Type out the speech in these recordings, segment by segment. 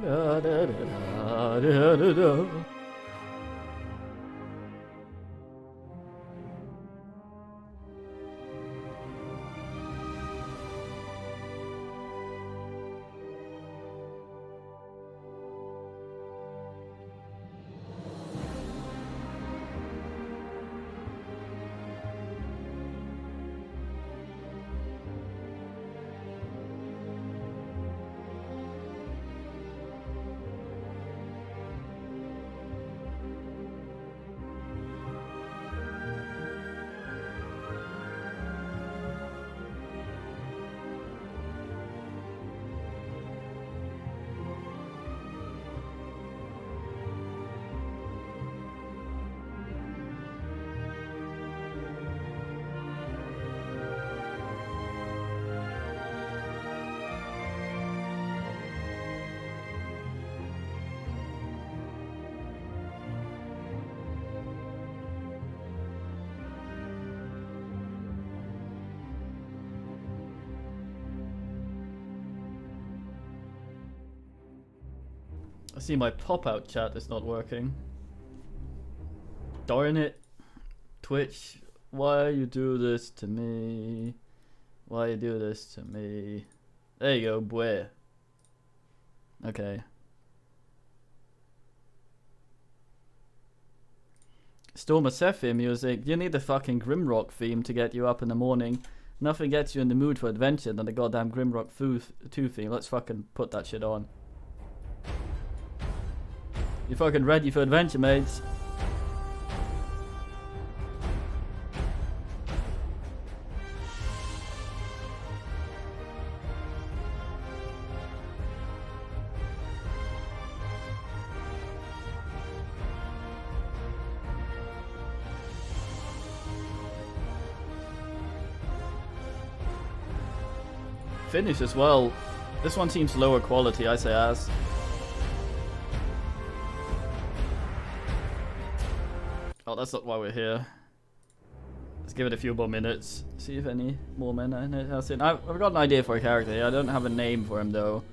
Da, da, da, da, da, da. I see my pop-out chat is not working. Darn it. Twitch, why you do this to me? Why you do this to me? There you go, boy. Okay. Storm of Zephyr music. You need the fucking Grimrock theme to get you up in the morning. Nothing gets you in the mood for adventure than the goddamn Grimrock 2 theme. Let's fucking put that shit on. You fucking ready for adventure, mates? Finish as well. This one seems lower quality, I say as. Oh, that's not why we're here. Let's give it a few more minutes. See if any more men has in. I've got an idea for a character here. I don't have a name for him though.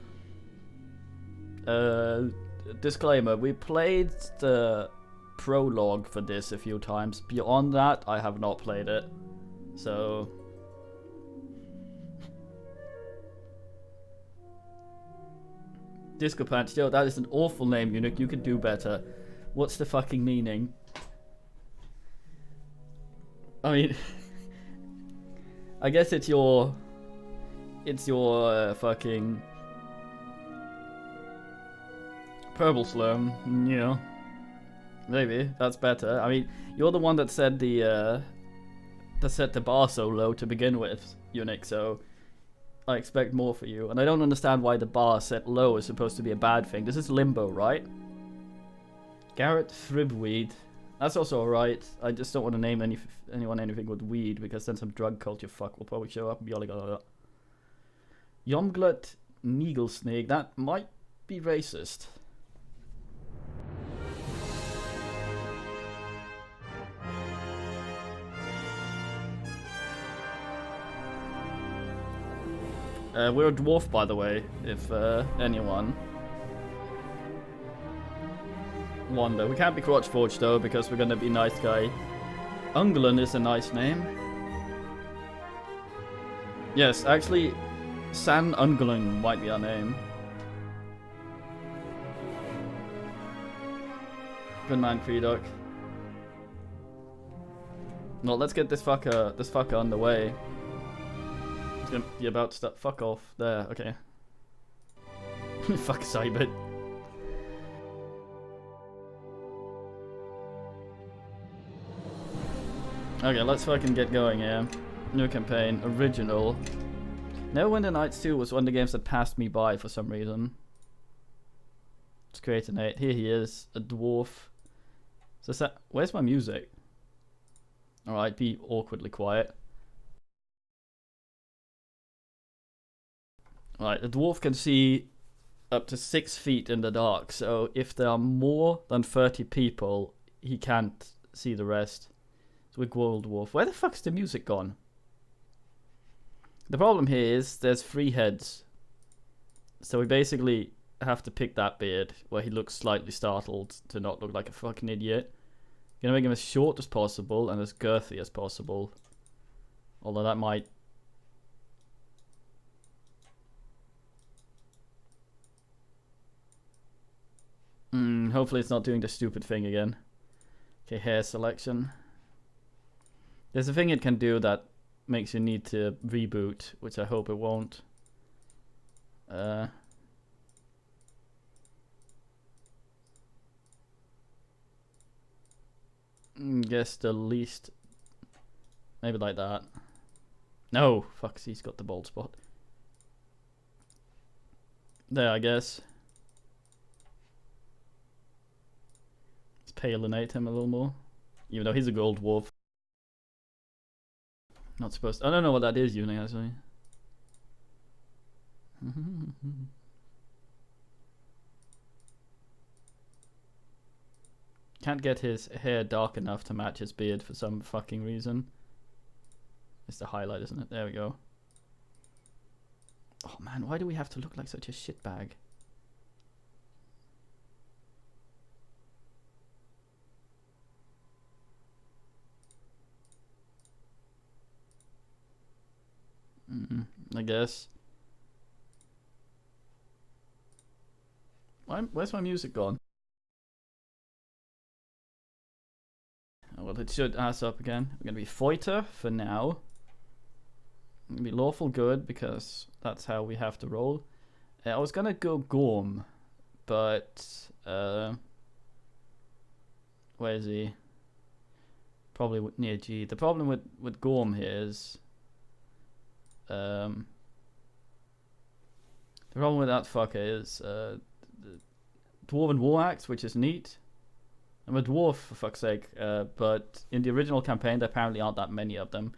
Disclaimer, we played the prologue for this a few times. Beyond that, I have not played it. So... Disco Pants, yo, that is an awful name, Eunuch. You could do better. What's the fucking meaning? I mean, I guess it's your fucking purple slurm, you know. Maybe that's better. I mean, you're the one that said that set the bar so low to begin with, Eunuch. So I expect more for you, and I don't understand why the bar set low is supposed to be a bad thing. This is Limbo, right? Garrett Thribweed. That's also alright. I just don't want to name anyone anything with weed, because then some drug culture fuck will probably show up and be all like, Yomglut Neaglesnake. That might be racist. We're a dwarf, by the way, if anyone wonder. We can't be Crotchforged though, because we're gonna be nice guy. Unglen is a nice name. Yes, actually, San Unglen might be our name. Good man, Creeduck. Well, let's get this fucker underway. It's gonna be about to start. Fuck off. There, okay. Fuck Cybert. Okay, let's fucking get going here. New campaign, original. Neverwinter Nights 2 was one of the games that passed me by for some reason. Let's create an 8. Here he is, a dwarf. So where's my music? Alright, be awkwardly quiet. Alright, the dwarf can see up to 6 feet in the dark, so if there are more than 30 people, he can't see the rest. So we're Gold Dwarf. Where the fuck's the music gone? The problem here is there's 3 heads. So we basically have to pick that beard where he looks slightly startled to not look like a fucking idiot. Gonna make him as short as possible and as girthy as possible. Although that might... hopefully it's not doing the stupid thing again. Okay, hair selection. There's a thing it can do that makes you need to reboot, which I hope it won't. Guess the least... Maybe like that. No! Fuck, he's got the bald spot. There, I guess. Let's palinate him a little more. Even though he's a gold dwarf. Not supposed to... I don't know what that is, Uni, actually. Can't get his hair dark enough to match his beard for some fucking reason. It's the highlight, isn't it? There we go. Oh man, why do we have to look like such a shitbag? I guess. Where's my music gone? Oh, well, it should ass up again. We're gonna be Feuter for now. We're gonna be lawful good because that's how we have to roll. I was gonna go Gorm, but where is he? Probably near G. The problem with Gorm here is the problem with that fucker is the Dwarven War Axe, which is neat. I'm a dwarf, for fuck's sake, but in the original campaign there apparently aren't that many of them.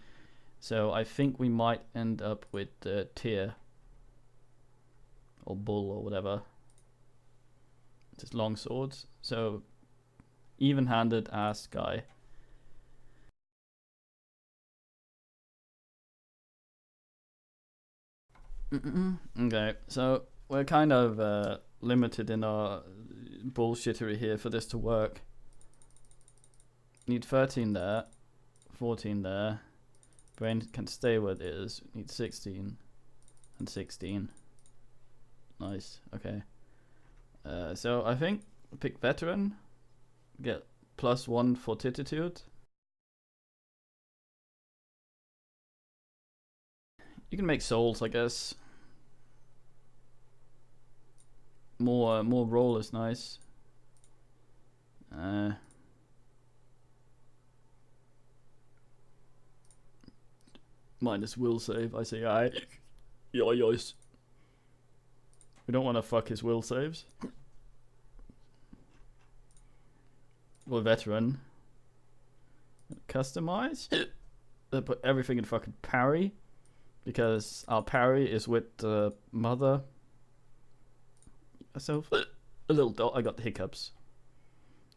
So I think we might end up with Tyr. Or Bull or whatever. Just long swords. So, even-handed ass guy. Okay, so we're kind of limited in our bullshittery here for this to work. Need 13 there, 14 there. Brain can stay where it is. Need 16 and 16. Nice. Okay. So I think pick veteran. Get +1 fortitude. You can make souls, I guess. More roll is nice. Minus will save. I say aye. Yois. We don't want to fuck his will saves. Or veteran. Customize. They put everything in fucking parry. Because our parry is with the mother. Myself. A little dot. I got the hiccups.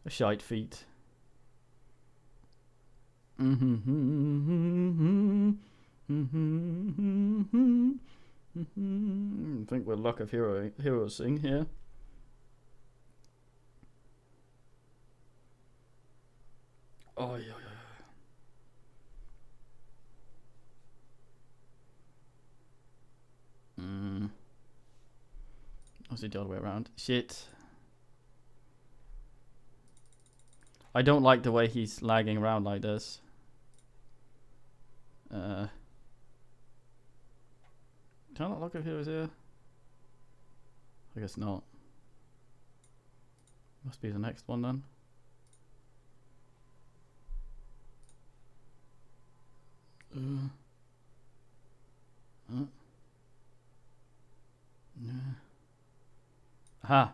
A shite feet. I think we're luck of heroes sing here. Oh yeah. What's the other way around? Shit. I don't like the way he's lagging around like this. Can I not look if he was here? I guess not. Must be the next one then. Yeah. Aha.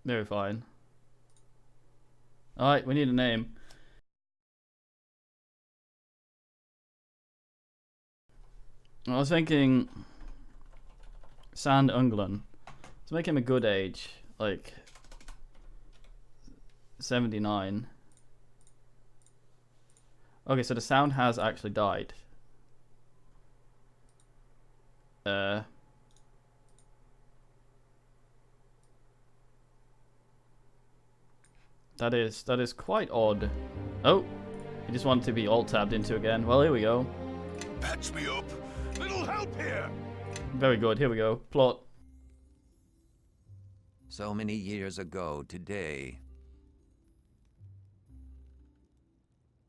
Very fine. Alright, we need a name. I was thinking Sand Unglen. Let's make him a good age, like 79. Okay, so the sound has actually died. That is quite odd. Oh, he just wanted to be alt-tabbed into again. Well, here we go. Patch me up. Little help here. Very good. Here we go. Plot. So many years ago today.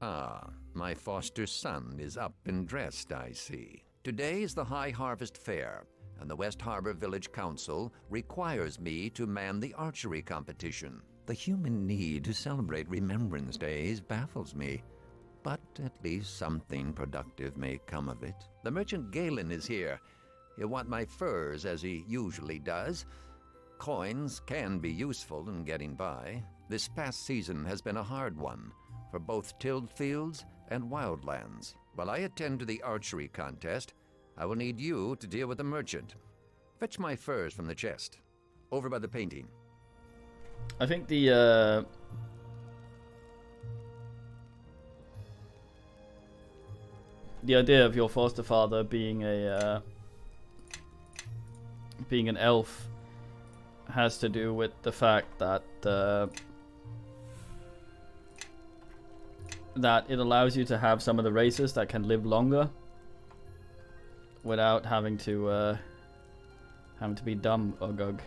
Ah, my foster son is up and dressed, I see. Today is the High Harvest Fair, and the West Harbor Village Council requires me to man the archery competition. The human need to celebrate Remembrance Days baffles me, but at least something productive may come of it. The merchant Galen is here. He'll want my furs, as he usually does. Coins can be useful in getting by. This past season has been a hard one for both tilled fields and wildlands. While I attend to the archery contest, I will need you to deal with the merchant. Fetch my furs from the chest, over by the painting. I think the idea of your foster father being an elf has to do with the fact that that it allows you to have some of the races that can live longer without having to be dumb or gug.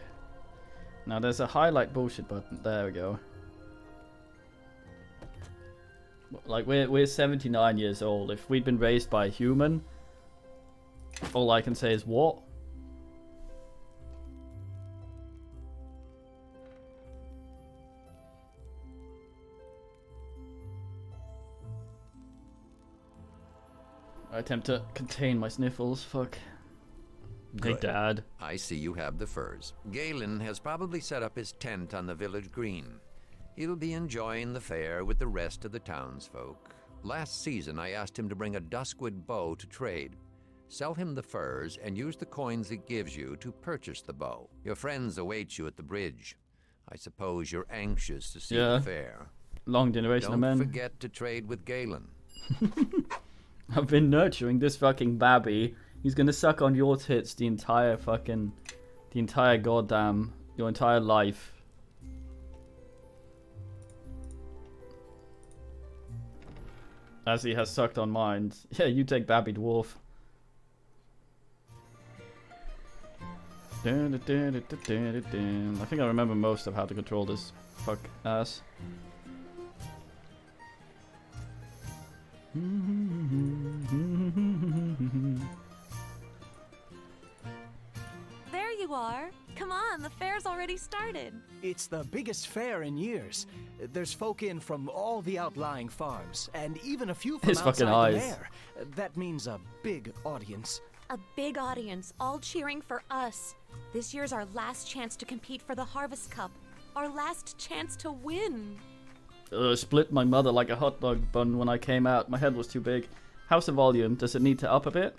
Now there's a highlight bullshit button. There we go. Like we're 79 years old. If we'd been raised by a human, all I can say is what? I attempt to contain my sniffles. Fuck. Hey, Good. Dad. I see you have the furs. Galen has probably set up his tent on the village green. He'll be enjoying the fair with the rest of the townsfolk. Last season, I asked him to bring a duskwood bow to trade. Sell him the furs and use the coins it gives you to purchase the bow. Your friends await you at the bridge. I suppose you're anxious to see the fair. Long generation of men. Don't forget to trade with Galen. I've been nurturing this fucking babby. He's gonna suck on your tits the entire goddamn, your entire life. As he has sucked on mine. Yeah, you take babby dwarf. I think I remember most of how to control this fuck ass. There you are. Come on, the fair's already started. It's the biggest fair in years. There's folk in from all the outlying farms, and even a few from His fucking outside the eyes. mayor. That means a big audience. A big audience, all cheering for us. This year's our last chance to compete for the Harvest Cup. Our last chance to win. Split my mother like a hot dog bun when I came out. My head was too big. How's the volume? Does it need to up a bit?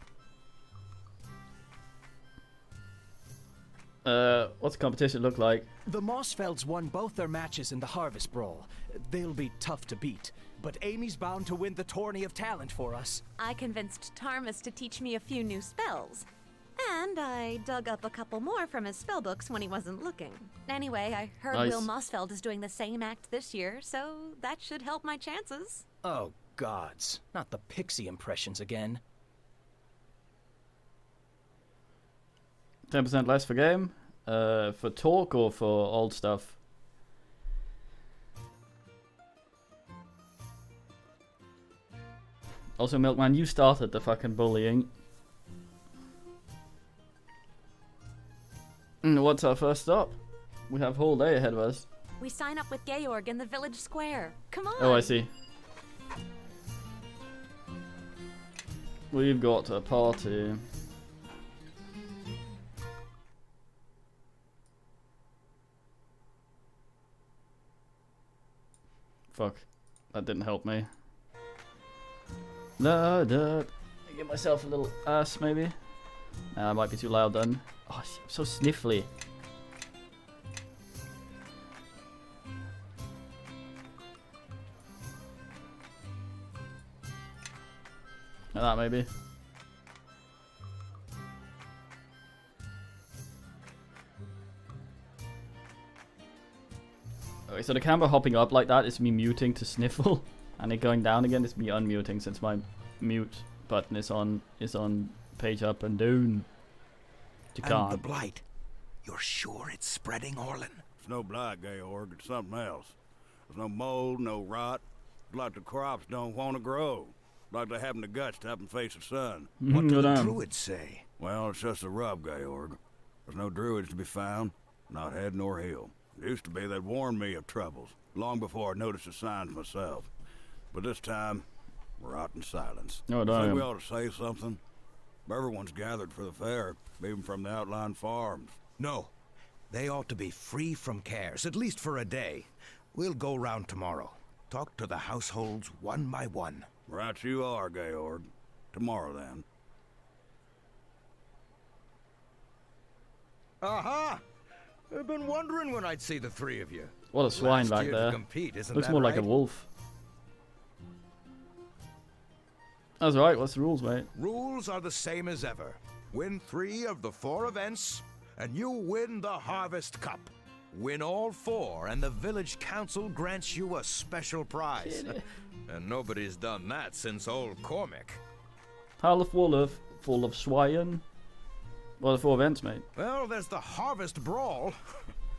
What's the competition look like? The Mossfelds won both their matches in the Harvest Brawl. They'll be tough to beat, but Amy's bound to win the tourney of talent for us. I convinced Tarmus to teach me a few new spells. And I dug up a couple more from his spellbooks when he wasn't looking. Anyway, I heard Nice. Will Mossfeld is doing the same act this year, so that should help my chances. Oh, gods. Not the pixie impressions again. 10% less for game? For talk or for old stuff? Also, Milkman, you started the fucking bullying. What's our first stop? We have a whole day ahead of us. We sign up with Georg in the village square. Come on. Oh, I see. We've got a party. Fuck. That didn't help me. No, no. Give myself a little ass, maybe. Nah, I might be too loud then. Oh, I'm so sniffly. Like that, maybe. Okay, so the camera hopping up like that is me muting to sniffle, and it going down again is me unmuting since my mute button is on page up and down. You And can't. the blight. You're sure it's spreading, Orlin? It's no blight, Georg. It's something else. There's no mold, no rot. It's like the crops don't want to grow. Like they haven't the guts to up and face the sun. What do Go the down. druids say? Well, it's just a rub, Georg. There's no druids to be found, not head nor heel. It used to be they'd warned me of troubles, long before I noticed the signs myself. But this time, we're out in silence. Oh, I think damn. we ought to say something. Everyone's gathered for the fair, even from the outlying farms. No. They ought to be free from cares, at least for a day. We'll go round tomorrow. Talk to the households one by one. Right you are, Georg. Tomorrow, then. Aha! I've been wondering when I'd see the three of you. What a swine Last back year to there. compete, isn't Looks that more like a right? wolf. That's right. What's the rules, mate? Rules are the same as ever. Win 3 of the 4 events, and you win the Harvest Cup. Win all 4, and the village council grants you a special prize. And nobody's done that since old Cormac. Half Wolf, full of swine. What are the 4 events, mate? Well, there's the Harvest Brawl.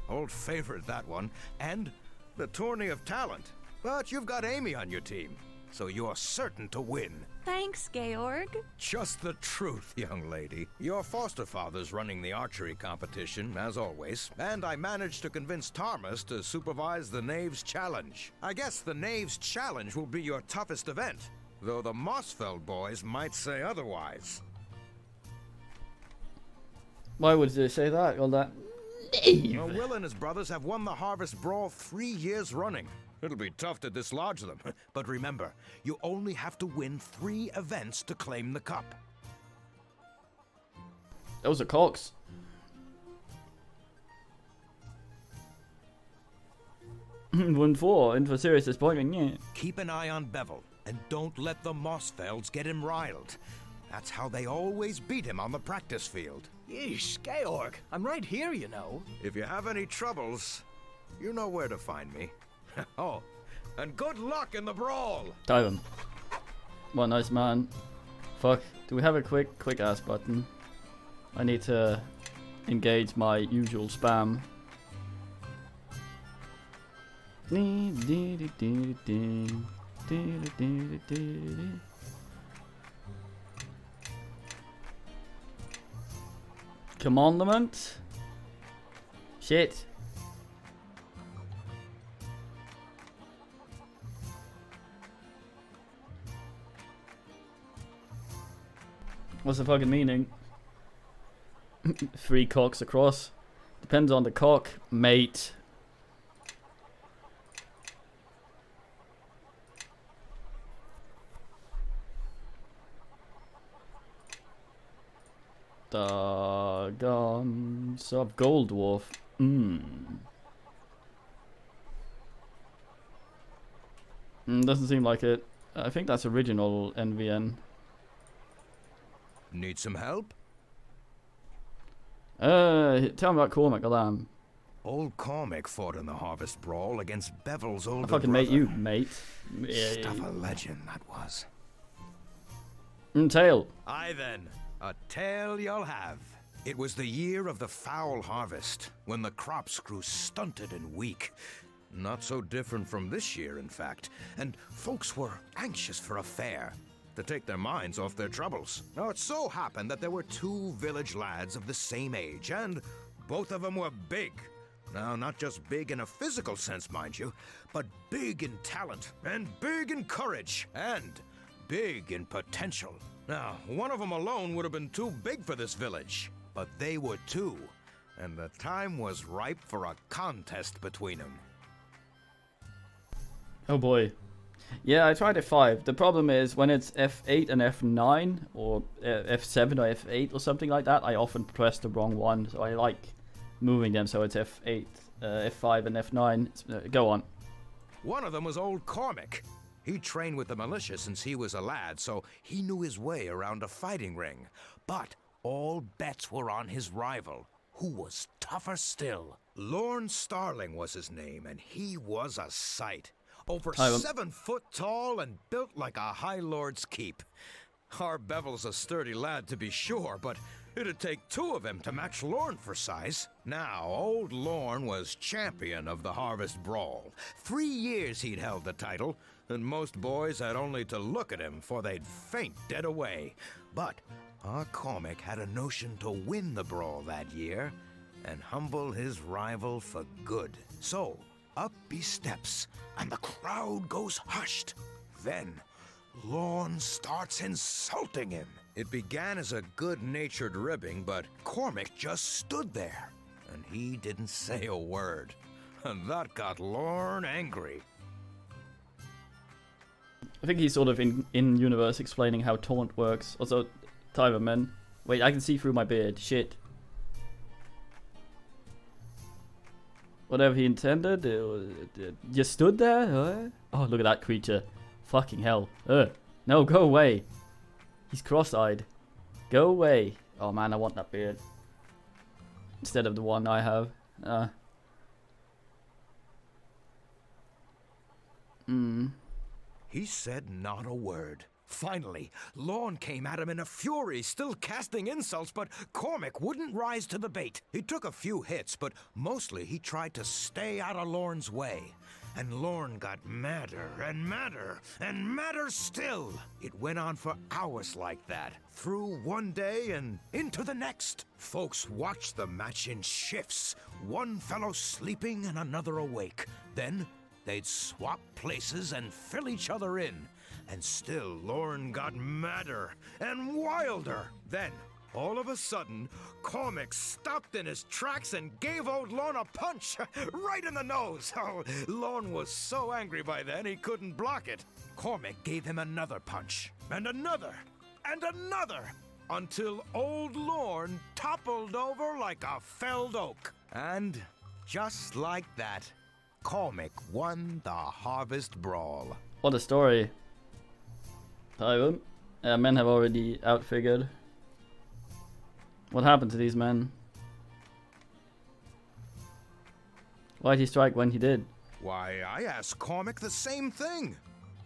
Old favorite, that one. And the Tourney of Talent. But you've got Amy on your team, so you're certain to win. Thanks, Georg. Just the truth, young lady. Your foster father's running the archery competition, as always, and I managed to convince Tarmus to supervise the Knaves Challenge. I guess the Knaves Challenge will be your toughest event, though the Mossfeld boys might say otherwise. Why would they say that? All that. Well, Will and his brothers have won the Harvest Brawl 3 years running. It'll be tough to dislodge them, but remember, you only have to win 3 events to claim the cup. Those are cocks. Won 4 in for serious disappointment. Yeah. Keep an eye on Bevel, and don't let the Mossfelds get him riled. That's how they always beat him on the practice field. Yeesh, Georg. I'm right here, you know. If you have any troubles, you know where to find me. Oh, and good luck in the brawl! Dive him. What a nice man. Fuck. Do we have a quick ass button? I need to engage my usual spam. Commandment? Shit. What's the fucking meaning? 3 cocks across. Depends on the cock, mate. The guns of Gold Dwarf. Doesn't seem like it. I think that's original NVN. Need some help? Tell me about Cormac, alarm. Old Cormac fought in the Harvest Brawl against Bevel's older I fucking brother. mate you, mate. Stuff a legend, that was. Tail. Aye then, a tale you'll have. It was the year of the foul harvest, when the crops grew stunted and weak. Not so different from this year, in fact, and folks were anxious for a fair to take their minds off their troubles. Now, it so happened that there were 2 village lads of the same age, and both of them were big. Now, not just big in a physical sense, mind you, but big in talent, and big in courage, and big in potential. Now, one of them alone would have been too big for this village, but they were 2, and the time was ripe for a contest between them. Oh boy. Yeah, I tried F5. The problem is when it's F8 and F9 or F7 or F8 or something like that, I often press the wrong one. So I like moving them so it's F8, F5 and F9. Go on. One of them was old Cormac. He trained with the militia since he was a lad, so he knew his way around a fighting ring. But all bets were on his rival, who was tougher still. Lorne Starling was his name, and he was a sight. Over 7 foot tall and built like a High Lord's keep. Our Bevel's a sturdy lad to be sure, but it'd take 2 of him to match Lorne for size. Now, old Lorne was champion of the Harvest Brawl. 3 years he'd held the title, and most boys had only to look at him for they'd faint dead away. But our Cormac had a notion to win the brawl that year and humble his rival for good. So, up he steps, and the crowd goes hushed. Then, Lorne starts insulting him. It began as a good-natured ribbing, but Cormac just stood there, and he didn't say a word. And that got Lorne angry. I think he's sort of in-universe explaining how taunt works. Also, Tyverman. Wait, I can see through my beard. Shit. Whatever he intended, just stood there? Huh? Oh, look at that creature. Fucking hell. No, go away. He's cross-eyed. Go away. Oh man, I want that beard. Instead of the one I have. He said not a word. Finally, Lorne came at him in a fury, still casting insults, but Cormac wouldn't rise to the bait. He took a few hits, but mostly he tried to stay out of Lorne's way. And Lorne got madder and madder and madder still. It went on for hours like that, through one day and into the next. Folks watched the match in shifts, one fellow sleeping and another awake. Then they'd swap places and fill each other in. And still, Lorne got madder and wilder. Then, all of a sudden, Cormac stopped in his tracks and gave old Lorne a punch right in the nose. Oh, Lorne was so angry by then he couldn't block it. Cormac gave him another punch, and another, and another, until old Lorne toppled over like a felled oak. And just like that, Cormac won the Harvest Brawl. What a story. Tyron. Men have already outfigured. What happened to these men? Why'd he strike when he did? Why, I asked Cormac the same thing,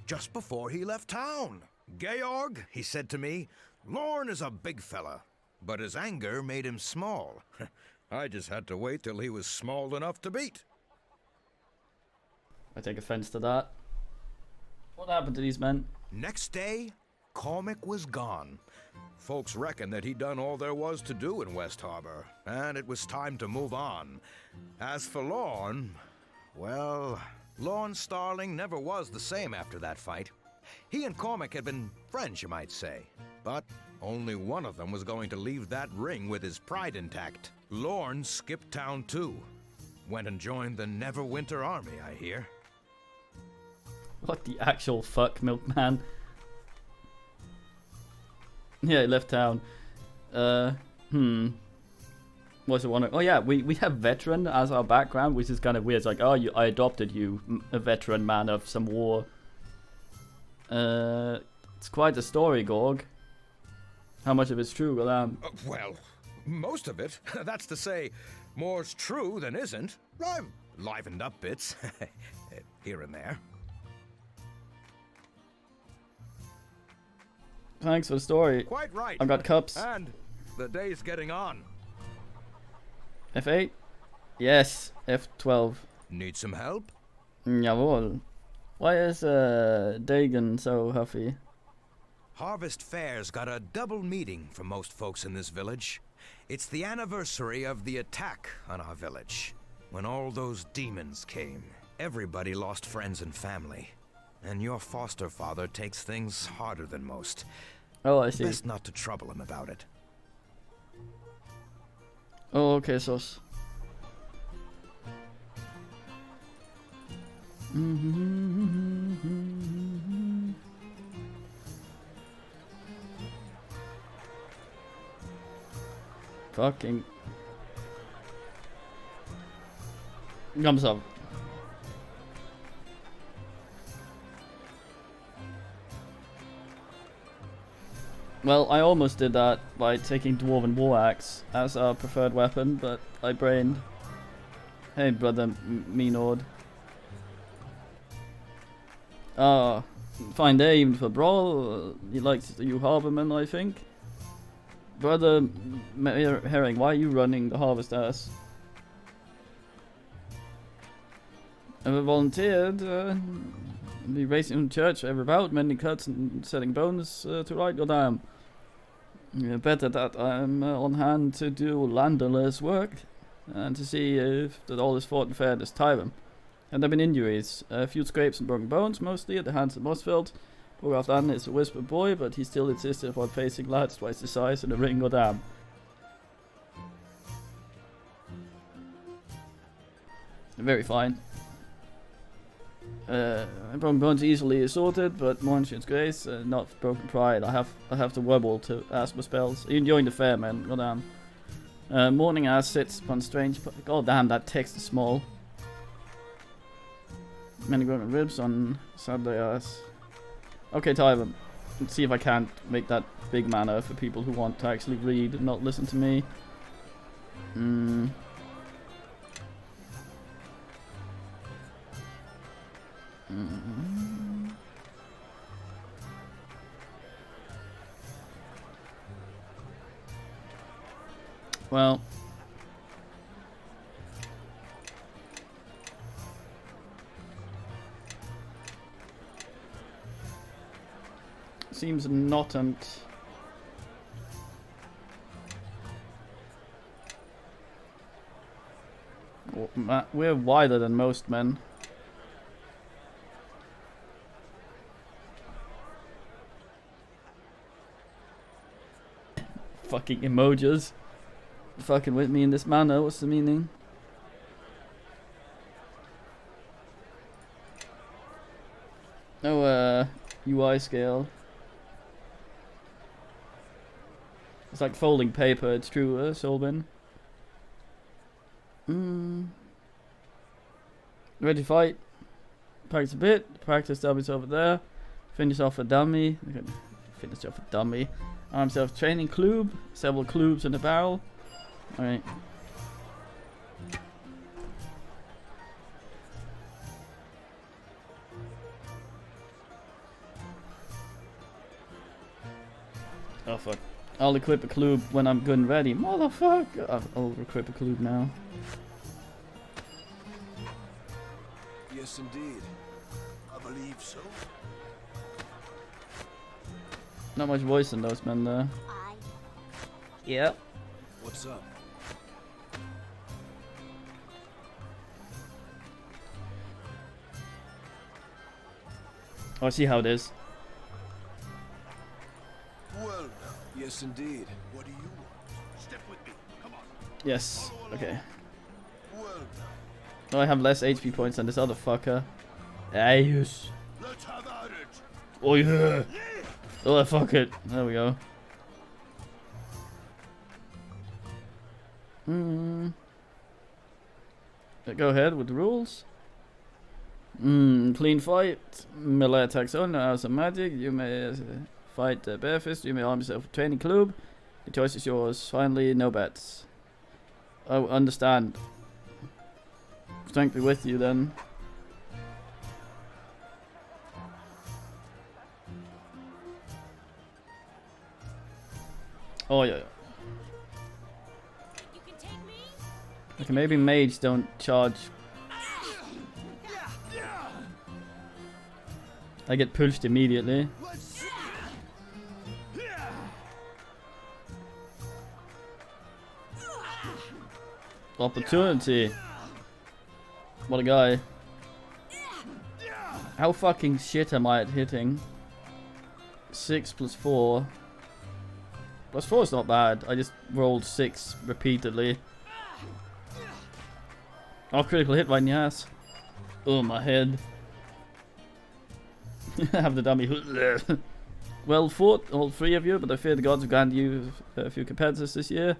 just before he left town. Georg, he said to me, Lorne is a big fella, but his anger made him small. I just had to wait till he was small enough to beat. I take offense to that. What happened to these men? Next day, Cormac was gone. Folks reckoned that he'd done all there was to do in West Harbor, and it was time to move on. As for Lorne, well, Lorne Starling never was the same after that fight. He and Cormac had been friends, you might say, but only one of them was going to leave that ring with his pride intact. Lorne skipped town too. Went and joined the Neverwinter army, I hear. What the actual fuck, Milkman? Yeah, he left town. What's the one? Oh yeah, we have veteran as our background, which is kind of weird. It's like, oh, I adopted you, a veteran man of some war. It's quite a story, Gorg. How much of it's true? Well, most of it. That's to say, more's true than isn't. I've livened up bits, here and there. Thanks for the story. Quite right. I've got cups. And the day's getting on. F8? Yes, F12. Need some help? Jawohl. Why is Dagon so huffy? Harvest Fair's got a double meeting for most folks in this village. It's the anniversary of the attack on our village. When all those demons came, everybody lost friends and family. And your foster father takes things harder than most. Oh, I see. Best not to trouble him about it. Oh, okay, sos. Fucking. Thumbs up. Well, I almost did that by taking Dwarven War Axe as our preferred weapon, but I brained. Hey, brother Menord. Ah, fine day even for Brawl. He likes you Harborman, I think. Brother Herring, why are you running the Harvest Ass? Ever volunteered? Be racing to church every bout, mending cuts and setting bones to right. Goddamn. Yeah, better that I'm on hand to do landless work and to see if that all is fought and fair this time. And there have been injuries, a few scrapes and broken bones, mostly at the hands of Mossfeld. Poor Alfdan is a whisper boy, but he still insisted upon facing lads twice his size in the ring. Goddamn. Very fine. Broken bones easily sorted, but Monshion's grace, not broken pride. I have to wobble to ask for spells. Are you enjoying the fair, man? Goddamn. Morning ass sits upon strange. God damn, that text is small. Many broken ribs on Saturday ass. Okay, Tyvum. Let's see if I can't make that big mana for people who want to actually read and not listen to me. Well, seems not. We're wider than most men. Fucking emojis. Fucking with me in this manner, what's the meaning? Oh, UI scale. It's like folding paper, it's true, Solvin. Ready to fight? Practice a bit. Practice dummies over there. Finish off a dummy. Finish off a dummy. Arm self training club. Several clubs in the barrel. Alright. Oh fuck. I'll equip a club when I'm good and ready. Motherfucker! I'll equip a club now. Yes, indeed. I believe so. Not much voice in those men there. Yep. What's up? Oh, I see how it is. Well, yes, indeed. What do you want? Step with me. Come on. Yes. Okay. Well, Oh, I have less HP points than this other fucker. Yes. let's have at it. Oh yeah. Oh fuck it. There we go. Go ahead with the rules. Clean fight. Melee attacks only as a magic. You may fight barefist. You may arm yourself with training club. The choice is yours. Finally, no bets. I understand. Strength be with you then. Oh yeah. Okay, maybe mage don't charge. I get pushed immediately. Opportunity. What a guy. How fucking shit am I at hitting? 6 plus 4. Plus 4 is not bad. I just rolled 6 repeatedly. Oh, critical hit right in the ass. Oh, my head. Have the dummy. Well fought, all 3 of you, but I fear the gods have granted you a few competitors this year.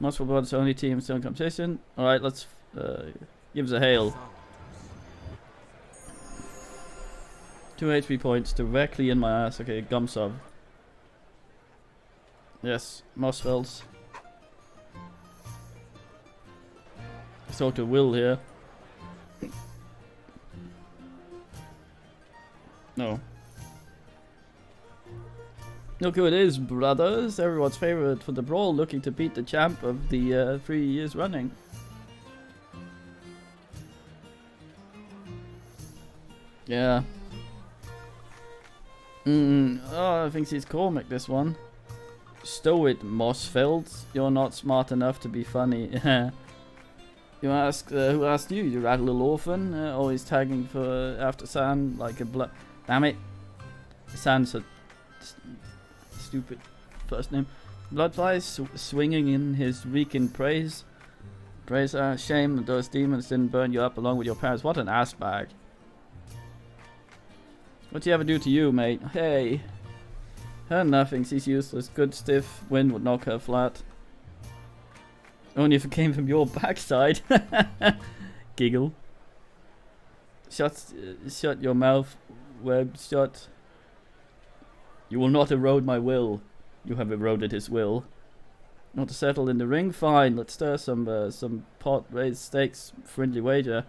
Most for Brothers only team still in competition. Alright, let's give us a hail. 2 HP points directly in my ass. Okay, gum sub. Yes, Mossfelds. Let's talk to Will here. No. Look who it is, brothers. Everyone's favorite for the brawl, looking to beat the champ of the 3 years running. Yeah. Oh, I think he's Cormac, this one. Stow it, Mossfeld. You're not smart enough to be funny. You ask, who asked you? You rat little orphan? Always tagging for after San like a blood. Damn it. San's a stupid first name. Bloodflies swinging in his weekend praise. Praise, shame that those demons didn't burn you up along with your parents. What an ass bag. What'd he ever do to you, mate? Hey. Her nothing, she's useless. Good stiff wind would knock her flat. Only if it came from your backside. Giggle. Shut your mouth, Web. Shut. You will not erode my will. You have eroded his will. Not to settle in the ring? Fine. Let's stir some pot, raise stakes, friendly wager.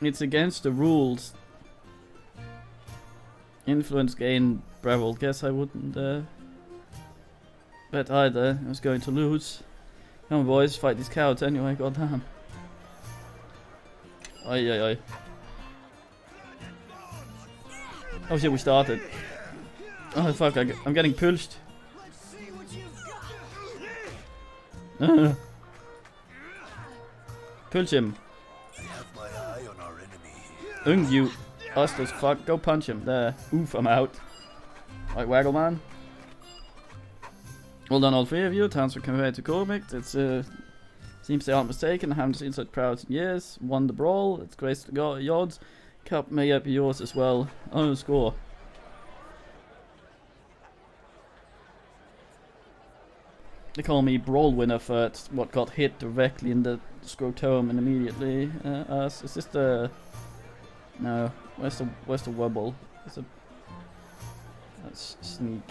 It's against the rules. Influence gain, Breville. Guess I wouldn't bet either. I was going to lose. Come on, boys, fight these cowards anyway. Goddamn. Oi, oi, oi. Oh shit, we started. Oh fuck, I'm getting pushed. Punch him. You us as fuck. Go punch him. There. Oof, I'm out. Right, Waggle Man. Well done, all three of you. Towns were conveyed to Cormac. It's seems they aren't mistaken. I haven't seen such crowds in years. Won the brawl. It's grace to the odds. Cup may up yours as well. On the score. They call me brawl winner for what got hit directly in the scrotum and immediately. Is this the? No. Where's the wobble? That's sneak.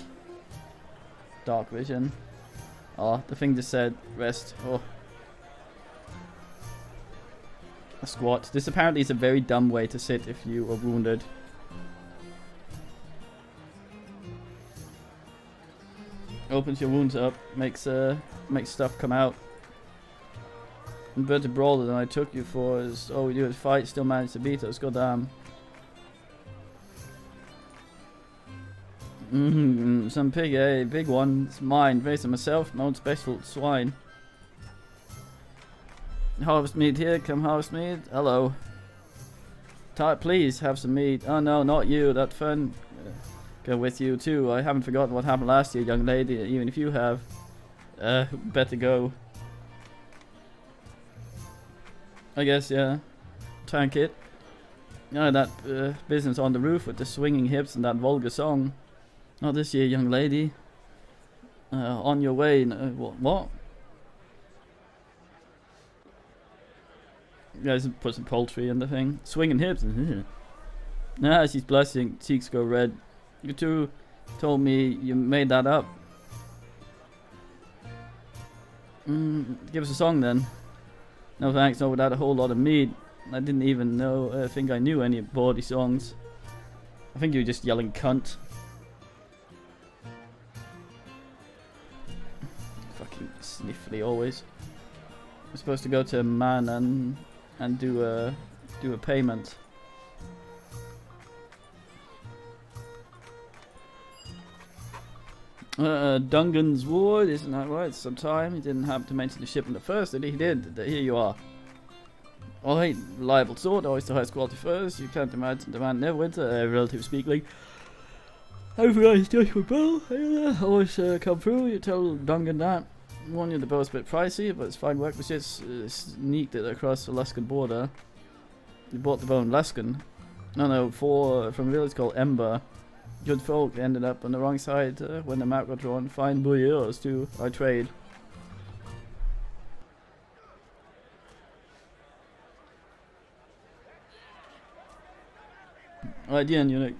Dark vision. Oh, the thing just said rest. Oh. A squat. This apparently is a very dumb way to sit if you are wounded. Opens your wounds up, makes stuff come out. Inverted brawler than I took you for is all we do is fight, still manage to beat us, goddamn. Some pig, eh? Big one. It's mine. Raised it myself, my own special swine. Harvest meat here, come harvest meat. Hello. Please have some meat. Oh no, not you, that fun. Go with you too. I haven't forgotten what happened last year, young lady, even if you have. Better go. I guess, yeah. Tank it. Yeah, that business on the roof with the swinging hips and that vulgar song. Not this year, young lady. On your way. What? You guys put some poultry in the thing. Swinging hips. Nah, she's blushing. Cheeks go red. You two told me you made that up. Give us a song then. No thanks, not without a whole lot of meat. I didn't even think I knew any bawdy songs. I think you were just yelling cunt. Fucking sniffly always. We're supposed to go to Man and do a payment. Dungan's Ward, isn't that right? Sometime he didn't have to mention the shipment at first, did he? He did. Here you are. Alright, reliable sword, always the highest quality first. You can't imagine demand Neverwinter, relatively speaking. Every guy's Joshua Bell, always come through. You tell Dungan that. Warn you, the bow's a bit pricey, but it's fine work. We just sneaked it across the Luskan border. You bought the bow in Luskan. No, from a village called Ember. Good folk ended up on the wrong side when the map got drawn. Fine bouilleurs too. I trade. Right, yeah, eunuch.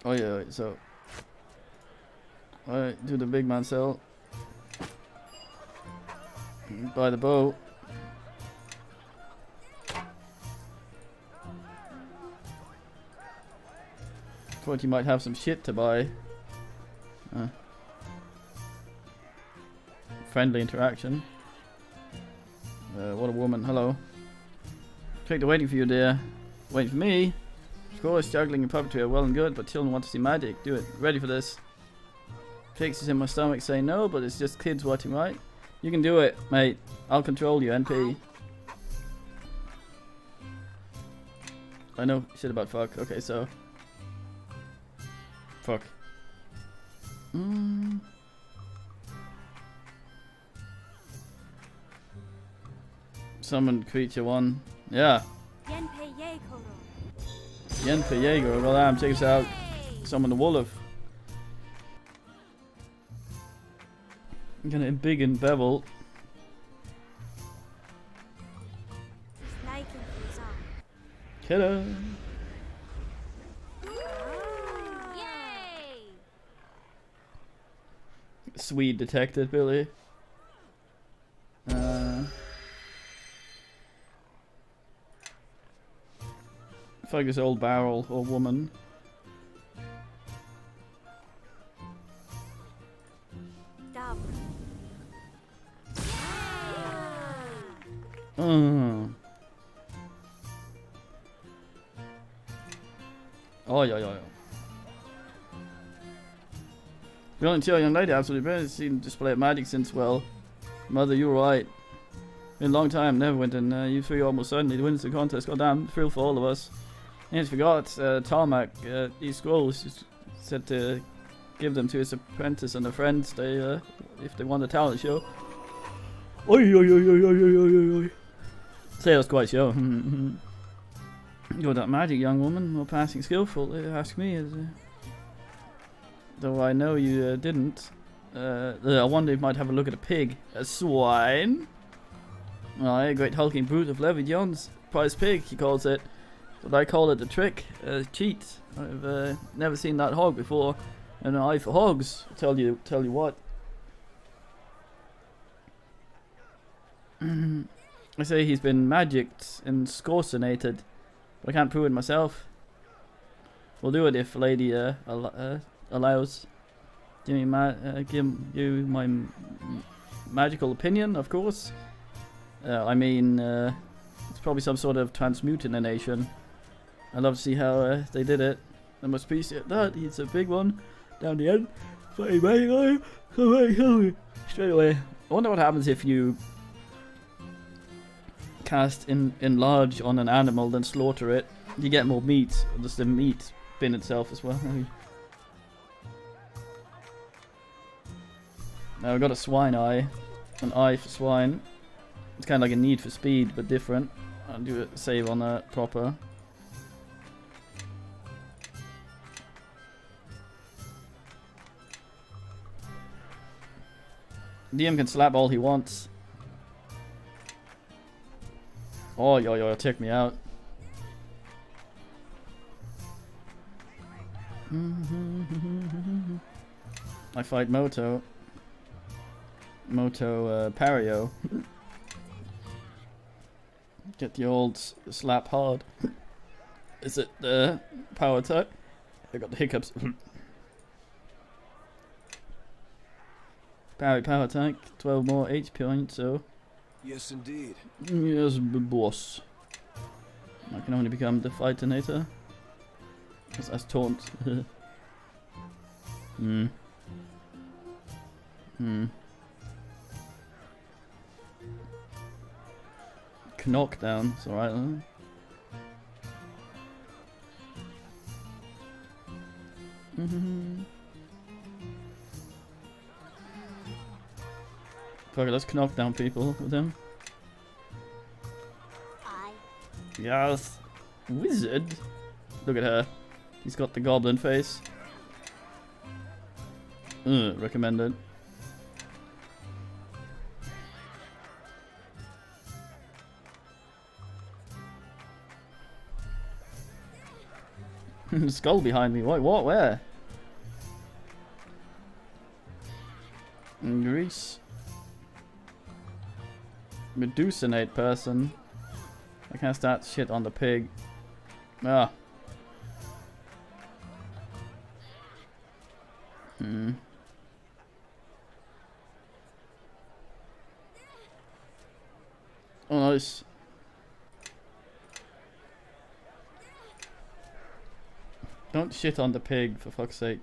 Oh yeah, wait, so alright, do the big man sell. Buy the bow. Thought you might have some shit to buy. Friendly interaction. What a woman. Hello. Take the waiting for you, dear. Waiting for me? Of course, juggling and puppetry are well and good, but children want to see magic. Do it. Ready for this. Pixies in my stomach say no, but it's just kids watching, right? You can do it, mate. I'll control you, NP. I know shit about fuck. Okay, so. Fuck. Summon creature 1. Yeah. Yen for Jaeger. Well, damn, check us out. Summon the wolf. I'm gonna big and bevel. Kiddo. Sweet detected, Billy. Fuck this old barrel or woman. Oh yeah, yeah, yeah. Volunteer young lady, absolutely brilliant. Seen display of magic since, well, mother, you're right. Been a long time, Neverwinter, and you three almost certainly wins the contest. Goddamn thrill for all of us. And forgot, Tarmac, these scrolls, just said to give them to his apprentice and their friends. They, if they won the talent show. Oi, oi, oi, oi, oi, oi, oi, oi. Say it was quite sure. You're that magic young woman, more passing skillful. Ask me, though I know you didn't. I wonder if you might have a look at a pig. A swine? Aye, a great hulking brute of Levy John's. Prize pig, he calls it. But I call it a trick, a cheat. I've never seen that hog before. And an eye for hogs, tell you what. I say he's been magicked and scorcinated, but I can't prove it myself. We'll do it if Lady allows. Give you my magical opinion, of course. I mean, it's probably some sort of transmutination. I'd love to see how they did it. I must appreciate that. He's a big one down the end. Straight away. I wonder what happens if you cast enlarge on an animal, then slaughter it. You get more meat. Or does the meat bin itself as well? Now we've got a swine eye. An eye for swine. It's kind of like a need for speed, but different. I'll do a save on that proper. DM can slap all he wants. Oh, yo, check me out. I fight Moto. Pario. Get the old slap hard. Is it the power attack? I got the hiccups. Power attack, 12 more HP points, so. Yes, indeed. Yes, boss. I can only become the Fightinator. That's taunt. Knockdown, it's alright though. Fuck it, let's knock down people with him. Yes! Wizard! Look at her. He's got the goblin face. Recommended. Skull behind me. What? Where? Grease. Medusinate person. I can't start shit on the pig. Ah. Oh, nice. Don't shit on the pig, for fuck's sake.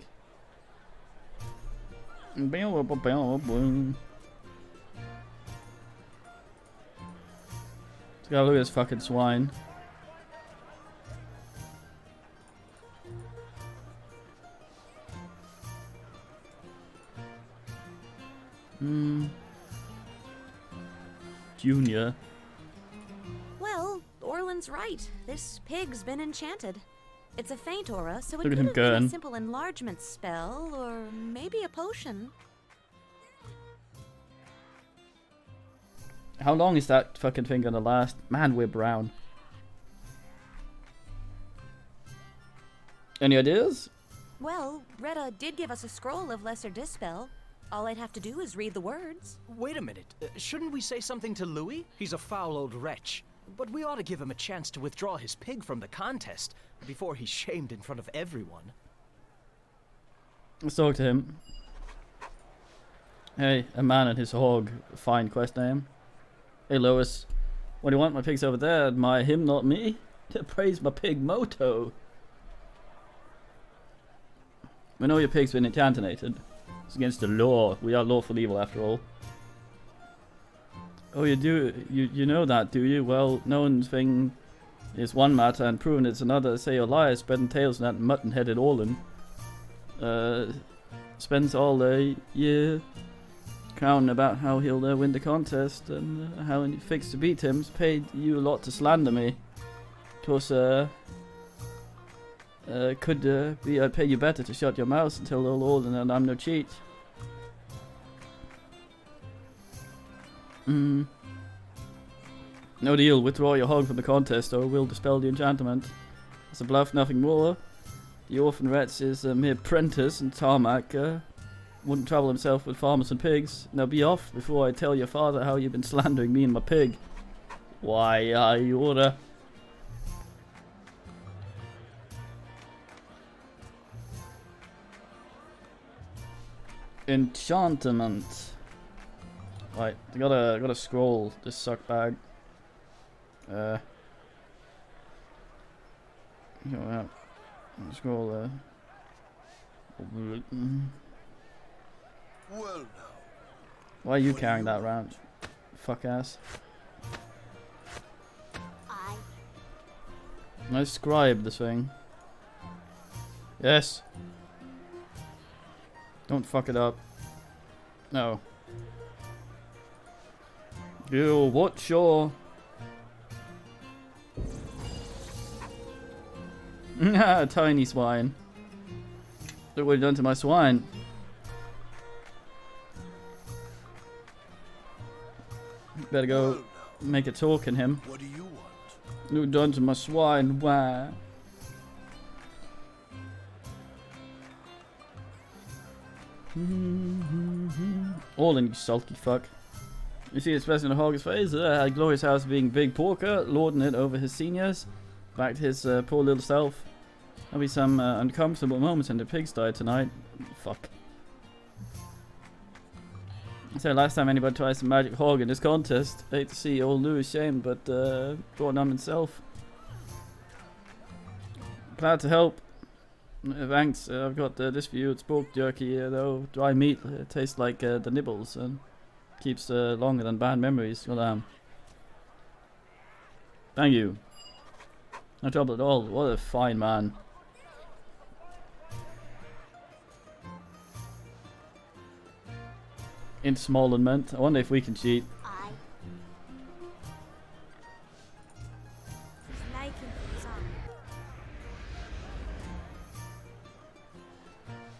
Gotta look at this fucking swine. Junior. Well, Orland's right. This pig's been enchanted. It's a faint aura, so it Look at could him have been going. a simple enlargement spell, or maybe a potion. How long is that fucking thing gonna last? Man, we're brown. Any ideas? Well, Retta did give us a scroll of Lesser Dispel. All I'd have to do is read the words. Wait a minute. Shouldn't we say something to Louis? He's a foul old wretch. But we ought to give him a chance to withdraw his pig from the contest before he's shamed in front of everyone. Let's talk to him. Hey, a man and his hog. Fine quest name. Hey Lois, what do you want? My pig's over there. Admire him, not me. To praise my pig Moto. We know your pig's been enchanted. It's against the law. We are lawful evil after all. Oh, you do? You know that, do you? Well, knowing thing is one matter and proving it's another. Say your lies, spreading tales in that mutton-headed Orlan. Spends all the year crowning about how he'll win the contest and how he fixed to beat him. He's paid you a lot to slander me. Of course, could be I'd pay you better to shut your mouth and tell old Orlan that I'm no cheat. No deal. Withdraw your hog from the contest or we'll dispel the enchantment. It's a bluff, nothing more. The orphan wretch is a mere apprentice and Tarmac wouldn't trouble himself with farmers and pigs. Now be off before I tell your father how you've been slandering me and my pig. Why, you oughta. Enchantment. Right, I gotta scroll this suck bag. Yeah, scroll there. Well now. Why are you carrying that around? Fuck ass. I scribe this thing. Yes. Don't fuck it up. No. Yo, what's your... Tiny swine. Look what you've done to my swine. Better go make a talk in him. What do you want? Look what you've done to my swine. Why? Orlan, you sulky fuck. You see this person in a hog's face? Had glorious house being big porker, lording it over his seniors. Back to his poor little self. There'll be some uncomfortable moments in the pigsty tonight. Fuck. So last time anybody tried some magic hog in this contest, hate to see old Louis shamed, but brought on himself. Glad to help. Thanks. I've got this for you. It's pork jerky, though dry meat. It tastes like the nibbles and keeps longer than bad memories. Well, thank you. No trouble at all. What a fine man. In small and meant. I wonder if we can cheat.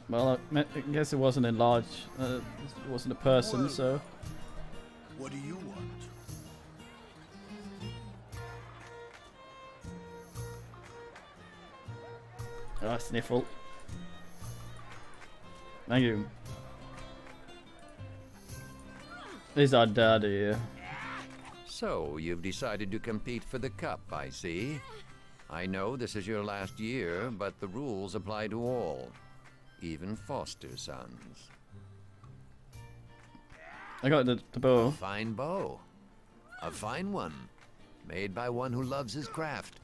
Well, I guess it wasn't enlarged. It wasn't a person, so. What do you want? Oh, sniffle. Thank you. Is our daddy? So, you've decided to compete for the cup, I see. I know this is your last year, but the rules apply to all, even foster sons. I got the A bow. fine bow. A fine one, made by one who loves his craft.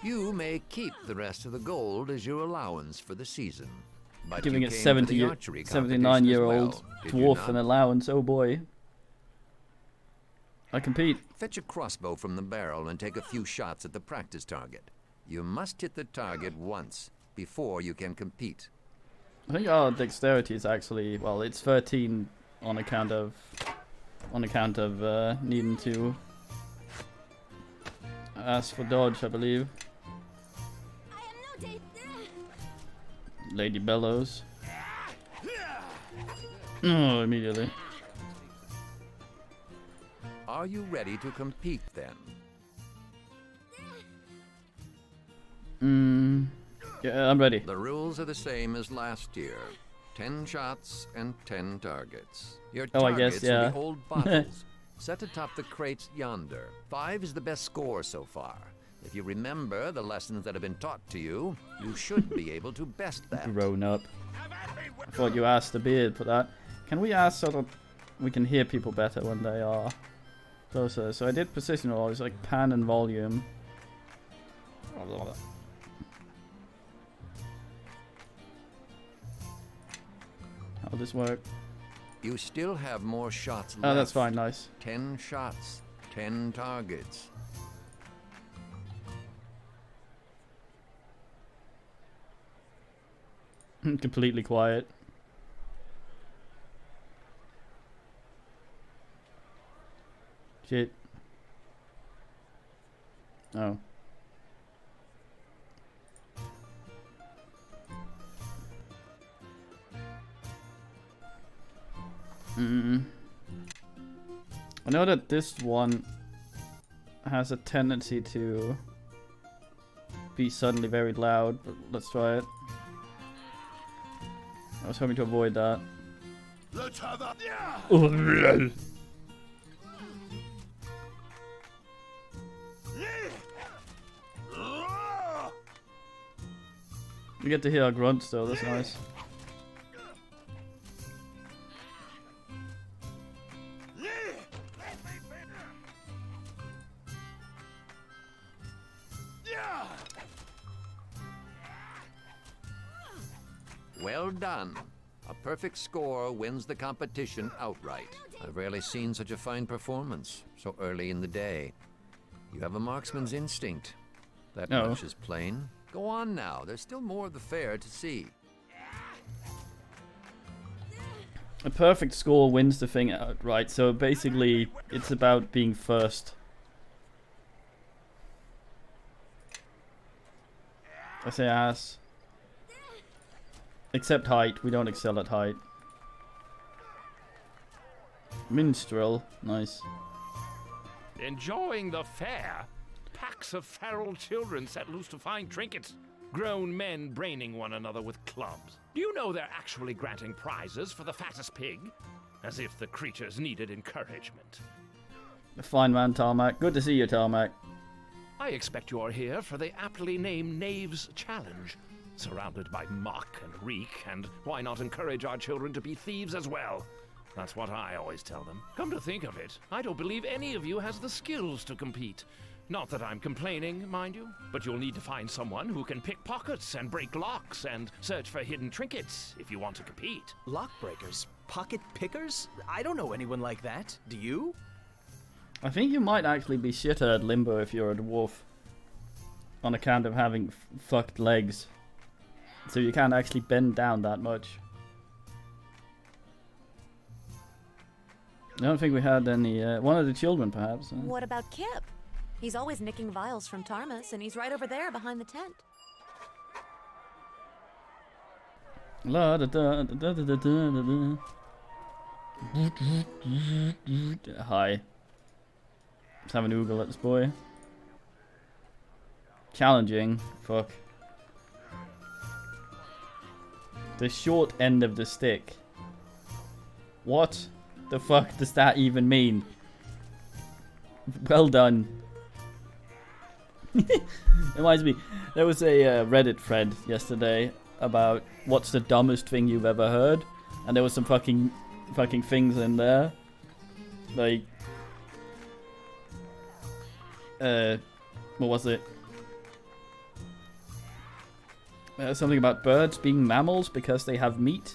You may keep the rest of the gold as your allowance for the season. But Giving you it came to the archery 79-year-old competition as well, did you dwarf not? an allowance. Oh boy. I compete. Fetch a crossbow from the barrel and take a few shots at the practice target. You must hit the target once before you can compete. I think our dexterity is actually, well, it's 13 on account of needing to ask for dodge, I believe. Lady Bellows. Oh, immediately. Are you ready to compete then? Yeah, I'm ready. The rules are the same as last year. 10 shots and 10 targets. Your Oh, I targets guess, yeah. will be old bottles, set atop the crates yonder. 5 is the best score so far. If you remember the lessons that have been taught to you, you should be able to best that. Grown up. I thought you asked the beard for that. Can we ask so that we can hear people better when they are closer? So I did precision roll. It's like pan and volume. How'll this work? You still have more shots left. Oh, that's fine. Nice. 10 shots, 10 targets. Completely quiet. Shit. Oh. I know that this one has a tendency to be suddenly very loud, but let's try it. I was hoping to avoid that. Let's have a... We get to hear our grunts though, that's nice. Well done. A perfect score wins the competition outright. I've rarely seen such a fine performance so early in the day. You have a marksman's instinct. That Oh. much is plain. Go on now. There's still more of the fair to see. A perfect score wins the thing outright, so basically it's about being first. I say ass. Except height, we don't excel at height. Minstrel, nice. Enjoying the fair? Packs of feral children set loose to find trinkets. Grown men braining one another with clubs. Do you know they're actually granting prizes for the fattest pig? As if the creatures needed encouragement. Fine man, Tarmac. Good to see you, Tarmac. I expect you are here for the aptly named Knaves Challenge. Surrounded by muck and reek, and why not encourage our children to be thieves as well? That's what I always tell them. Come to think of it, I don't believe any of you has the skills to compete. Not that I'm complaining, mind you, but you'll need to find someone who can pick pockets and break locks and search for hidden trinkets if you want to compete. Lock breakers? Pocket pickers? I don't know anyone like that. Do you? I think you might actually be shitter at limbo if you're a dwarf. On account of having fucked legs. So you can't actually bend down that much. I don't think we had any... one of the children, perhaps. What about Kip? He's always nicking vials from Tarmus, and he's right over there behind the tent. La da da da da da da da. Hi. Let's have an oogle at this boy. Challenging. Fuck. The short end of the stick. What the fuck does that even mean? Well done. Reminds me, there was a Reddit thread yesterday about what's the dumbest thing you've ever heard, and there was some fucking things in there, like what was it? Something about birds being mammals because they have meat.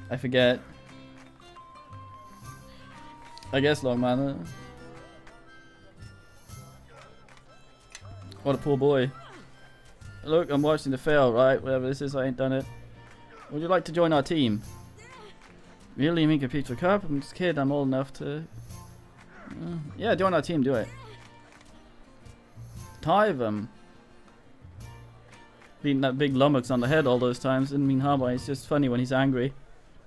I forget. I guess long man. What a poor boy. Look, I'm watching the fail, right? Whatever this is, I ain't done it. Would you like to join our team? Really? Me compete for cup? I'm just a kid, I'm old enough to... yeah, join our team, do it. Tie them. Beating that big lummox on the head all those times didn't mean harm, but it's just funny when he's angry.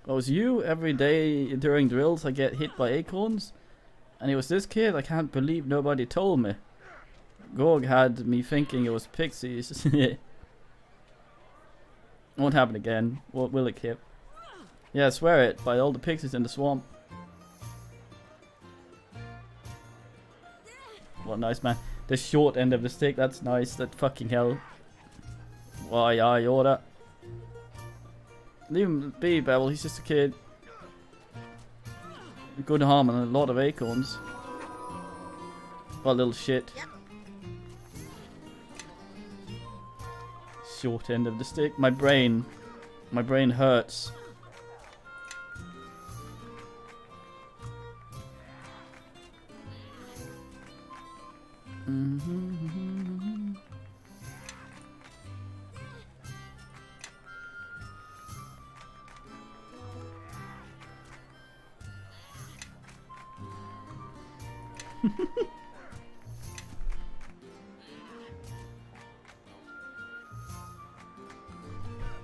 It was you every day during drills I get hit by acorns? And it was this kid? I can't believe nobody told me. Gorg had me thinking it was pixies. Won't happen again. What will it, Kip? Yeah, I swear it, by all the pixies in the swamp. What nice, man. The short end of the stick, that's nice. That fucking hell. Why, I order. Leave him be, Bevel, he's just a kid. Good harm and a lot of acorns. What little shit. Short end of the stick. My brain hurts.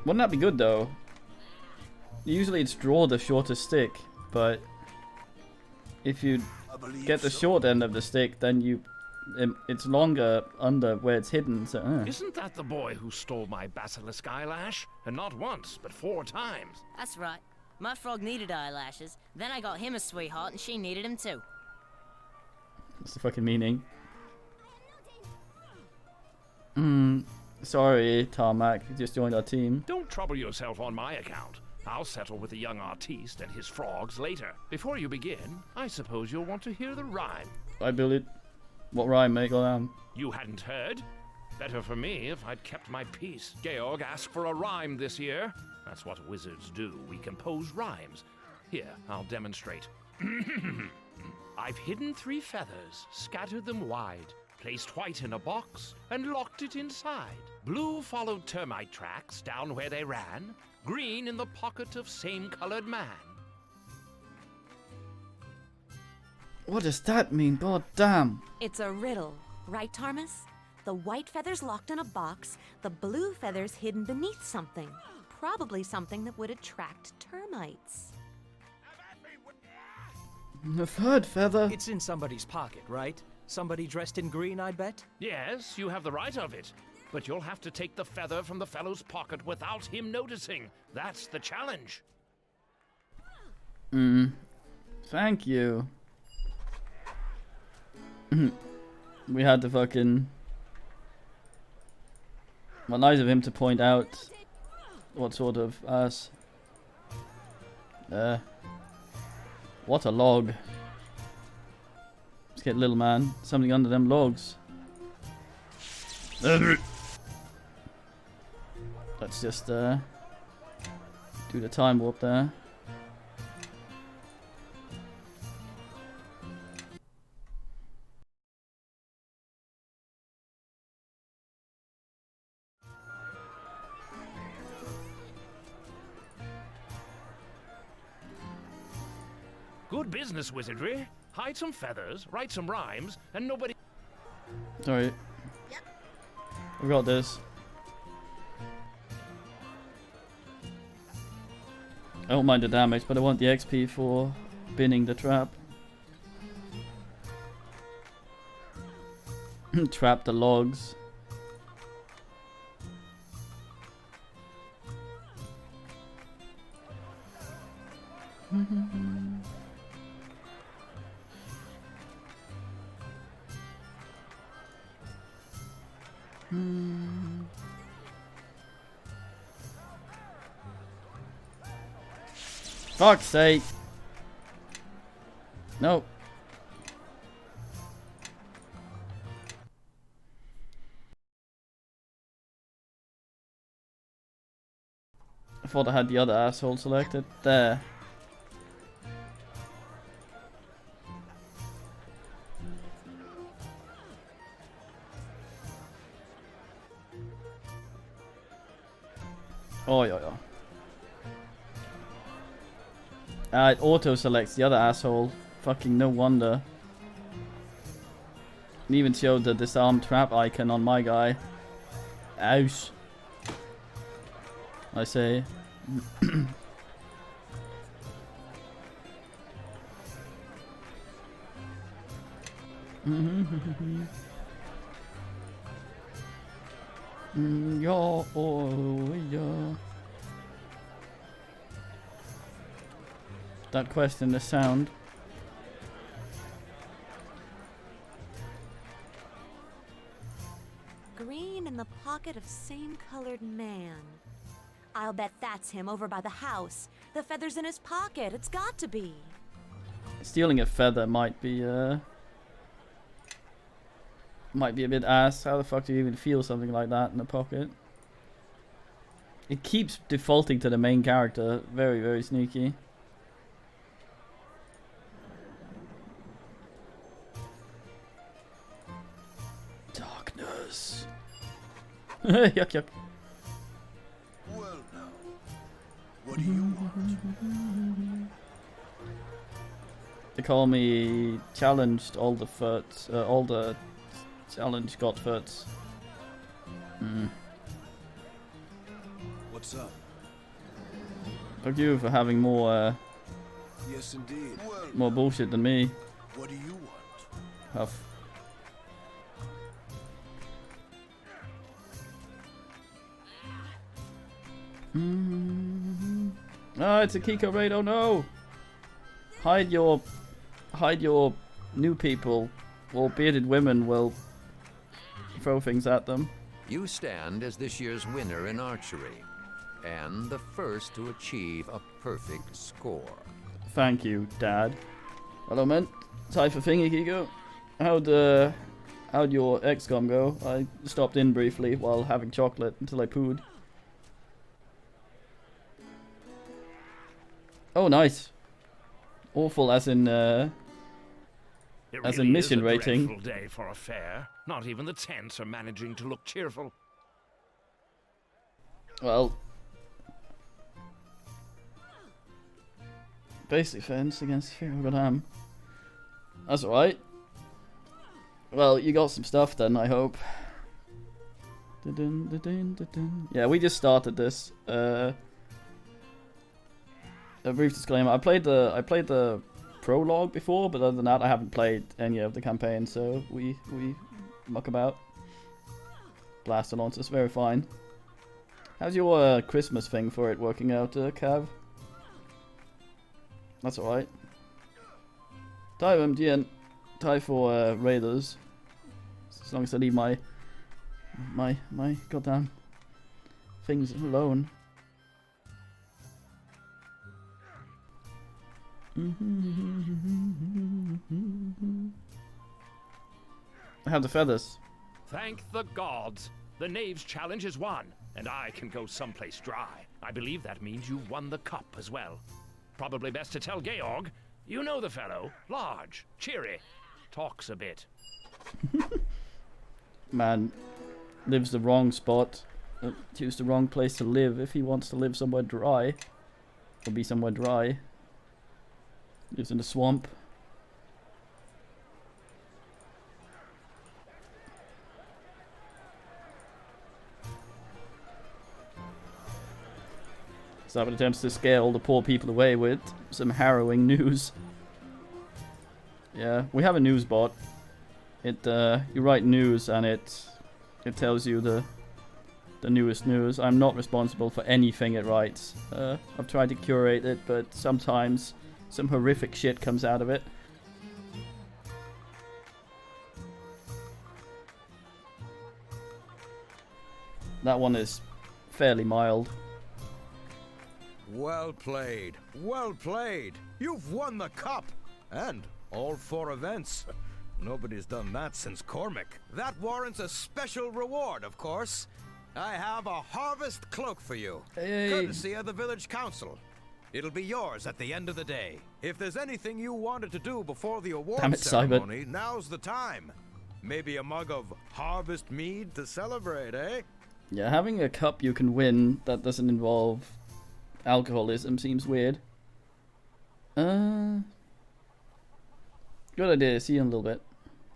Wouldn't that be good though? Usually it's draw the shortest stick, but if you get the short end of the stick, then it's longer under where it's hidden. So, Isn't that the boy who stole my basilisk eyelash? And not once, but 4 times. That's right. My frog needed eyelashes. Then I got him a sweetheart, and she needed him too. What's the fucking meaning? Sorry, Tarmac. You just joined our team. Don't trouble yourself on my account. I'll settle with the young artiste and his frogs later. Before you begin, I suppose you'll want to hear the rhyme. I build it. What rhyme, mate? Go down. You hadn't heard? Better for me if I'd kept my peace. Georg asked for a rhyme this year. That's what wizards do. We compose rhymes. Here, I'll demonstrate. I've hidden 3 feathers, scattered them wide, placed white in a box, and locked it inside. Blue followed termite tracks down where they ran, green in the pocket of same-colored man. What does that mean? God damn. It's a riddle, right, Tarmus? The white feathers locked in a box, the blue feathers hidden beneath something. Probably something that would attract termites. The 3rd feather. It's in somebody's pocket, right? Somebody dressed in green, I bet? Yes, you have the right of it. But you'll have to take the feather from the fellow's pocket without him noticing. That's the challenge. Thank you. We had to fucking... Well, nice of him to point out what sort of ass. What a log. Let's get little man. Something under them logs. Let's just do the time warp there. Good business, wizardry. Hide some feathers, write some rhymes, and nobody... Sorry. We got this. I don't mind the damage, but I want the XP for binning the trap. Trap the logs. Fuck's sake. No. I thought I had the other asshole selected. There. Oh, yeah, yeah. It auto-selects the other asshole. Fucking no wonder. It even showed the disarm trap icon on my guy. Ouch. I say. Yeah, oh, yeah. That question, the sound. Green in the pocket of same-colored man. I'll bet that's him over by the house. The feather's in his pocket. It's got to be. Stealing a feather might be a bit ass. How the fuck do you even feel something like that in a pocket? It keeps defaulting to the main character. Very, very sneaky. Darkness. Yuck, yuck. Well now, what do you want? They call me challenged all the furts, all the challenge got furts. What's up? Fuck you for having more Yes, indeed. Well, more bullshit than me. what do you want? Huff. Oh, it's a Kiko raid. Oh no! Hide your new people, or bearded women will throw things at them. You stand as this year's winner in archery, and the first to achieve a perfect score. Thank you, Dad. Hello, man. Time for thingy, Kiko. How'd your XCOM go? I stopped in briefly while having chocolate until I pooed. Oh, nice. Awful as in mission rating. Dreadful day for a fair. Not even the tents are managing to look cheerful. Well, basic fence against fear of Godham. That's alright. Well, you got some stuff then, I hope. Yeah, we just started this. A brief disclaimer: I played the prologue before, but other than that, I haven't played any of the campaign. So we muck about, blast along. So it's very fine. How's your Christmas thing for it working out, Cav? That's alright. Time tie for raiders. As long as I leave my goddamn things alone. I have the feathers. Thank the gods. The knave's challenge is won, and I can go someplace dry. I believe that means you won the cup as well. Probably best to tell Georg. You know the fellow. Large, cheery, talks a bit. Man, lives the wrong spot. Choose the wrong place to live if he wants to live somewhere dry. Or be somewhere dry. Lives in the swamp. Simon attempts to scare all the poor people away with some harrowing news. Yeah, we have a news bot. It you write news and it tells you the the newest news. I'm not responsible for anything it writes. I've tried to curate it, but sometimes some horrific shit comes out of it. That one is fairly mild. Well played. Well played. You've won the cup. And all 4 events. Nobody's done that since Cormac. That warrants a special reward, of course. I have a harvest cloak for you. Hey. Courtesy of the village council. It'll be yours at the end of the day. If there's anything you wanted to do before the award ceremony, now's the time. Maybe a mug of harvest mead to celebrate, eh? Yeah, having a cup you can win that doesn't involve alcoholism seems weird. Good idea. See you in a little bit.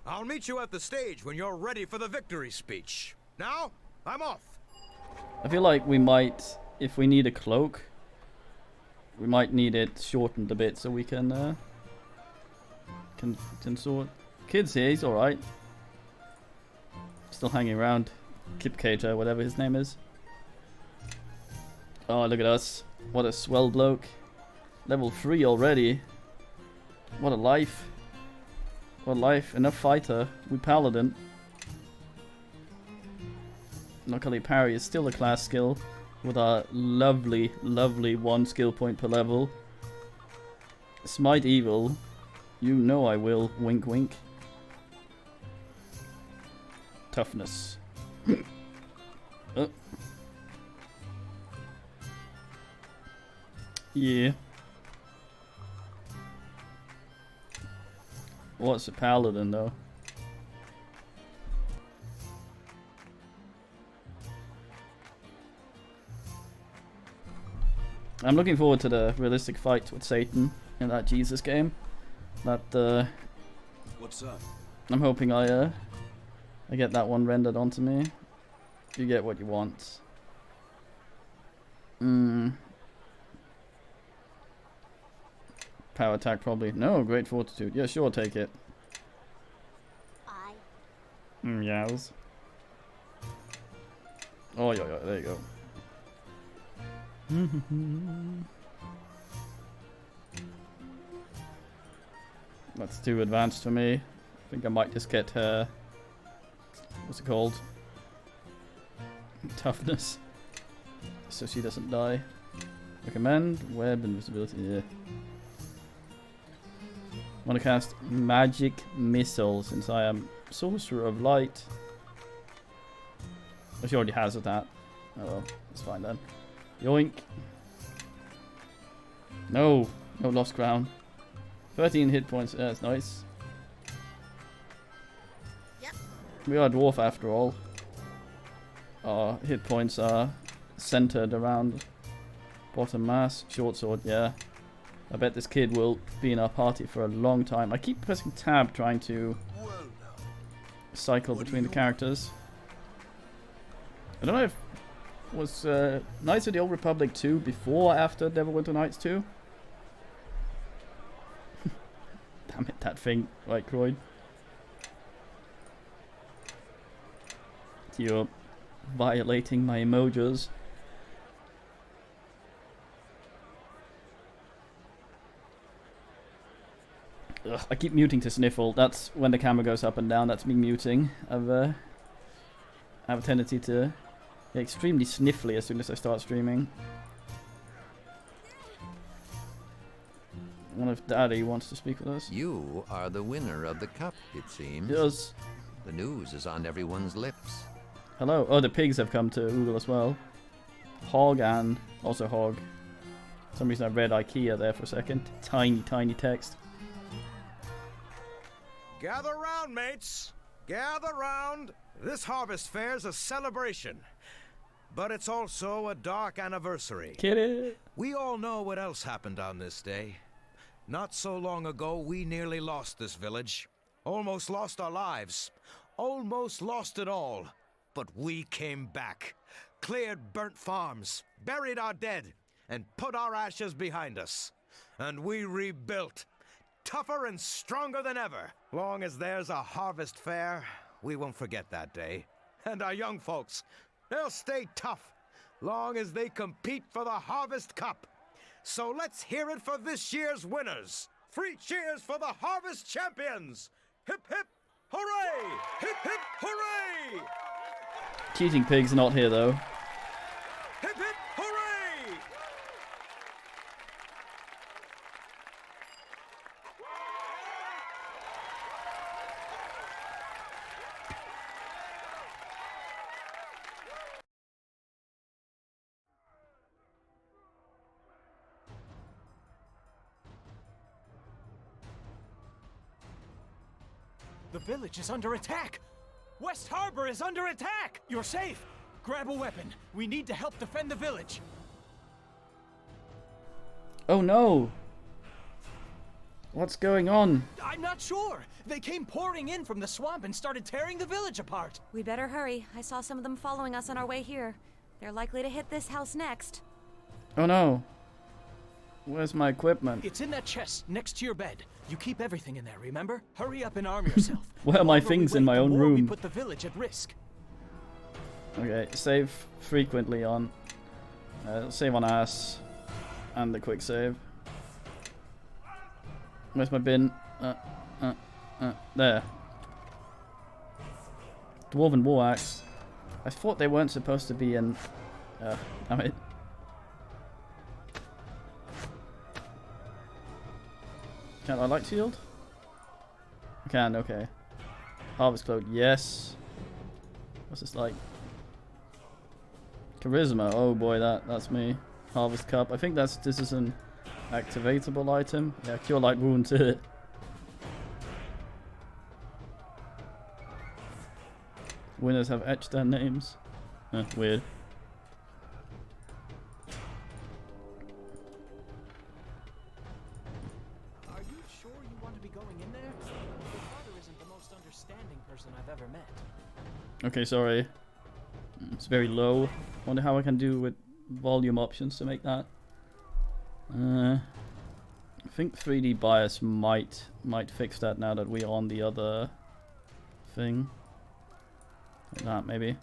I'll meet you at the stage when you're ready for the victory speech. Now, I'm off. I feel like we might, if we need a cloak, we might need it shortened a bit so we can sort. Kid's here, he's alright. Still hanging around. Kip Cater, whatever his name is. Oh, look at us. What a swell bloke. Level 3 already. What a life. What a life. Enough fighter. We paladin. Luckily parry is still a class skill. With our lovely, lovely 1 skill point per level. Smite evil. You know I will. Wink wink. Toughness. Yeah. What's a paladin though? I'm looking forward to the realistic fight with Satan in that Jesus game. That What's up? I'm hoping I get that one rendered onto me. You get what you want. Power attack probably. No, great fortitude. Yeah, sure, take it. Yes. Oh, yeah, there you go. That's too advanced for me. I think I might just get her. What's it called? Toughness. So she doesn't die. Recommend web invisibility. Yeah. Want to cast magic missile since I am sorcerer of light. Oh, she already has that. Oh well, that's fine then. Yoink. No lost ground. 13 hit points. Yeah, that's nice. Yep. We are a dwarf after all. Our hit points are centered around bottom mass. Short sword, yeah. I bet this kid will be in our party for a long time. I keep pressing tab trying to cycle between the characters. I don't know if it was Knights of the Old Republic 2 before or after Neverwinter Nights 2. Damn it, that thing. Right, Croyd. You're violating my emojis. Ugh, I keep muting to sniffle. That's when the camera goes up and down. That's me muting. I have a tendency to get extremely sniffly as soon as I start streaming. I wonder if Daddy wants to speak with us. You are the winner of the cup, it seems. Yes. The news is on everyone's lips. Hello. Oh, the pigs have come to Oogle as well. Hog and also Hog. For some reason I read IKEA there for a second. Tiny, tiny text. Gather round, mates. Gather round. This harvest fair's a celebration. But it's also a dark anniversary. Kitty. We all know what else happened on this day. Not so long ago, we nearly lost this village. Almost lost our lives. Almost lost it all. But we came back. Cleared burnt farms. Buried our dead. And put our ashes behind us. And we rebuilt. Tougher and stronger than ever. Long as there's a harvest fair, we won't forget that day. And our young folks, They'll stay tough, long as they compete for the Harvest Cup. So let's hear it for this year's winners. 3 cheers for the Harvest Champions! Hip hip hooray! Hip hip hooray! Cheating Pig's not here though. Hip hip hooray! The village is under attack! West Harbor is under attack! You're safe! Grab a weapon. We need to help defend the village. Oh no! What's going on? I'm not sure. They came pouring in from the swamp and started tearing the village apart. We'd better hurry. I saw some of them following us on our way here. They're likely to hit this house next. Oh no. Where's my equipment? It's in that chest next to your bed. You keep everything in there, remember? Hurry up and arm yourself. Where are my The longer we things in wait, my the own more room? We put the village at risk. Okay, save frequently on. Save on ass. And the quick save. Where's my bin? There. Dwarven war axe. I thought they weren't supposed to be in. Damn it. Can't I light shield? I can, okay. Harvest cloak, yes. What's this like? Charisma, oh boy, that's me. Harvest cup, I think this is an activatable item. Yeah, cure light wound to it. Winners have etched their names. Weird. Are you sure you want to be going in there? Your father isn't the most understanding person I've ever met. Okay, sorry. It's very low. Wonder how I can do with volume options to make that. I think 3D bias might fix that now that we're on the other thing. Like that, maybe.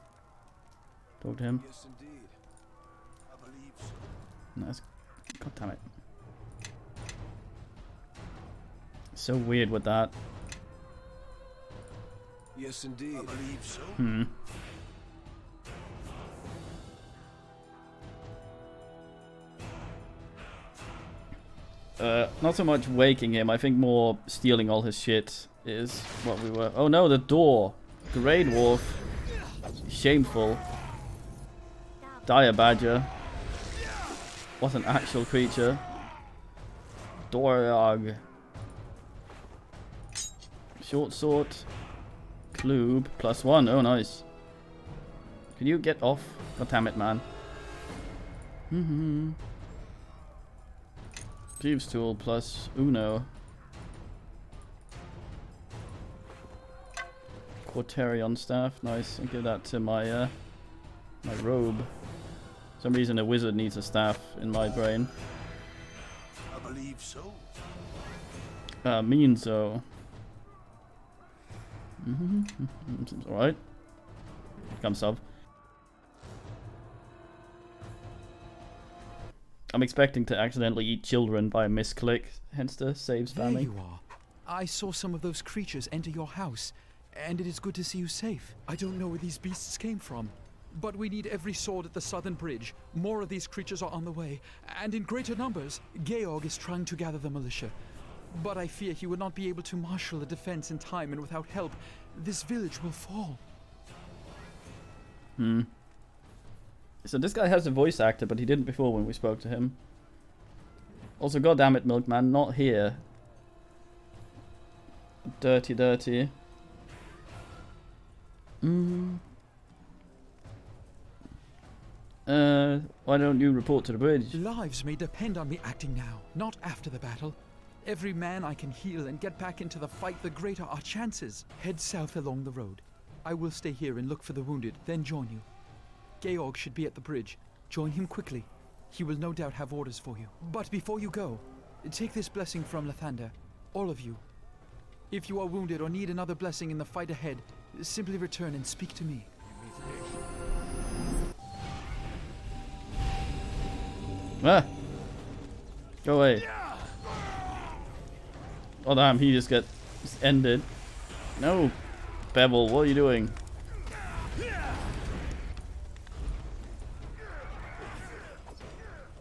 Talk to him. Yes, indeed. I believe so. Nice. God damn it. So weird with that. Yes, indeed. I believe so. Not so much waking him, I think more stealing all his shit is what we were. Oh no, the door! Grey Dwarf. Shameful. Dire Badger. What an actual creature. Dorog. Short Sword. Klube. +1. Oh, nice. Can you get off? God damn it, man. Thieves Tool plus Uno. Quaterion staff, nice. I'll give that to my my robe. For some reason a wizard needs a staff in my brain. I believe so. Mean so. Seems alright. Come sub. I'm expecting to accidentally eat children by a misclick, hence the saves There spamming. you are. I saw some of those creatures enter your house, and it is good to see you safe. I don't know where these beasts came from, but we need every sword at the southern bridge. More of these creatures are on the way, and in greater numbers. Georg is trying to gather the militia, but I fear he will not be able to marshal a defense in time, and without help, this village will fall. So this guy has a voice actor, but he didn't before when we spoke to him. Also, goddammit, Milkman, not here. Dirty, dirty. Why don't you report to the bridge? Lives may depend on me acting now, not after the battle. Every man I can heal and get back into the fight, the greater our chances. Head south along the road. I will stay here and look for the wounded, then join you. Georg should be at the bridge. Join him quickly. He will no doubt have orders for you. But before you go, take this blessing from Lathander. All of you. If you are wounded or need another blessing in the fight ahead, simply return and speak to me. Ah! Go away. Oh damn, he just got ended. No! Bevel, what are you doing?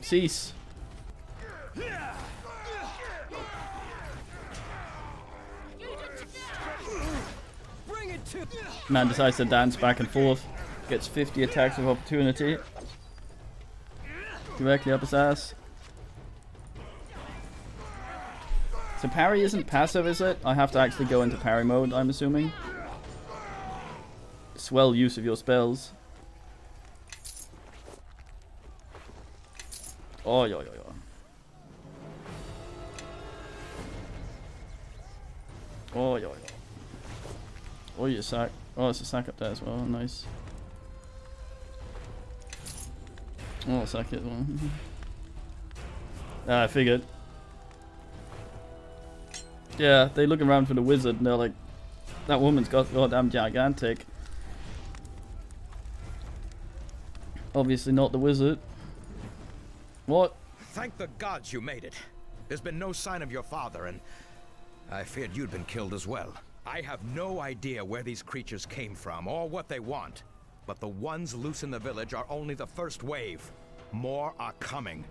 Cease! Man decides to dance back and forth. Gets 50 attacks of opportunity. Directly up his ass. So parry isn't passive, is it? I have to actually go into parry mode, I'm assuming. Swell use of your spells. Oh, yo, yo, yo. Oh, yo, yo. Oh, you sack. Oh, it's a sack up there as well. Nice. Oh, sack it as well. I figured. Yeah, they look around for the wizard and they're like, that woman's got goddamn gigantic. Obviously not the wizard. What? Thank the gods you made it. There's been no sign of your father, and I feared you'd been killed as well. I have no idea where these creatures came from or what they want, but the ones loose in the village are only the first wave. More are coming.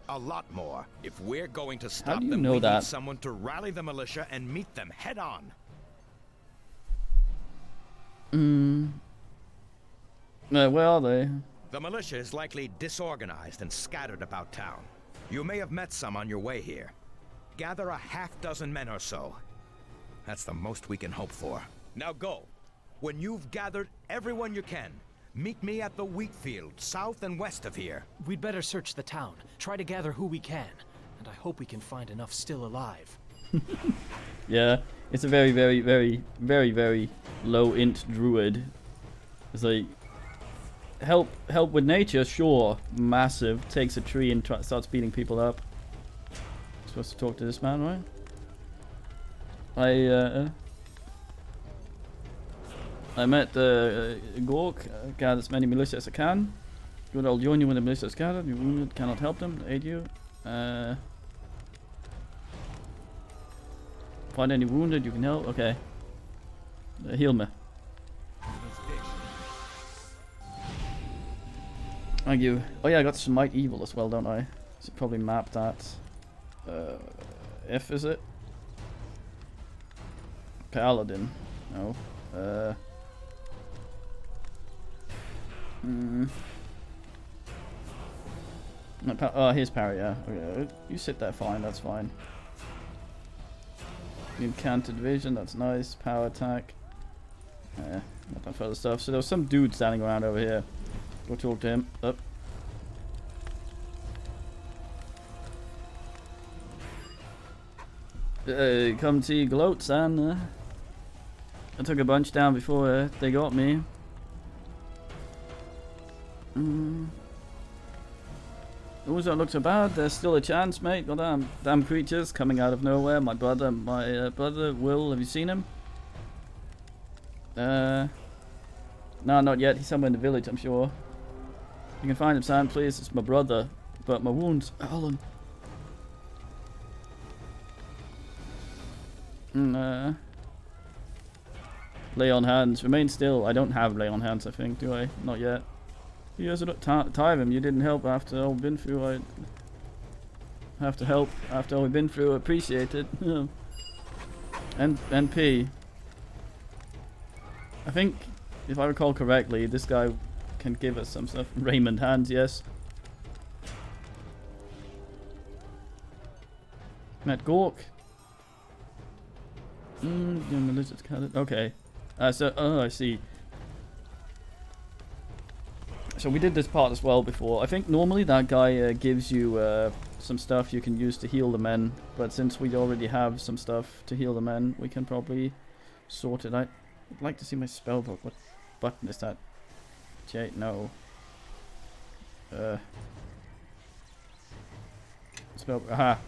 A lot more. If we're going to stop them, we need someone to rally the militia and meet them head on. Where are they? The militia is likely disorganized and scattered about town. You may have met some on your way here. Gather a half-dozen men or so. That's the most we can hope for. Now go. When you've gathered everyone you can, meet me at the wheat field, south and west of here. We'd better search the town, try to gather who we can, and I hope we can find enough still alive. Yeah, it's a very, very, very, very, very low int druid. It's like, help with nature, sure, massive. Takes a tree and starts beating people up. Supposed to talk to this man, right? I met Gork, gather as many militia as I can. Good, I'll join you when the militia is gathered. You wounded, cannot help them, aid you. Find any wounded, you can help. Okay. Heal me. Thank you. Oh yeah, I got Smite Evil as well, don't I? Should probably map that. F is it? Paladin. No. Oh, here's parry, yeah. Okay. You sit there fine, that's fine. Encountered vision, that's nice. Power attack. Not that further stuff. So there was some dude standing around over here. Go talk to him. Up. Come to gloat, son. I took a bunch down before they got me. Those don't look so bad. There's still a chance, mate. Goddamn, damn creatures coming out of nowhere. My brother, Will. Have you seen him? No, not yet. He's somewhere in the village, I'm sure. You can find him, Sam, please. It's my brother, but my wounds, Alan. Lay on hands. Remain still. I don't have lay on hands, I think, do I? Not yet. You guys don't time him. You didn't help after all we've been through. I have to help after all we've been through. Appreciate it. And P. I think, if I recall correctly, this guy can give us some stuff. Raymond hands, yes. Met Gork. Okay. Oh, I see. So we did this part as well before. I think normally that guy gives you some stuff you can use to heal the men, but since we already have some stuff to heal the men, we can probably sort it out. I'd like to see my spellbook. What button is that? J? No. Spell. Aha.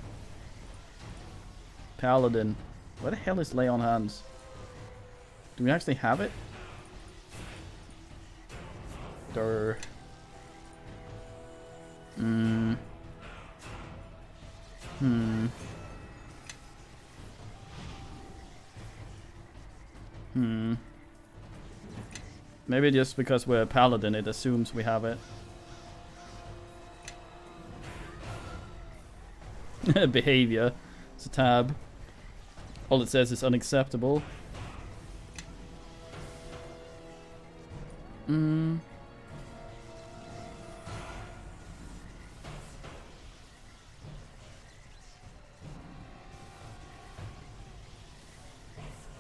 Paladin. Where the hell is Lay on Hands? Do we actually have it? Durr. Maybe just because we're a paladin, it assumes we have it. Behavior. It's a tab. All it says is unacceptable.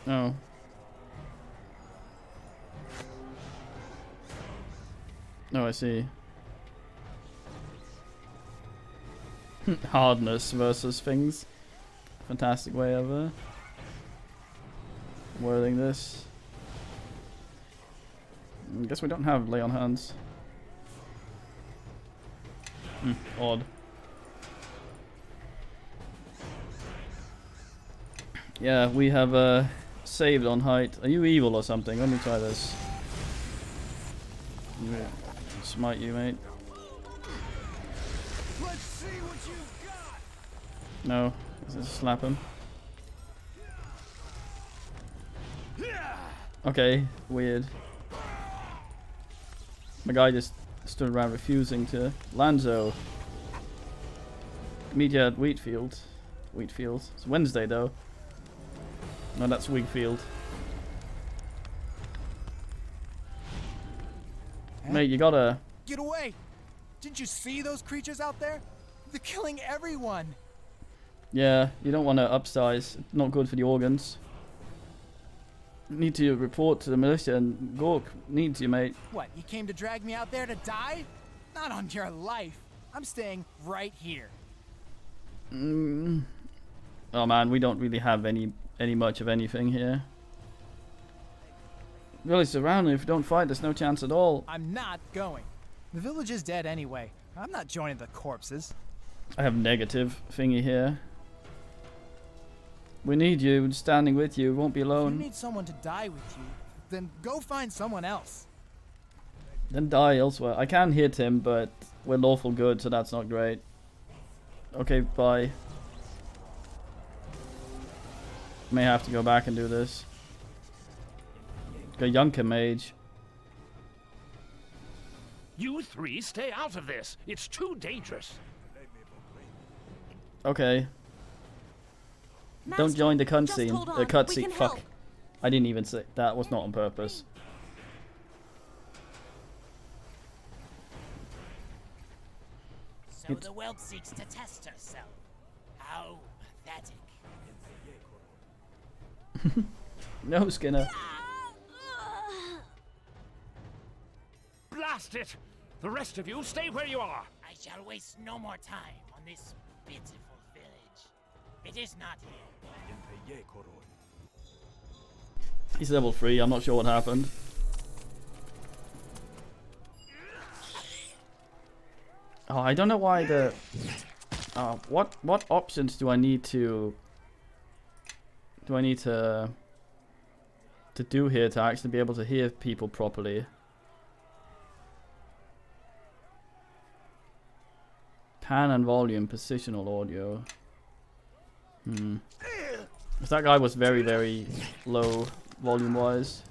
Oh. Oh, I see. Hardness versus things. Fantastic way of wording this. I guess we don't have lay on hands. Odd. Yeah, we have saved on height. Are you evil or something? Let me try this. Yeah. Smite you, mate. Let's see what you've got. No, just slap him. Okay, weird. My guy just stood around refusing to. Lanzo. Meet you at Wheatfield. Wheatfield. It's Wednesday though. No, that's Wigfield. Mate, you gotta... Get away! Didn't you see those creatures out there? They're killing everyone! Yeah, you don't want to upsize. Not good for the organs. Need to report to the militia and Gork needs you, mate. What, you came to drag me out there to die? Not on your life. I'm staying right here. Oh man, we don't really have any much of anything here. Really surrounded. If you don't fight, there's no chance at all. I'm not going. The village is dead anyway. I'm not joining the corpses. I have negative thingy here. We need you. Standing with you. Won't be If alone. you need someone to die with you, then go find someone else. Then die elsewhere. I can hit him, but we're lawful good, so that's not great. Okay, bye. May have to go back and do this. Go Yunka Mage. You three stay out of this. It's too dangerous. Okay. Don't Master, join the just cutscene. hold on. The We cutscene. can Fuck. help. I didn't even say that. Was not on purpose. So the whelp seeks to test herself. How pathetic. No, Skinner. Blast it! The rest of you stay where you are. I shall waste no more time on this pitiful village. It is not here. He's level 3. I'm not sure what happened. Oh, I don't know why the... what options do I need to... to do here to actually be able to hear people properly? Pan and volume, positional audio. That guy was very, very low volume-wise.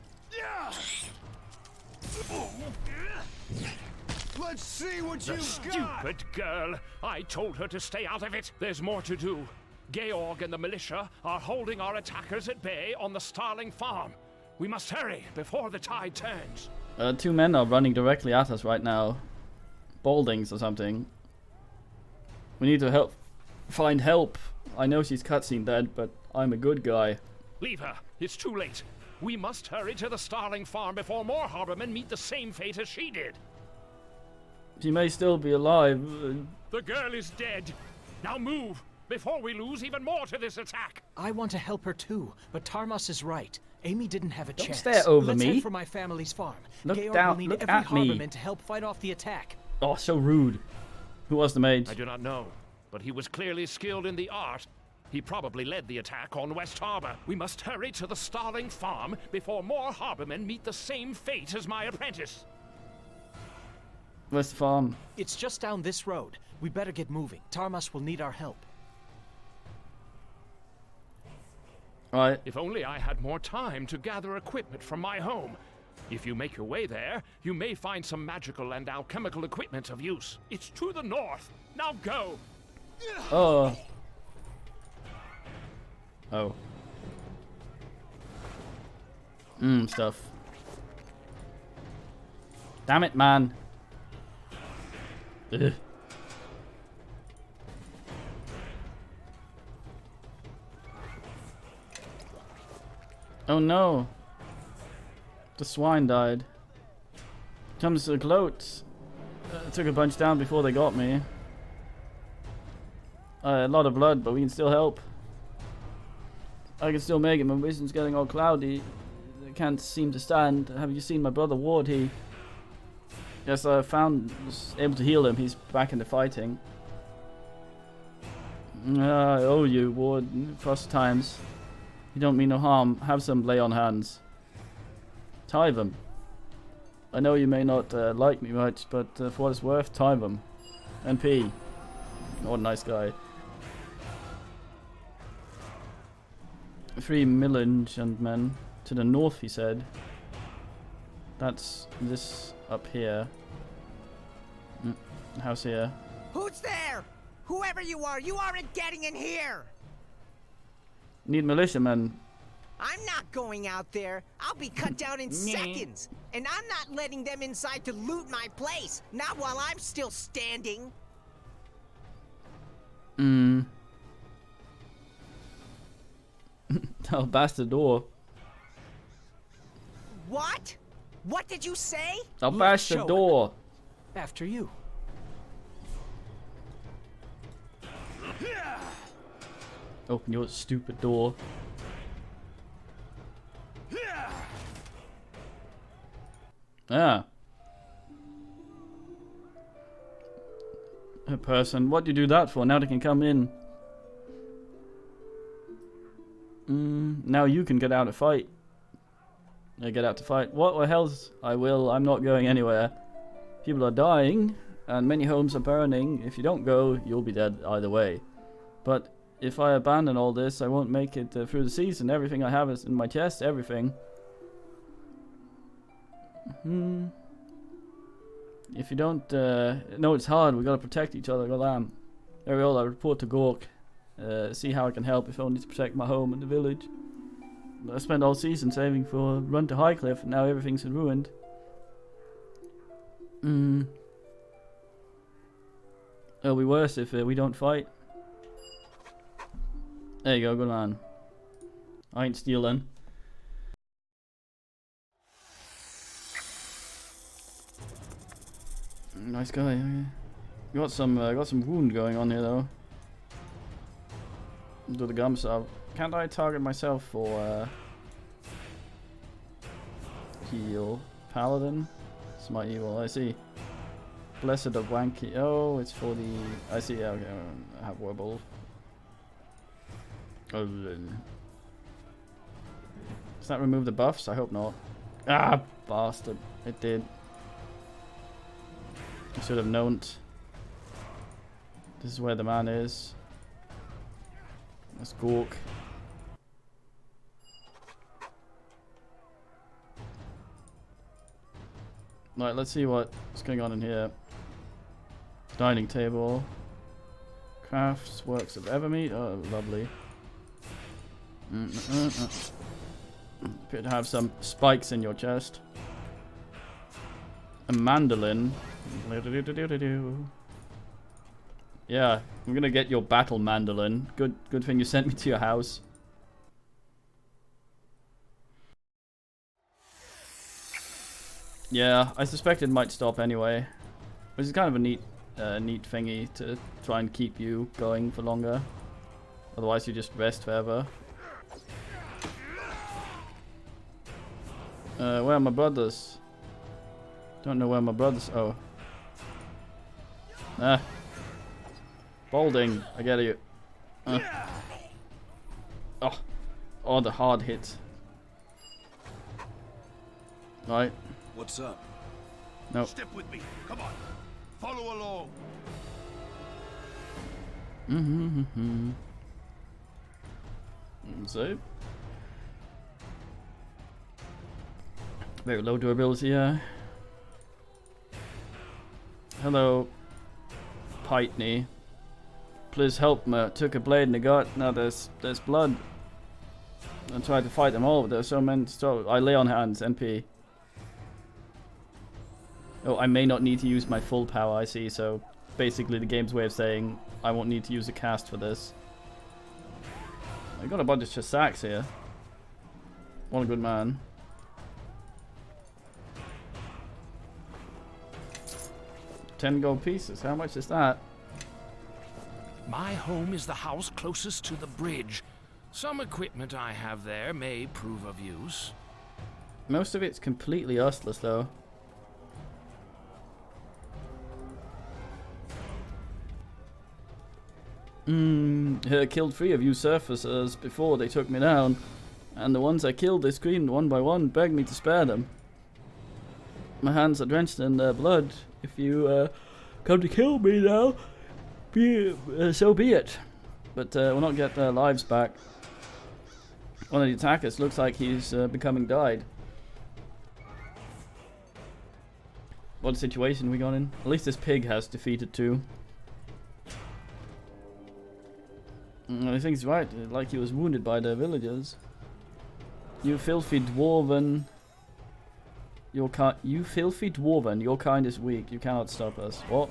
Let's see what The you've got. stupid girl. I told her to stay out of it. There's more to do. Georg and the militia are holding our attackers at bay on the Starling farm. We must hurry before the tide turns. 2 men are running directly at us right now. Baldings or something. We need to find help. I know she's cutscene dead, but I'm a good guy. Leave her. It's too late. We must hurry to the Starling farm before more harbormen meet the same fate as she did. She may still be alive. The girl is dead. Now move, before we lose even more to this attack. I want to help her too, but Tarmas is right. Amy didn't have a Don't chance. stare over Let's me. head for my family's farm. Look Georg down- will need look every at me. harborman to help fight off the attack. Oh, so rude. Who was the mage? I do not know, but he was clearly skilled in the art. He probably led the attack on West Harbor. We must hurry to the Starling farm before more harbormen meet the same fate as my apprentice. Where's the farm? It's just down this road. We better get moving. Tarmas will need our help. Right. If only I had more time to gather equipment from my home. If you make your way there, you may find some magical and alchemical equipment of use. It's to the north. Now go! Oh. Oh. Stuff. Damn it, man. Ugh. Oh no. The swine died. Comes to gloat. Took a bunch down before they got me. A lot of blood, but we can still help. I can still make it. My vision's getting all cloudy. I can't seem to stand. Have you seen my brother Ward? Yes, I was able to heal him. He's back into fighting. I owe you, Ward, across times. You don't mean no harm. Have some lay on hands. Tie them. I know you may not like me much, but for what it's worth, tie them. NP. What a nice guy. 3 millage and men. To the north, he said. That's this up here. House here. Who's there? Whoever you aren't getting in here! Need militiamen. I'm not going out there. I'll be cut down in seconds. And I'm not letting them inside to loot my place. Not while I'm still standing. I'll bash the door. What? What did you say? I'll bash the door. After you. Open your stupid door. Ah. A person. What do you do that for? Now they can come in. Now you can get out to fight. Get out to fight. What the hell's... I will. I'm not going anywhere. People are dying, and many homes are burning. If you don't go, you'll be dead either way. But if I abandon all this, I won't make it through the season. Everything I have is in my chest. Everything. If you don't... no, it's hard. We gotta protect each other. Goddamn. There we go. I report to Gork. See how I can help, if only to protect my home and the village. I spent all season saving for a run to Highcliff, and now everything's ruined. It'll be worse if we don't fight. There you go, good man. I ain't stealing. Nice guy. Okay. Got some wound going on here though. Do the gum sub. Can't I target myself for heal? Paladin? It's my evil, I see. Blessed of Wanky. Oh, it's for the... I see, yeah, okay. I have Warble. Oh, does that remove the buffs? I hope not. Ah, bastard. It did. I should have known it. This is where the man is. Let's Gork. Right, let's see what's going on in here. Dining table. Crafts, works of Evermeat. Oh, lovely. Appear to have some spikes in your chest. A mandolin. Yeah, I'm gonna get your battle mandolin. Good thing you sent me to your house. Yeah, I suspect it might stop anyway. Which is kind of a neat thingy to try and keep you going for longer. Otherwise you just rest forever. Where are my brothers? Don't know where my brothers... Oh. Ah. Balding. I get you. Oh, the hard hit. Right. What's up? Nope. Step with me. Come on. Follow along. So. Very low durability, yeah. Hello, Pitney. Please help me. Took a blade in the gut. Now there's blood. I tried to fight them all, but there's so many. So I lay on hands. NP. Oh, I may not need to use my full power. I see. So basically, the game's way of saying I won't need to use a cast for this. I got a bunch of Chasaks here. What a good man. $10 gold pieces. How much is that? My home is the house closest to the bridge. Some equipment I have there may prove of use. Most of it's completely useless, though. I killed 3 of you surfacers before they took me down. And the ones I killed, they screamed one by one, begged me to spare them. My hands are drenched in their blood. If you come to kill me now, so be it. But we'll not get their lives back. One of the attackers looks like he's becoming dyed. What situation we got in? At least this pig has defeated 2. I think he's right, like he was wounded by the villagers. You filthy dwarven. You filthy dwarven, your kind is weak, you cannot stop us. What?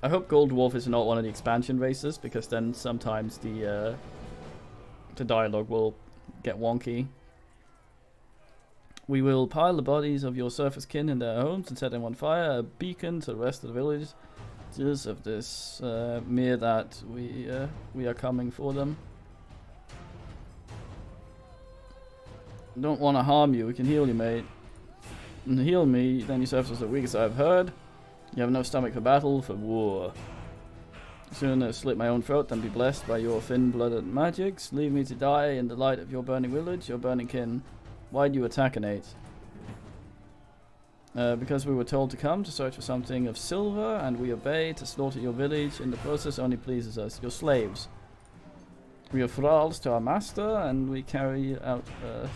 I hope Gold Dwarf is not one of the expansion races, because then sometimes the dialogue will get wonky. We will pile the bodies of your surface kin in their homes and set them on fire, a beacon to the rest of the village. Just of this mere that we are coming for them. Don't want to harm you, we can heal you, mate. And heal me, then your surfaces are weak as I've heard. You have no stomach for battle, for war. Sooner slit my own throat than be blessed by your thin-blooded magics. Leave me to die in the light of your burning village, your burning kin. Why'd you attack Nate? Because we were told to come to search for something of silver, and we obey to slaughter your village. In the process only pleases us, your slaves. We are thralls to our master, and we carry out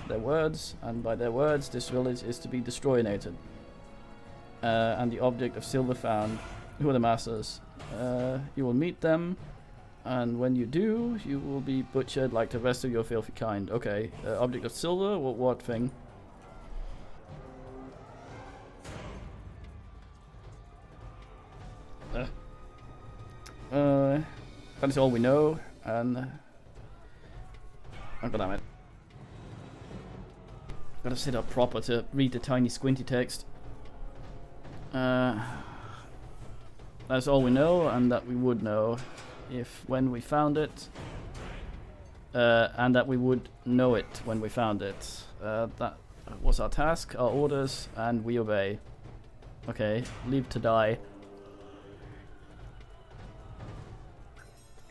their words, and by their words this village is to be destroyed. And the object of silver found. Who are the masters? You will meet them, and when you do, you will be butchered like the rest of your filthy kind. Okay, object of silver, what thing? That is all we know, and oh, goddammit. Gotta sit up proper to read the tiny squinty text. That's all we know, and that we would know if when we found it, and that we would know it when we found it. That was our task, our orders, and we obey. Okay, leave to die.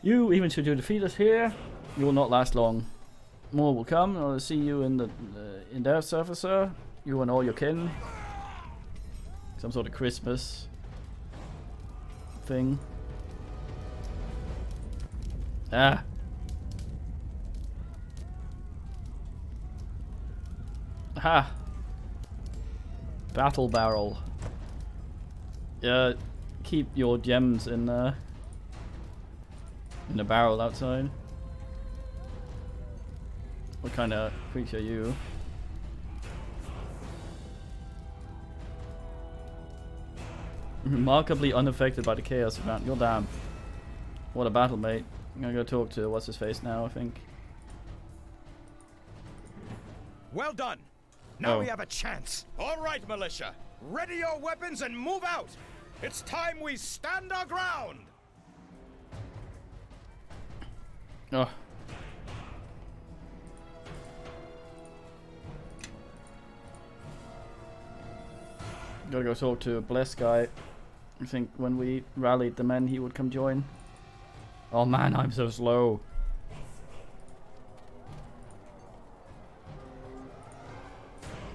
You, even should you defeat us here, you will not last long. More will come. I'll see you in the in their surfacer. You and all your kin. Some sort of Christmas thing. Ah. Ha. Battle barrel. Yeah, keep your gems in the barrel outside. What kind of creature are you? Remarkably unaffected by the chaos around. You're damn. What a battle, mate. I'm gonna go talk to what's his face now, I think. Well done. Now we have a chance. All right, militia. Ready your weapons and move out. It's time we stand our ground. Oh. Gotta go talk to a blessed guy. I think when we rallied the men, he would come join. Oh man, I'm so slow.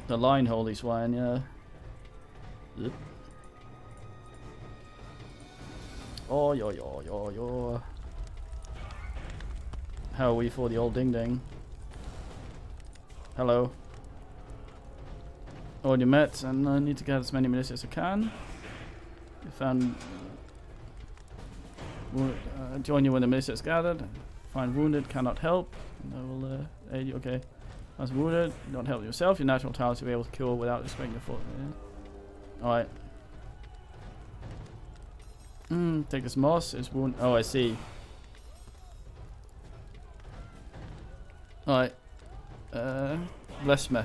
The line, holy swine, yeah. Yep. Oh, yo. How are we for the old ding ding? Hello. Already met, and I need to get as many militias as I can. You found. Join you when the militia is gathered. Find wounded, cannot help. I will aid you. Okay. As wounded, don't help yourself. Your natural talents will be able to cure without respecting your fault. Yeah. Alright. Take this moss. It's wound. Oh, I see. Alright. Bless me.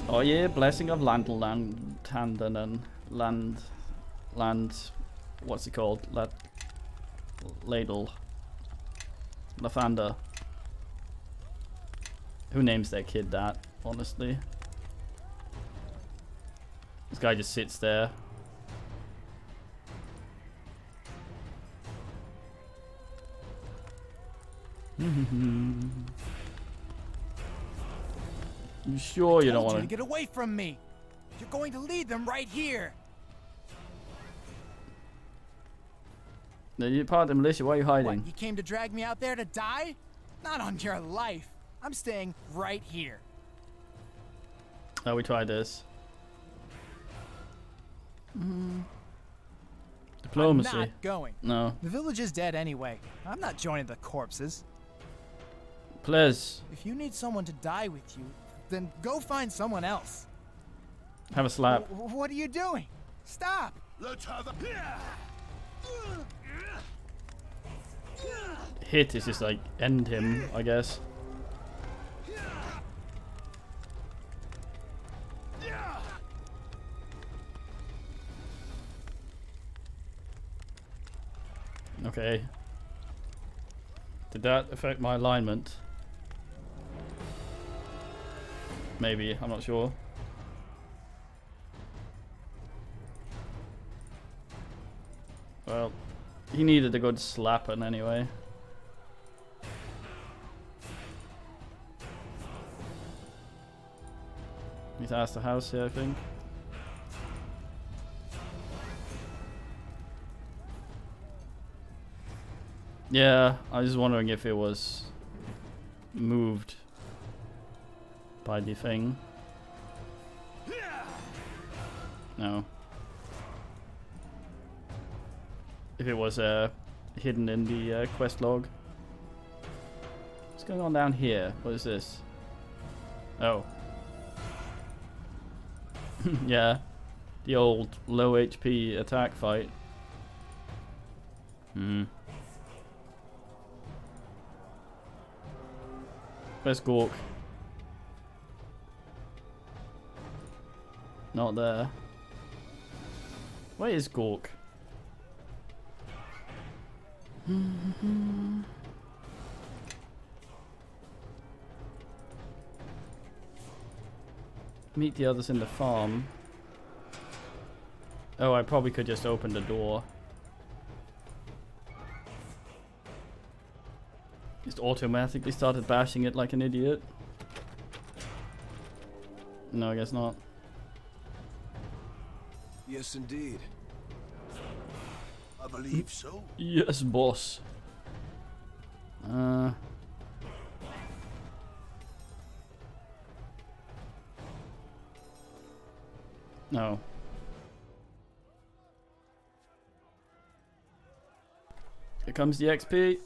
Oh yeah, blessing of Tanden and land. What's it called? Ladle. Lathander. Who names their kid that? Honestly, this guy just sits there. You sure you don't want to get away from me? You're going to lead them right here. No, you're part of the militia. Why are you hiding? What, you came to drag me out there to die? Not on your life. I'm staying right here. Oh, we tried this. Diplomacy. I'm not going. No. The village is dead anyway. I'm not joining the corpses. Please. If you need someone to die with you, then go find someone else. Have a slap. What are you doing? Stop! Let's have a... Hit is just like end him, I guess. Okay. Did that affect my alignment? Maybe, I'm not sure. Well, he needed a good slapping anyway. He's asked the house here, I think. Yeah, I was just wondering if it was moved by the thing. No. If it was hidden in the quest log. What's going on down here? What is this? Oh. Yeah. The old low HP attack fight. Where's Gork? Not there. Where is Gork? Meet the others in the farm. Oh, I probably could just open the door. Just automatically started bashing it like an idiot. No, I guess not. Yes, indeed. I believe so. Yes, boss. No. Here comes the XP.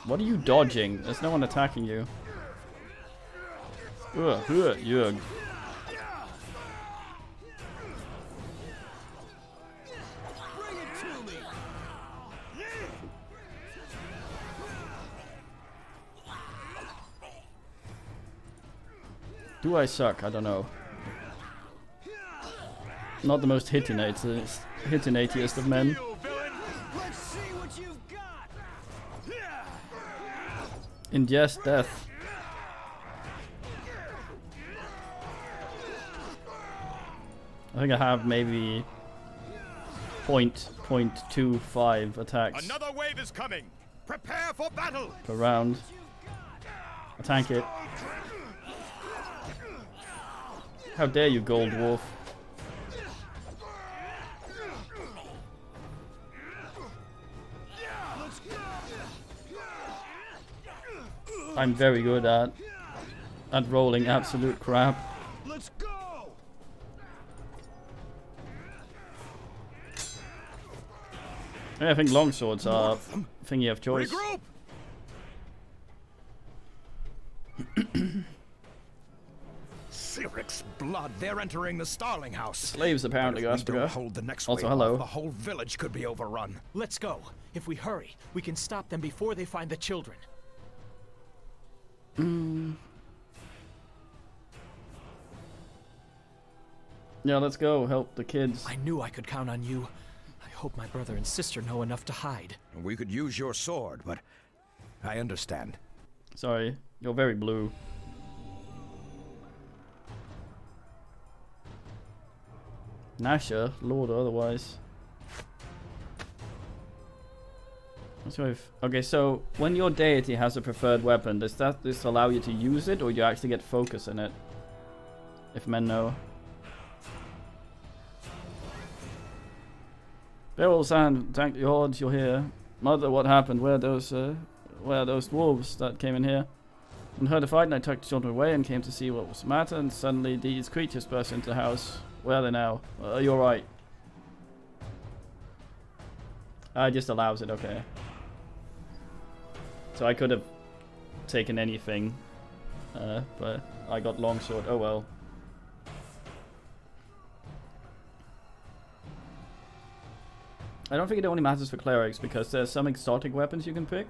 What are you dodging? There's no one attacking you. Yug. Do I suck? I don't know. Not the most hitinatiest of men. Ingest death. I think I have maybe 0.25 attacks. Another wave is coming. Prepare for battle. Per round. I tank it. How dare you, Gold Wolf? I'm very good at rolling absolute crap. Let's go. Yeah, I think longswords are thingy of choice. Regroup. Cyric's blood, they're entering the Starling House. Slaves apparently, But if we Gaspar. don't hold the next Also, wave hello. off, the whole village could be overrun. Let's go. If we hurry, we can stop them before they find the children. Yeah, let's go help the kids. I knew I could count on you. I hope my brother and sister know enough to hide. We could use your sword, but I understand. Sorry, you're very blue. Nasha, Lord, otherwise. Let's go with, okay, so when your deity has a preferred weapon, does this allow you to use it, or you actually get focus in it? If men know. Beryl Sand, thank the odds you're here. Mother, what happened? Where are those wolves that came in here? And heard a fight, and I took the children away and came to see what was the matter, and suddenly these creatures burst into the house. Where are they now? You're right. It just allows it, okay. So I could have taken anything, but I got longsword. Oh well. I don't think it only matters for clerics because there's some exotic weapons you can pick.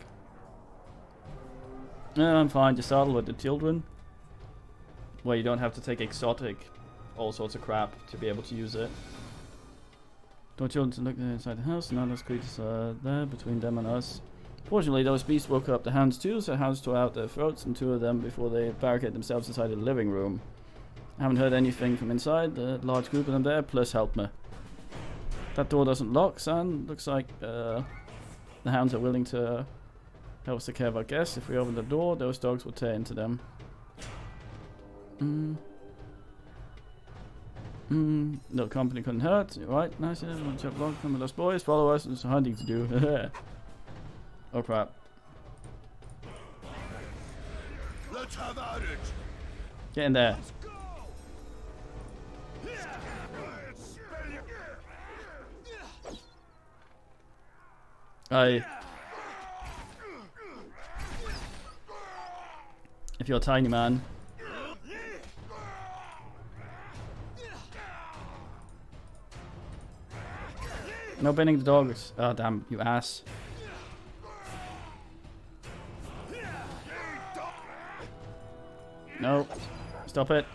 I'm fine. Just saddle with the children. Well, you don't have to take exotic, all sorts of crap to be able to use it. Don't children to look inside the house. None of those creatures are there between them and us. Fortunately, those beasts woke up the hounds too, so hounds tore out their throats and two of them before they barricaded themselves inside the living room. I haven't heard anything from inside. The large group of them there, plus help me. That door doesn't lock, son. Looks like the hounds are willing to help us take care of our guests. If we open the door, those dogs will tear into them. No company couldn't hurt. Right, nice. One chop log. Some of those boys follow us. There's some hunting to do. Oh crap. Let's have at it. Get in there. If you're a tiny man. No bending the dogs. Oh damn, you ass. No. Stop it.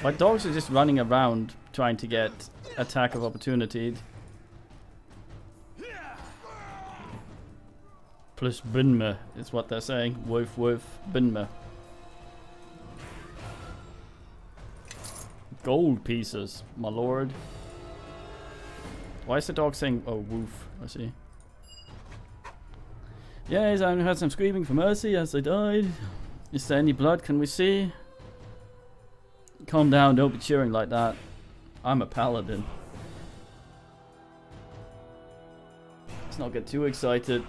My dogs are just running around trying to get attack of opportunity. Plus Binme is what they're saying. Woof woof Binme. Gold pieces, my lord. Why is the dog saying oh woof? I see. Yes, I heard some screaming for mercy as they died. Is there any blood? Can we see? Calm down, don't be cheering like that. I'm a paladin. Let's not get too excited.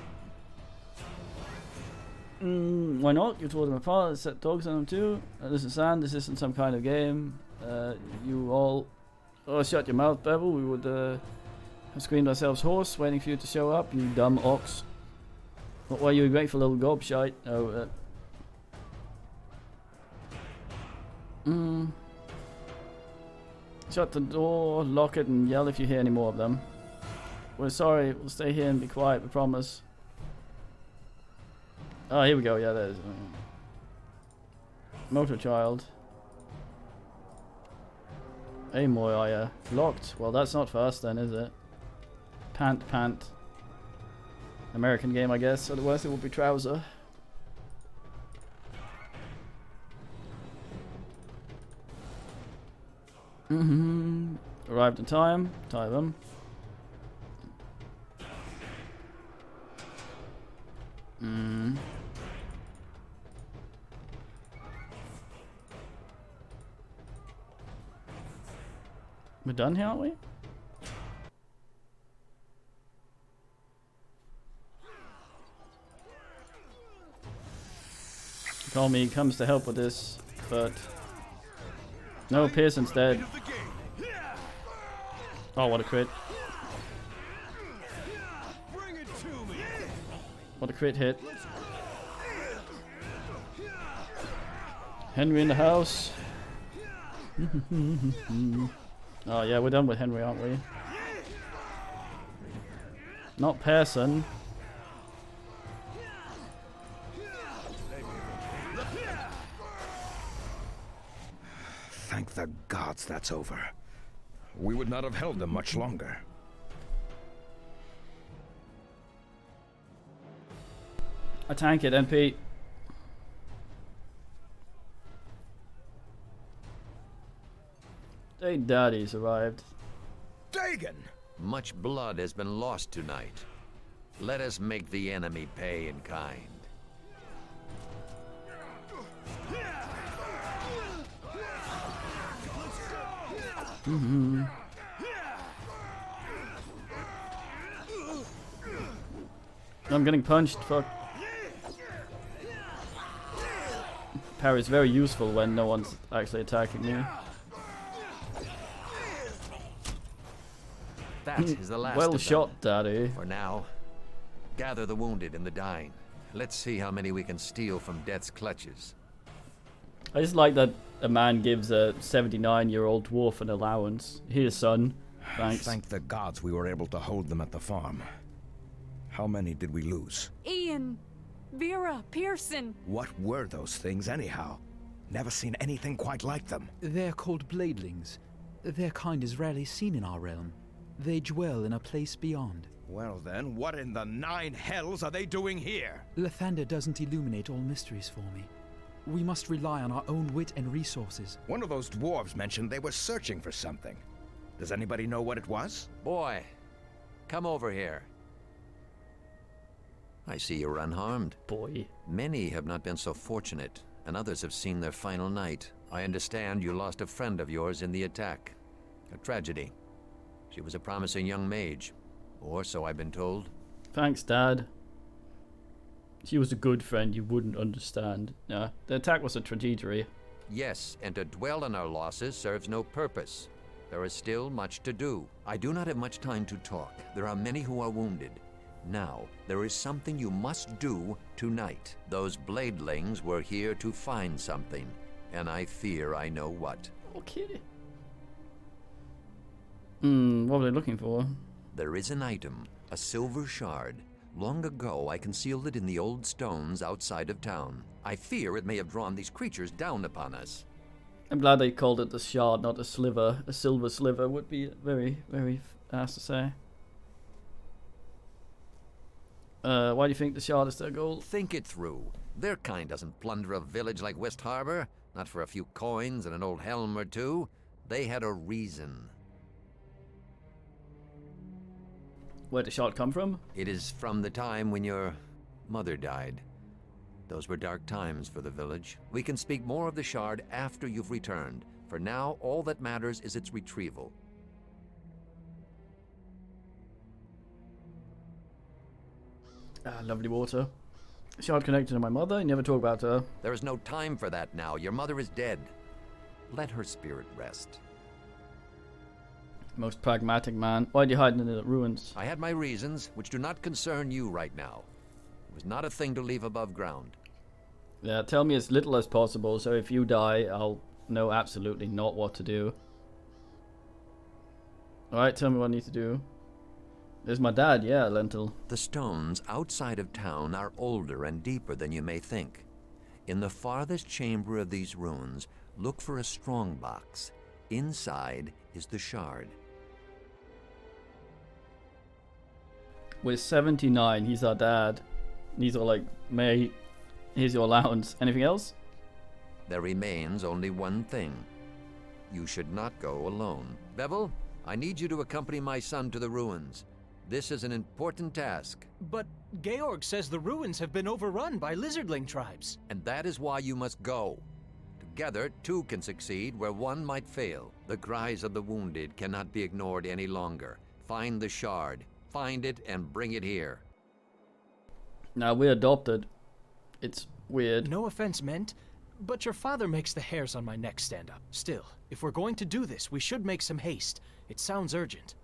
Why not? You tore them apart, set dogs on them too. This is sand, this isn't some kind of game. You all... Oh, shut your mouth, Bevel. We would have screamed ourselves hoarse, waiting for you to show up, you dumb ox. What were you, a grateful little gobshite? Oh, Shut the door, lock it, and yell if you hear any more of them. We're sorry, we'll stay here and be quiet, we promise. Oh, here we go, yeah, there's... Motor child. Amoy, are ya? Locked. Well, that's not fast then, is it? Pant. American game, I guess, otherwise it would be trouser. Arrived in time. Tie them. We're done here, aren't we? Call me comes to help with this, but no, Pearson's dead. Oh, what a crit! What a crit hit! Henry in the house. Oh yeah, we're done with Henry, aren't we? Not Pearson. Thank the gods that's over. We would not have held them much longer. I tank it, NP. Hey, Daddy's arrived. Dagon! Much blood has been lost tonight. Let us make the enemy pay in kind. I'm getting punched, fuck. Parry is very useful when no one's actually attacking me. That is the last well of shot, them. Daddy. For now, gather the wounded and the dying. Let's see how many we can steal from death's clutches. I just like that a man gives a 79-year-old dwarf an allowance. Here, son. Thanks. Thank the gods we were able to hold them at the farm. How many did we lose? Ian, Vera, Pearson. What were those things anyhow? Never seen anything quite like them. They're called bladelings. Their kind is rarely seen in our realm. They dwell in a place beyond. Well then, what in the 9 hells are they doing here? Lathander doesn't illuminate all mysteries for me. We must rely on our own wit and resources. One of those dwarves mentioned they were searching for something. Does anybody know what it was? Boy, come over here. I see you're unharmed. Boy. Many have not been so fortunate, and others have seen their final night. I understand you lost a friend of yours in the attack. A tragedy. She was a promising young mage, or so I've been told. Thanks, Dad. She was a good friend, you wouldn't understand. The attack was a tragedy. Yes, and to dwell on our losses serves no purpose. There is still much to do. I do not have much time to talk. There are many who are wounded. Now, there is something you must do tonight. Those bladelings were here to find something, and I fear I know what. Okay. What were they looking for? There is an item, a silver shard. Long ago, I concealed it in the old stones outside of town. I fear it may have drawn these creatures down upon us. I'm glad they called it the shard, not a sliver. A silver sliver would be very, very fast to say. Why do you think the shard is their goal? Think it through. Their kind doesn't plunder a village like West Harbor. Not for a few coins and an old helm or two. They had a reason. Where did the shard come from? It is from the time when your mother died. Those were dark times for the village. We can speak more of the shard after you've returned. For now, all that matters is its retrieval. Lovely water. Shard connected to my mother. You never talk about her. There is no time for that now. Your mother is dead. Let her spirit rest. Most pragmatic man. Why are you hiding in the ruins? I had my reasons, which do not concern you right now. It was not a thing to leave above ground. Yeah, tell me as little as possible, so if you die, I'll know absolutely not what to do. Alright, tell me what I need to do. There's my dad, yeah, Lentil. The stones outside of town are older and deeper than you may think. In the farthest chamber of these ruins, look for a strong box. Inside is the shard. We're 79, he's our dad. He's all like, mate, here's your allowance. Anything else? There remains only one thing. You should not go alone. Bevel, I need you to accompany my son to the ruins. This is an important task. But Georg says the ruins have been overrun by lizardling tribes. And that is why you must go. Together, two can succeed where one might fail. The cries of the wounded cannot be ignored any longer. Find the shard. Find it and bring it here. Now, we're adopted. It's weird. No offense meant, but your father makes the hairs on my neck stand up. Still, if we're going to do this, we should make some haste. It sounds urgent.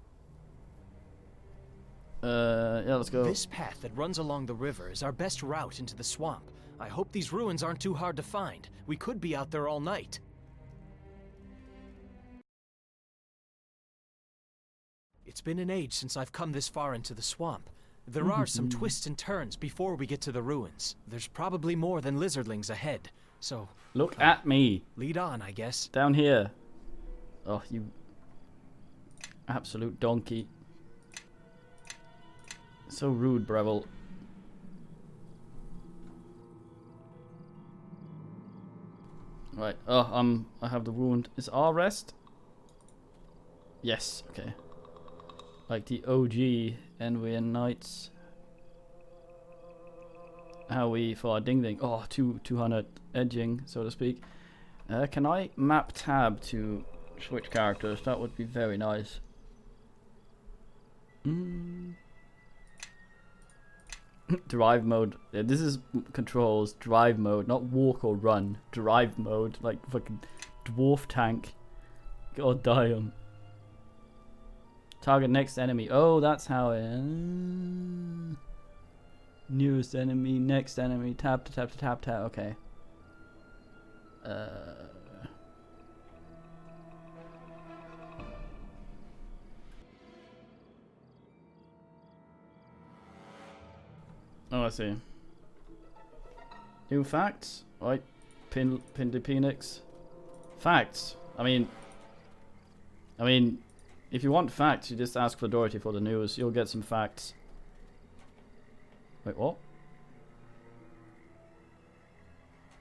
Yeah, let's go. This path that runs along the river is our best route into the swamp. I hope these ruins aren't too hard to find. We could be out there all night. It's been an age since I've come this far into the swamp. There are some twists and turns before we get to the ruins. There's probably more than lizardlings ahead, so... Look at me. Lead on, I guess. Down here. Oh, you... absolute donkey. So rude, Breville. Right. Oh, I have the wound. Is R rest? Yes. Okay. Like the OG Envian Knights. How we for our ding ding? Oh, 200 edging, so to speak. Can I map tab to switch characters? That would be very nice. Drive mode. Yeah, this is controls. Drive mode, not walk or run. Drive mode, like fucking dwarf tank. God damn. Target next enemy. Oh, that's how it. Newest enemy, next enemy. Tap to tap to tap tap. Okay. Oh, I see. New facts? Right. Pin to Penix. Facts. I mean, if you want facts, you just ask for Dorothy for the news. You'll get some facts. Wait, what?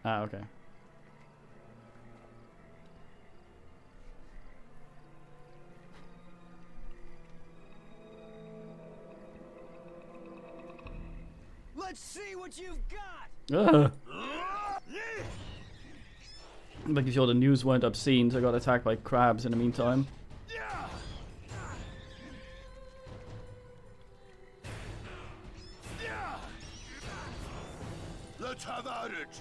Ah, okay. Let's see what you've got. Making sure the news weren't obscene, so I got attacked by crabs in the meantime. Let's have at it.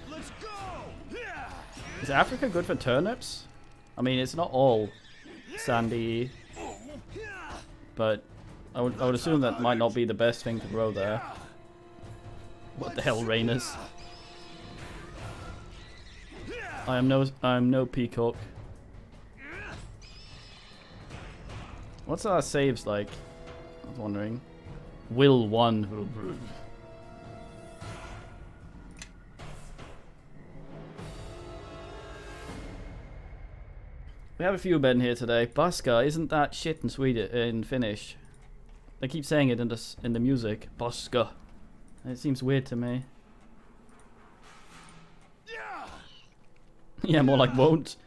Let's go. Is Africa good for turnips? I mean, it's not all sandy, but I would assume that might not be the best thing to grow there. What the hell, Rainers? I am no peacock. What's our saves like? I was wondering. Will 1. We have a few men here today. Buska, isn't that shit in Swedish, in Finnish? They keep saying it in the music. Buska. It seems weird to me. Yeah, more like won't.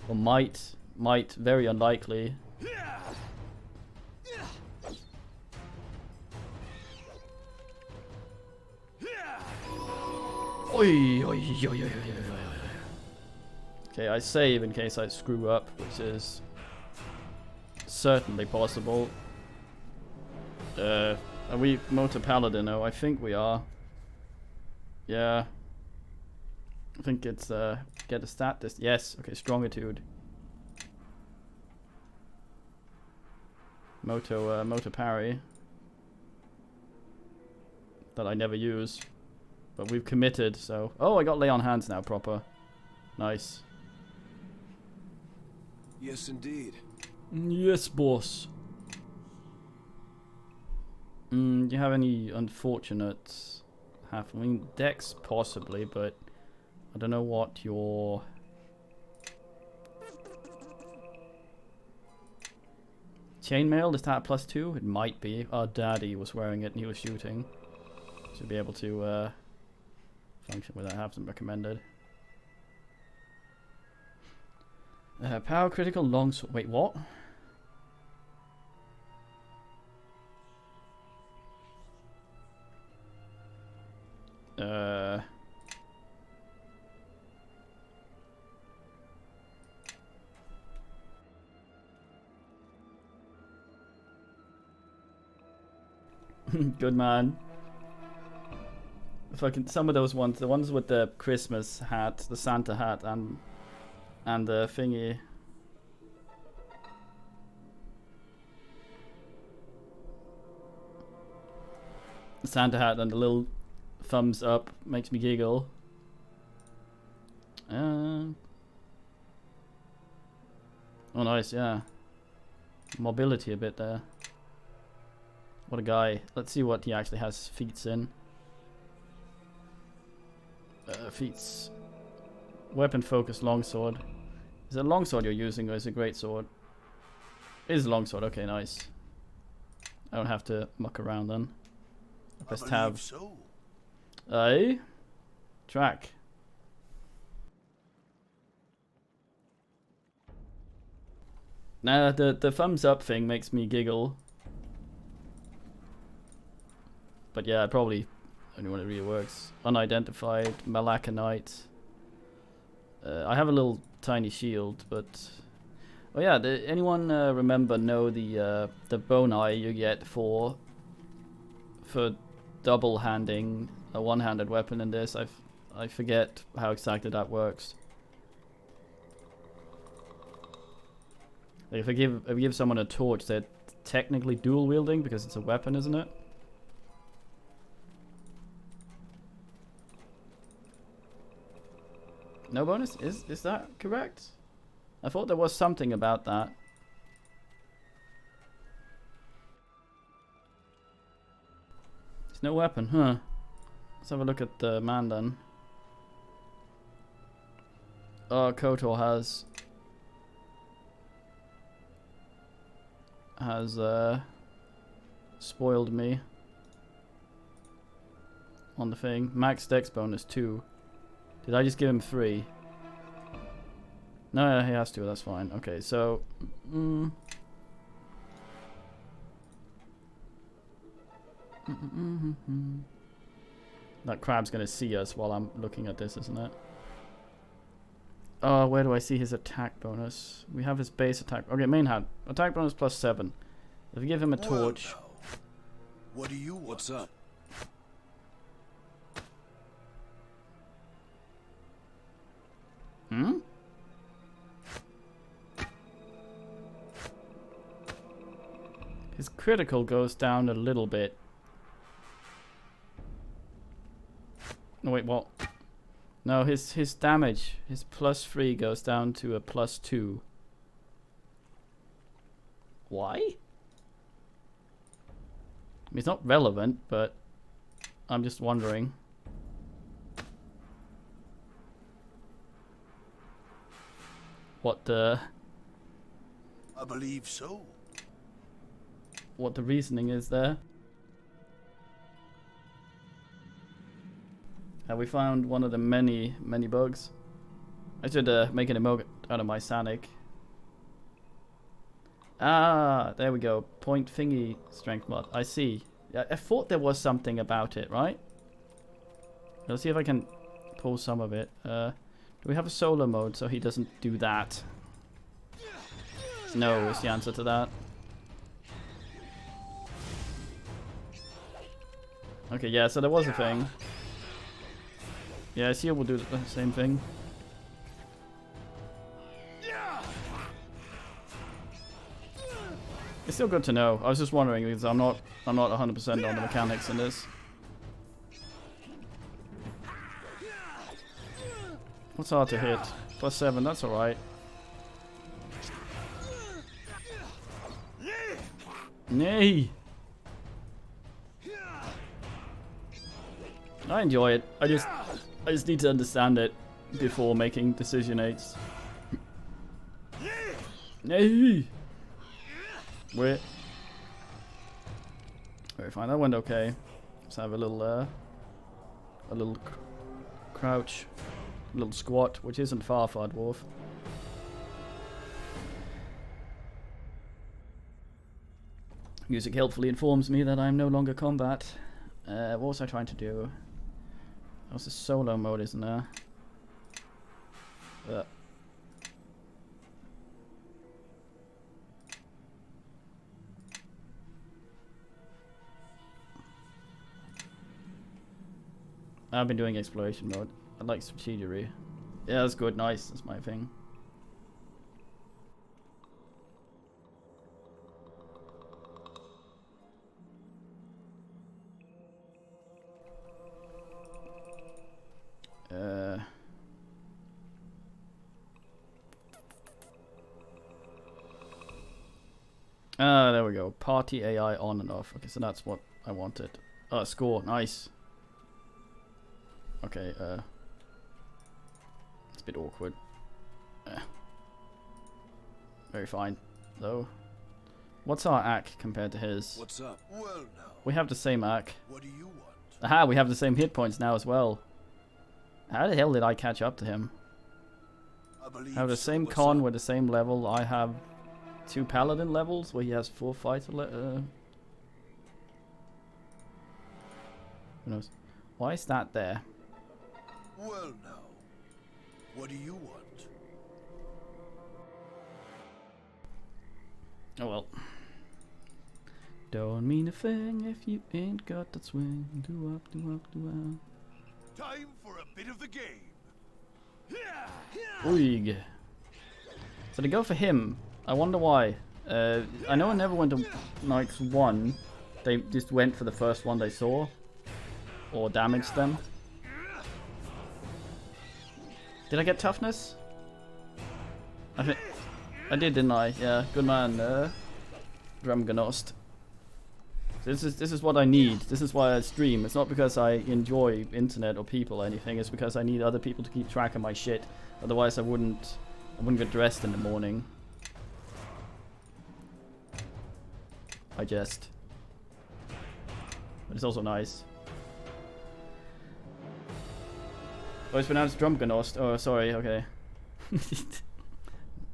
Or might. Might. Very unlikely. Oi, oi, oi, oi, oi, oi, oi. Okay, I save in case I screw up, which is certainly possible. Are we Motor Paladin? Oh, I think we are. Yeah. I think it's get a stat this. Yes, okay, Strongitude. Motor Parry. That I never use. But we've committed, so... Oh, I got Lay on Hands now, proper. Nice. Yes, indeed. Yes, boss. Do you have any unfortunate I mean, Dex possibly, but I don't know what your... Chainmail, is that +2? It might be. Our daddy was wearing it and he was shooting. Should be able to function with that. Have them recommended. Power critical longsword. Wait, what? Good man. Fucking some of those ones, the ones with the Christmas hat, the Santa hat, and the thingy. The Santa hat and the little thumbs up makes me giggle. Oh, nice, yeah. Mobility a bit there. What a guy. Let's see what he actually has feats in. Feats. Weapon focus longsword. Is it a longsword you're using or is it a greatsword? It is a longsword, okay, nice. I don't have to muck around then. Press tab. So. Aye. Track. Nah, the thumbs up thing makes me giggle. But yeah, probably only when it really works. Unidentified, Malacanite. I have a little tiny shield, but oh yeah, anyone know the bone eye you get for double handing a one-handed weapon in this? I forget how exactly that works. Like if I give someone a torch, they're technically dual wielding because it's a weapon, isn't it? No bonus? Is that correct? I thought there was something about that. There's no weapon, huh? Let's have a look at the man then. Oh, KOTOR has spoiled me on the thing. Max dex bonus 2. Did I just give him 3? No, he has to. That's fine. Okay, so that crab's gonna see us while I'm looking at this, isn't it? Oh, where do I see his attack bonus? We have his base attack. Okay, main hat. Attack bonus plus 7. If we give him a torch. What do you want? What's up? Hmm? His critical goes down a little bit. No, wait, what? No, his damage, his +3 goes down to a +2. Why? I mean, it's not relevant, but I'm just wondering. What the... I believe so. What the reasoning is there. Have we found one of the many bugs? I should make an emote out of my Sanic. Ah, there we go. Point thingy strength mod. I see. I thought there was something about it, right? Let's see if I can pull some of it. Do we have a solo mode so he doesn't do that? No is the answer to that. Okay, yeah, so there was a thing. Yeah, Seal will do the same thing. It's still good to know. I was just wondering because I'm not 100% on the mechanics in this. What's hard to hit? +7, that's alright. Nay! I enjoy it. I just need to understand it before making decision aids. Nay! Wait. Very fine. That went okay. Let's have a little crouch, a little squat, which isn't far, dwarf. Music helpfully informs me that I'm no longer combat. What was I trying to do? That was a solo mode, isn't there? I've been doing exploration mode. I like strategery. Yeah, that's good. Nice. That's my thing. There we go. Party AI on and off. Okay, so that's what I wanted. Score. Nice. Okay, it's a bit awkward. Very fine, though. What's our AC compared to his? What's up? Well, now. We have the same AC. What do you want? Aha, we have the same hit points now as well. How the hell did I catch up to him? I have the same con with the same level. I have 2 paladin levels where he has 4 fighter who knows? Why is that there? Well, now. What do you want? Oh well. Don't mean a thing if you ain't got that swing. Do up, do up, do up. Time for a bit of the game. Oig. So they go for him. I wonder why. I know in Neverwinter Nights 1, they just went for the first one they saw. Or damaged them. Did I get toughness? I think I did, didn't I? Yeah, good man, Drumganost. This is what I need. This is why I stream. It's not because I enjoy internet or people or anything. It's because I need other people to keep track of my shit. Otherwise, I wouldn't get dressed in the morning. I jest. But it's also nice. Oh, it's pronounced Drumganost. Oh, sorry. Okay.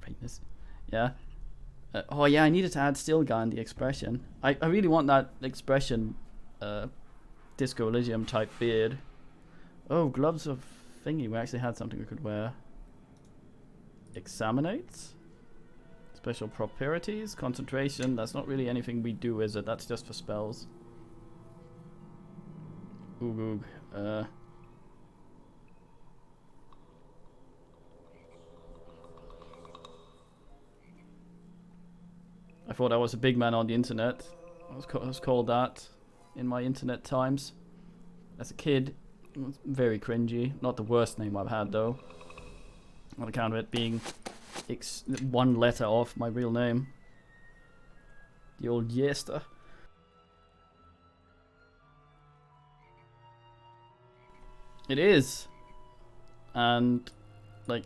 Brightness. Yeah. Oh yeah, I needed to add Stilgar in the expression. I really want that expression, Disco Elysium type beard. Oh, gloves of thingy. We actually had something we could wear. Examinates? Special properties? Concentration. That's not really anything we do, is it? That's just for spells. Oog oog. I thought I was a big man on the internet. I was called that in my internet times. As a kid, it was very cringy. Not the worst name I've had though. On account of it being 1 letter off my real name. The old Yester. It is. And like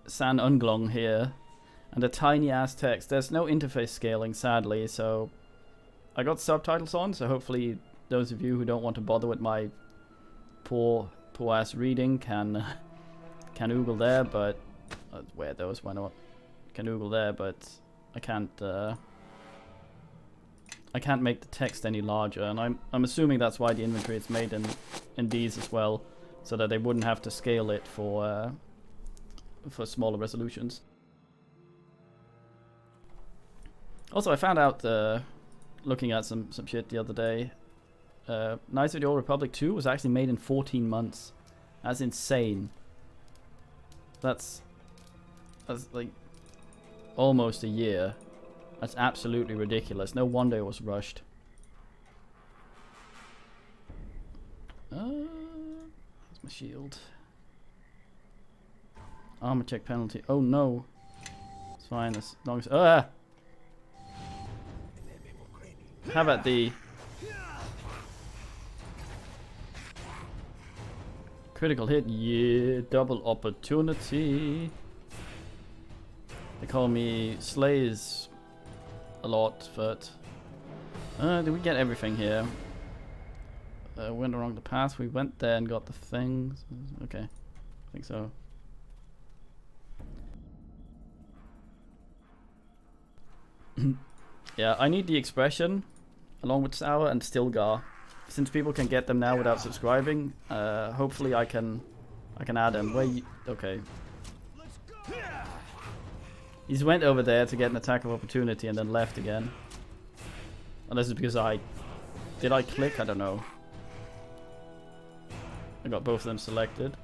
San Unglong here. And a tiny ass text. There's no interface scaling, sadly, so I got subtitles on, so hopefully those of you who don't want to bother with my poor ass reading can oogle there, but wear those, why not? Can oogle there, but I can't make the text any larger, and I'm assuming that's why the inventory is made in these as well, so that they wouldn't have to scale it for smaller resolutions. Also, I found out, looking at some shit the other day, Knights of the Old Republic 2 was actually made in 14 months. That's insane. That's like almost a year. That's absolutely ridiculous. No wonder it was rushed. That's my shield. Armor check penalty. Oh no. It's fine as long as... How about the critical hit? Yeah, double opportunity. They call me Slays a lot, but did we get everything here? Went along the path. We went there and got the things. Okay, I think so. Yeah, I need the expression. Along with Sour and Stilgar, since people can get them now without subscribing, hopefully I can add them. Where you, okay. He's went over there to get an attack of opportunity and then left again. Unless it's because did I click? I don't know. I got both of them selected.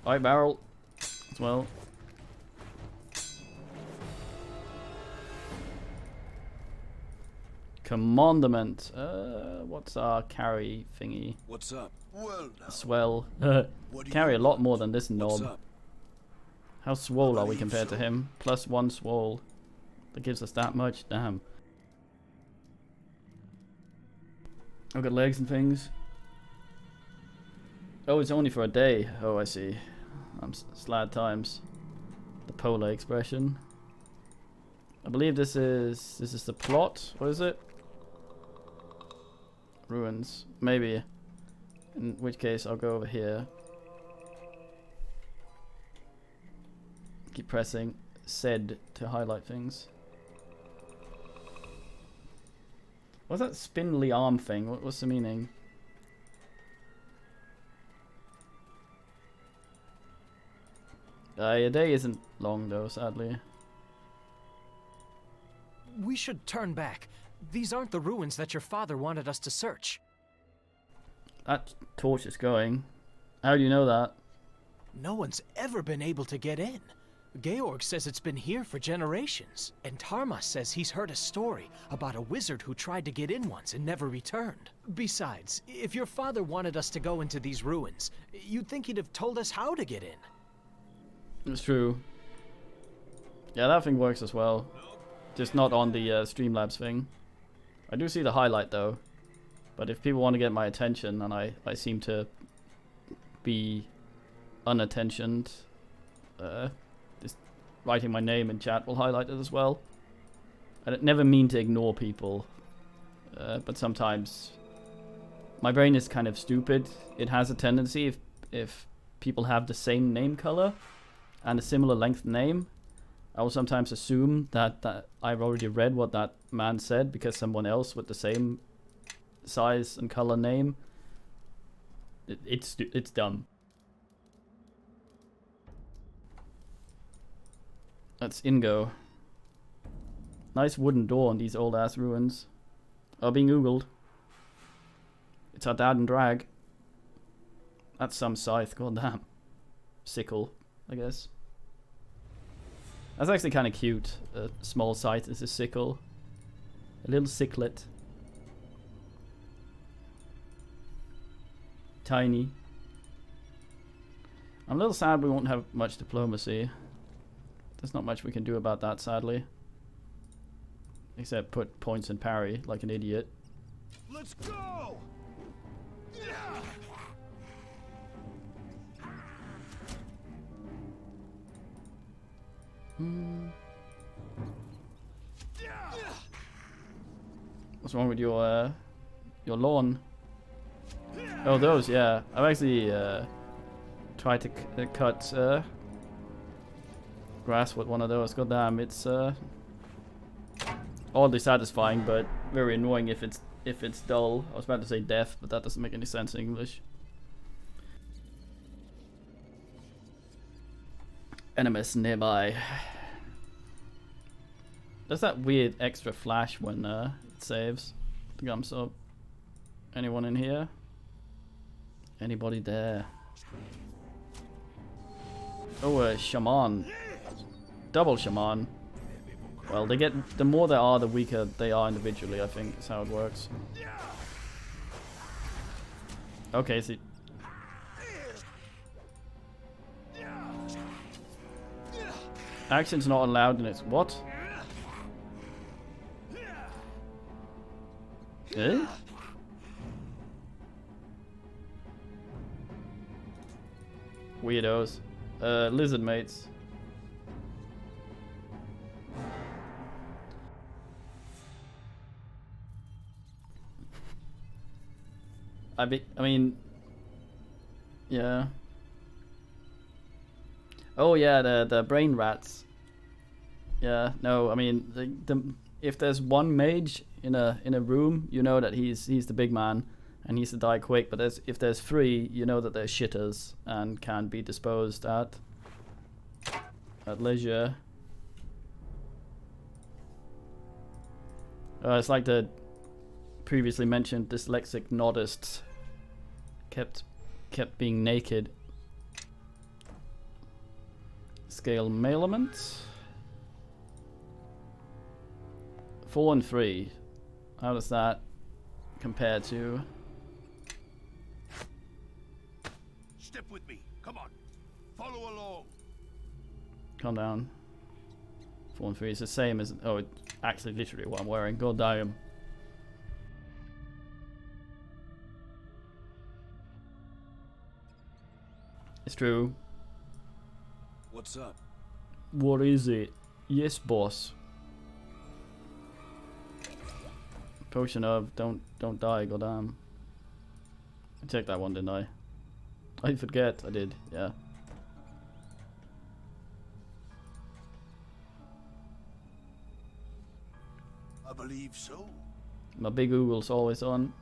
Alright, barrel as well. Commandment. What's our carry thingy? What's up? Well, now. Swell. Carry a lot more than this knob. How swole are we compared to him? +1 swole. That gives us that much? Damn. I've got legs and things. Oh, it's only for a day. Oh, I see. I'm slad times. The polar expression. I believe this is the plot. What is it? Ruins. Maybe. In which case, I'll go over here. Keep pressing said to highlight things. What's that spindly arm thing? What's the meaning? A day isn't long though, sadly. We should turn back. These aren't the ruins that your father wanted us to search. That torch is going. How do you know that? No one's ever been able to get in. Georg says it's been here for generations. And Tarma says he's heard a story about a wizard who tried to get in once and never returned. Besides, if your father wanted us to go into these ruins, you'd think he'd have told us how to get in. It's true. Yeah, that thing works as well. Just not on the Streamlabs thing. I do see the highlight though. But if people want to get my attention, and I seem to be unattentioned, just writing my name in chat will highlight it as well. I never mean to ignore people, but sometimes my brain is kind of stupid. It has a tendency, if people have the same name color and a similar length name, I will sometimes assume that I've already read what that man said because someone else with the same size and color name. It's dumb. That's Ingo. Nice wooden door on these old ass ruins. Are being oogled. It's our dad and drag. That's some scythe, goddamn. Sickle, I guess. That's actually kind of cute. A small scythe is a sickle. A little sicklet. Tiny. I'm a little sad we won't have much diplomacy. There's not much we can do about that, sadly. Except put points in parry like an idiot. Let's go! What's wrong with your lawn? Oh, those, yeah. I've actually tried to cut grass with one of those. God damn, it's oddly satisfying, but very annoying if it's dull. I was about to say deaf, but that doesn't make any sense in English. Enemies nearby. There's that weird extra flash when it saves the gum sub. Anyone in here? Anybody there? Oh, a shaman. Double shaman. Well, they get the more there are, the weaker they are individually. I think is how it works. Okay, see. Action's not allowed in its what? Eh? Weirdos. Lizard mates. I mean, yeah. Oh yeah, the brain rats. Yeah, no, I mean if there's one mage in a room, you know that he's the big man and he's to die quick. But if there's three, you know that they're shitters and can be disposed at leisure. It's like the previously mentioned dyslexic nodists kept being naked. Scale mail element. 4 and 3. How does that compare to? Step with me. Come on. Follow along. Calm down. 4 and 3 is the same as. Oh, it's actually literally what I'm wearing. God damn. It's true. What's up? What is it? Yes, boss. Potion of don't die, goddamn. I checked that one, didn't I? I forget. I did. Yeah. I believe so. My big Google's always on.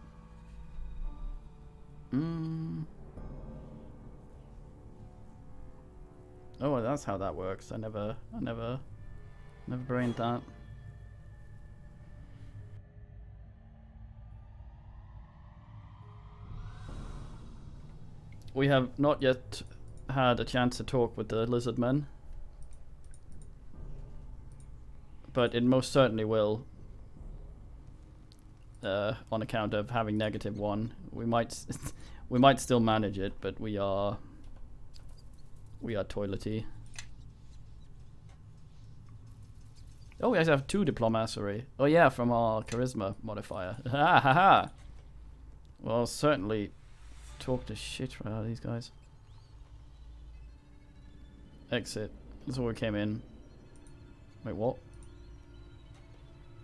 Oh, that's how that works. I never brained that. We have not yet had a chance to talk with the lizard men, but it most certainly will. On account of having -1, we might we might still manage it, but we are toilety. Oh, we actually have 2 diplomacy. Oh yeah, from our charisma modifier. Ha ha ha. Well, certainly talk the shit right out of these guys. Exit. That's where we came in. Wait, what?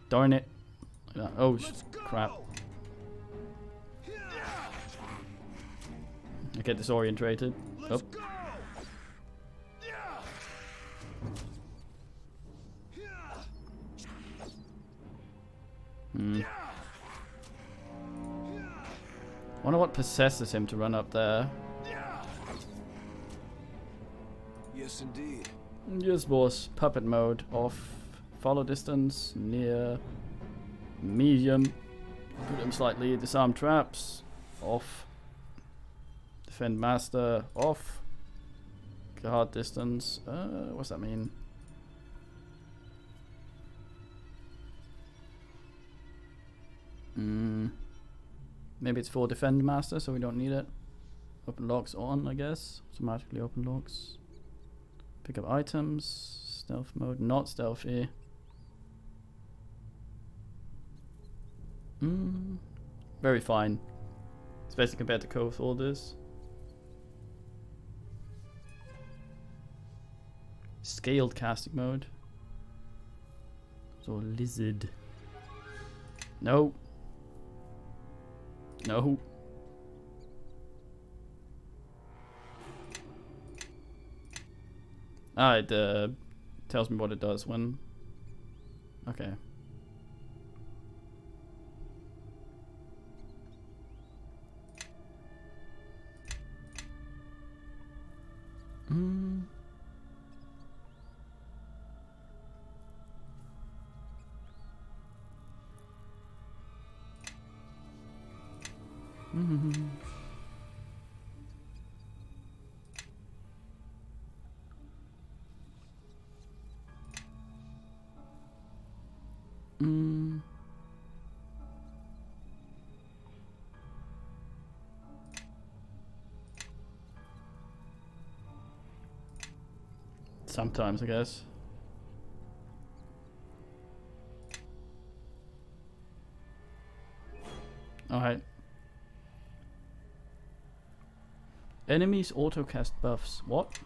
Darn it. Oh, crap. I get disorientated. Oh. Wonder what possesses him to run up there. Yes, indeed. Yes, boss. Puppet mode off. Follow distance near. Medium. Put him slightly. Disarm traps. Off. Defend master. Off. Guard distance. What's that mean? Maybe it's for defend master, so we don't need it. Open locks on, I guess. Automatically open locks. Pick up items. Stealth mode. Not stealthy. Very fine. Especially compared to Cove orders. Scaled casting mode. So lizard. No. No. Ah, it tells me what it does when. Okay. Sometimes, I guess. Alright. Enemies autocast buffs. What?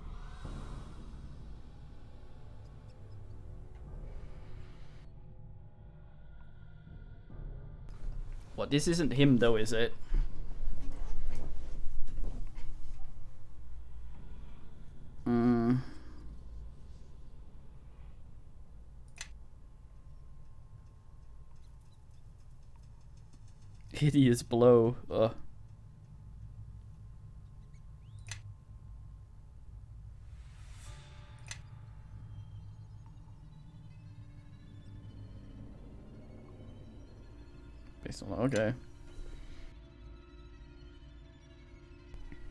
What? This isn't him though, is it? Hideous blow. Ugh. Based on okay.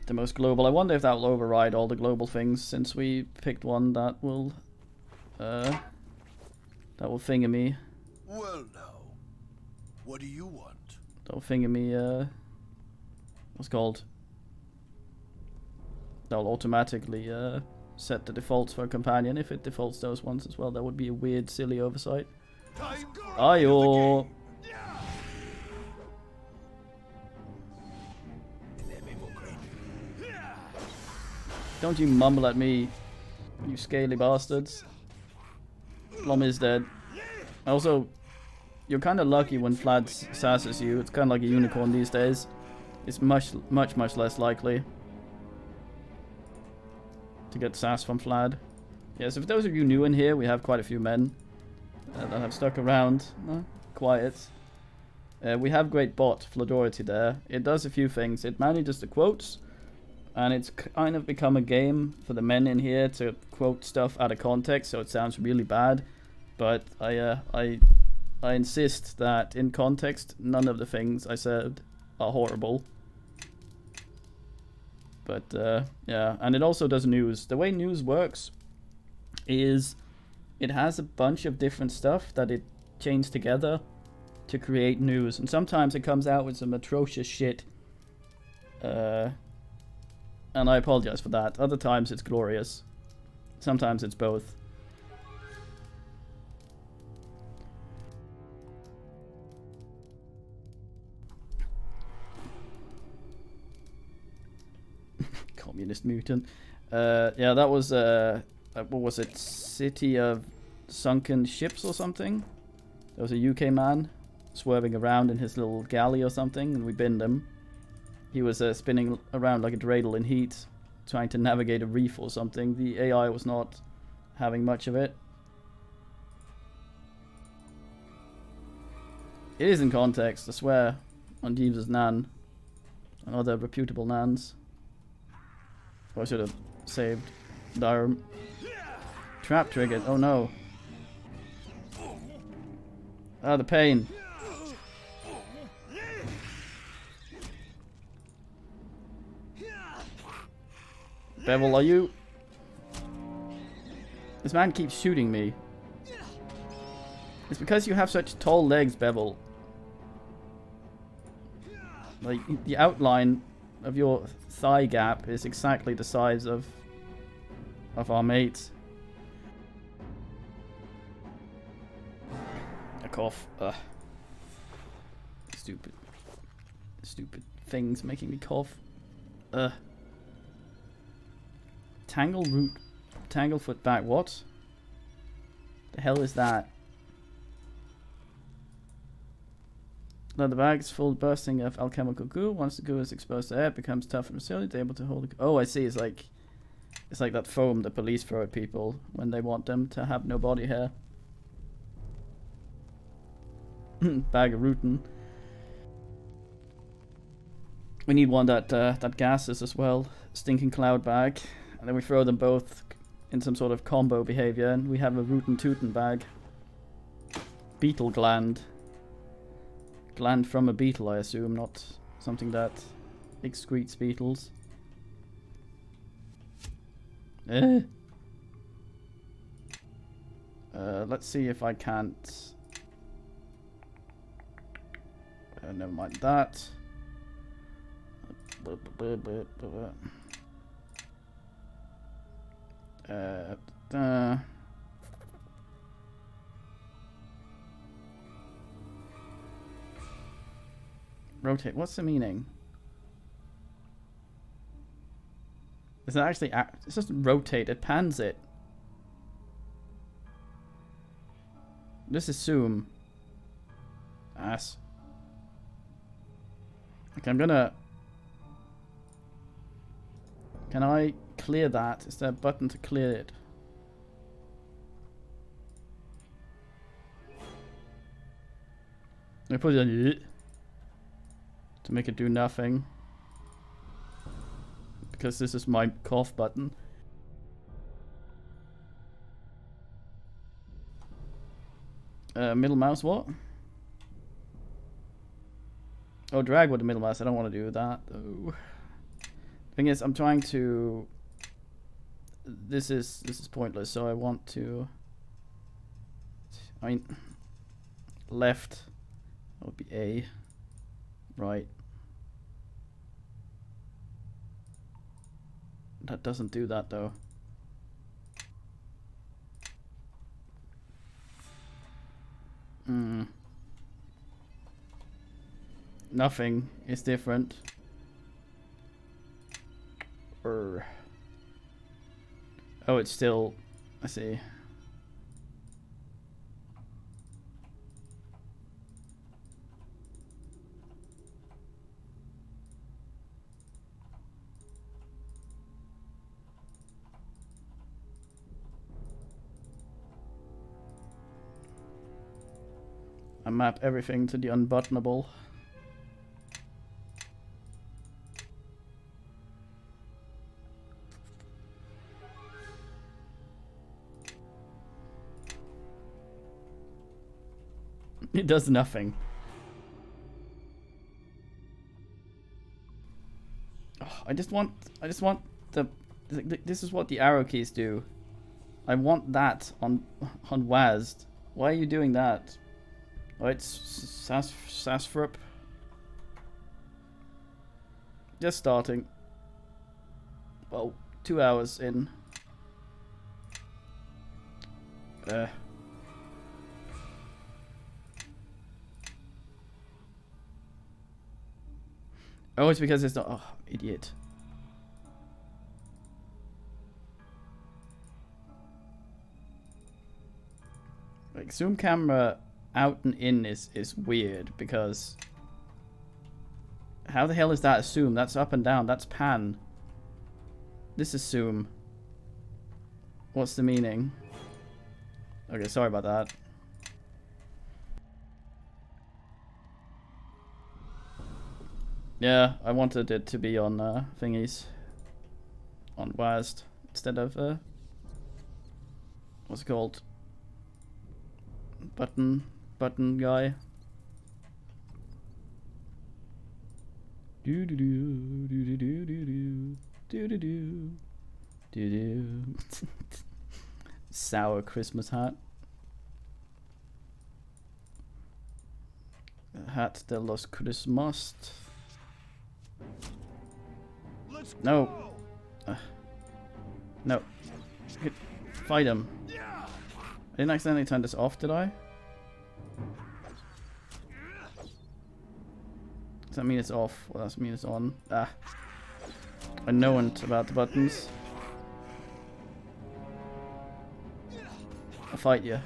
The most global. I wonder if that will override all the global things, since we picked one that will finger me. Well now, what do you want? That will finger me, what's it called? That will automatically set the defaults for a companion if it defaults those ones as well. That would be a weird, silly oversight. Ayo! Don't you mumble at me, you scaly bastards. Lom is dead. Also, you're kind of lucky when Vlad sasses you. It's kind of like a unicorn these days. It's much less likely to get sass from Vlad. Yeah, so for those of you new in here, we have quite a few men that have stuck around. Quiet. We have great bot, Flodority, there. It does a few things. It manages the quotes, and it's kind of become a game for the men in here to quote stuff out of context, so it sounds really bad. But I insist that in context, none of the things I said are horrible. But yeah, and it also does news. The way news works is it has a bunch of different stuff that it chains together to create news, and sometimes it comes out with some atrocious shit. And I apologize for that. Other times it's glorious. Sometimes it's both. Communist mutant. Yeah, that was what was it? City of Sunken Ships or something? There was a UK man swerving around in his little galley or something, and we binned him. He was spinning around like a dreidel in heat, trying to navigate a reef or something. The AI was not having much of it. It is in context, I swear, on Jeeves' Nan and other reputable Nans. Oh, I should have saved Durham. Trap triggered, oh no. Ah, the pain. Bevel, are you? This man keeps shooting me. It's because you have such tall legs, Bevel. Like, the outline of your thigh gap is exactly the size of our mate. A cough. Ugh. Stupid things making me cough. Ugh. Tanglefoot back. What? The hell is that? Now the bag is full, bursting of alchemical goo. Once the goo is exposed to air, it becomes tough and resilient, able to hold. Oh, I see. It's like that foam the police throw at people when they want them to have no body hair. Bag of rootin'. We need one that gases as well. Stinking cloud bag. And then we throw them both in some sort of combo behavior, and we have a rootin' tootin' bag. Beetle gland. Gland from a beetle, I assume, not something that excretes beetles. Let's see if I can't... never mind that. Rotate. What's the meaning? Is it actually... It's just rotate. It pans it. Just assume. Ass. Okay, I'm gonna... Can I clear that? Is there a button to clear it? I put it on to make it do nothing. Because this is my cough button. Middle mouse, what? Oh, drag with the middle mouse. I don't want to do that though. Thing is, I'm trying to. This is pointless. So I want to. I mean, left. That would be A. Right. That doesn't do that though. Nothing is different. Oh, it's still. I see. I map everything to the unbuttonable. It does nothing. Oh, I just want the. This is what the arrow keys do. I want that on WASD. Why are you doing that? Oh, it's Sasfrup. Just starting. Well, 2 hours in. Oh, it's because it's not. Oh, idiot. Like, zoom camera out and in is weird because. How the hell is that a zoom? That's up and down. That's pan. This is zoom. What's the meaning? Okay, sorry about that. Yeah, I wanted it to be on thingies. On WASD instead of what's it called? Button guy. Do do do do do do do do do do do do. Sour Christmas hat. Hat de los Christmas. No. No. Fight him. I didn't accidentally turn this off, did I? Does that mean it's off? Well, that means it's on. Ah. I know about the buttons. I'll fight you.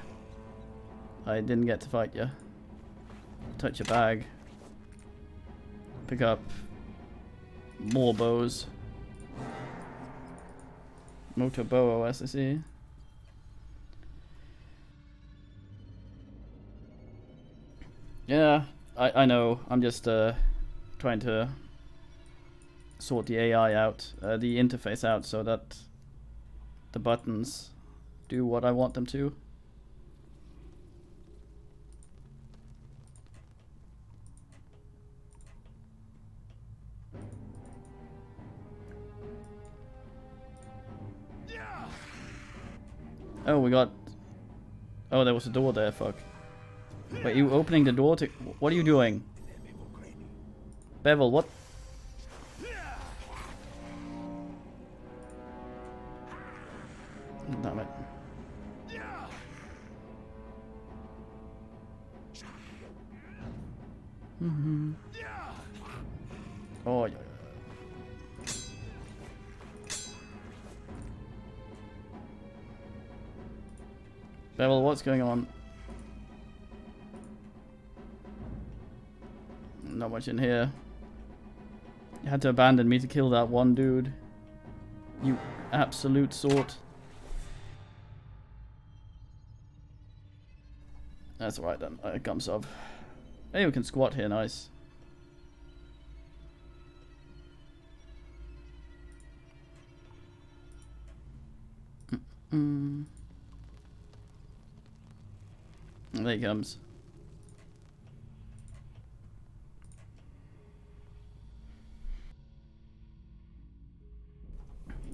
I didn't get to fight you. Touch a bag. Pick up more bows. Motor bow OS, I see. Yeah, I know. I'm just trying to sort the AI out, the interface out, so that the buttons do what I want them to. Oh, we got... Oh, there was a door there, fuck. Wait, you opening the door to... What are you doing? Bevel, what? Damn it. Mm-hmm. Oh, yeah. Bevel, what's going on? Not much in here. You had to abandon me to kill that one dude. You absolute sort. That's alright then. Gum sub. Hey, we can squat here, nice. There he comes.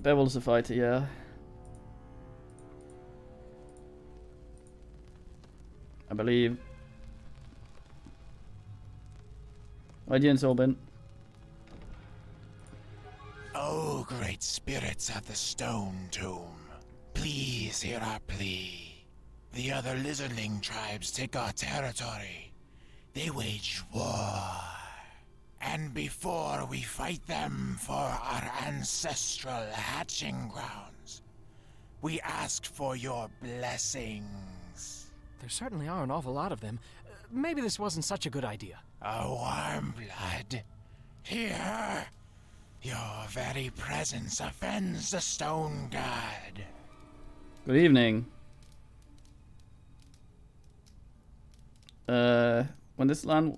Bevel's a fighter, yeah. I believe. Audience Oben. Oh, great spirits of the Stone Tomb, please hear our plea. The other lizardling tribes take our territory. They wage war. And before we fight them for our ancestral hatching grounds, we ask for your blessings. There certainly are an awful lot of them. Maybe this wasn't such a good idea. A warm blood. Here. Your very presence offends the stone god. Good evening. When this land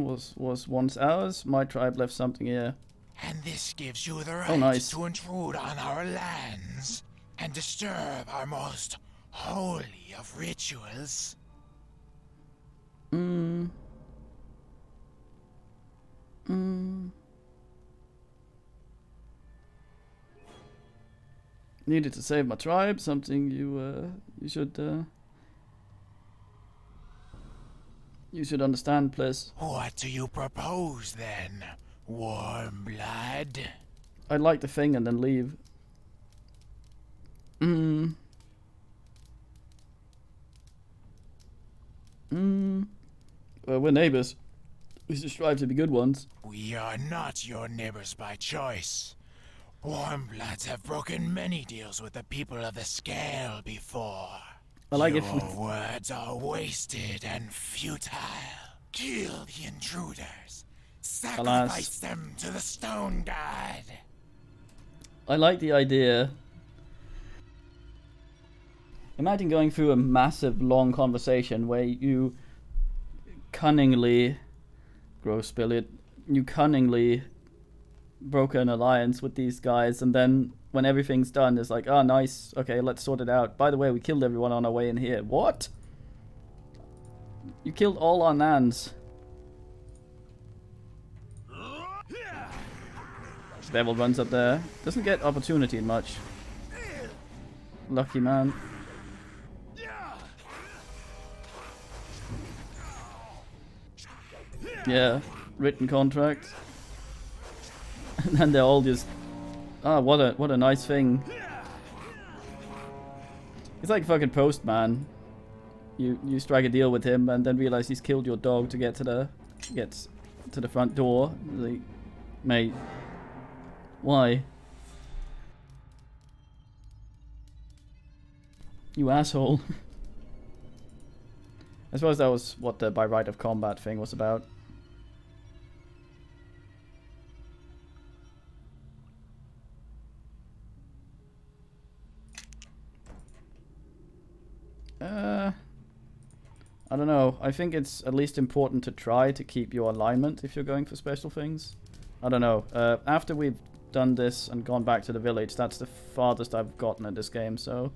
was once ours, my tribe left something here. And this gives you the right Oh, nice. to intrude on our lands and disturb our most holy of rituals. Needed to save my tribe. Something you should understand, please. What do you propose then, warm blood? I'd like the thing and then leave. Well, we're neighbors. We should strive to be good ones. We are not your neighbors by choice. Warmbloods have broken many deals with the people of the Scale before. I like your it. words are wasted and futile. Kill the intruders. Sacrifice them to the stone god. I like the idea. Imagine going through a massive, long conversation where you cunningly, gross spill it, you cunningly broker an alliance with these guys, and then when everything's done, it's like, oh, nice, okay, let's sort it out. By the way, we killed everyone on our way in here. What? You killed all our nans. Devil runs up there. Doesn't get opportunity much. Lucky man. Yeah, written contract. And then they're all just, oh, what a nice thing. It's like fucking Postman. You strike a deal with him and then realize he's killed your dog to get to the front door. Like, mate, why? You asshole. I suppose that was what the by right of combat thing was about. I don't know. I think it's at least important to try to keep your alignment if you're going for special things. I don't know. After we've done this and gone back to the village, that's the farthest I've gotten at this game, so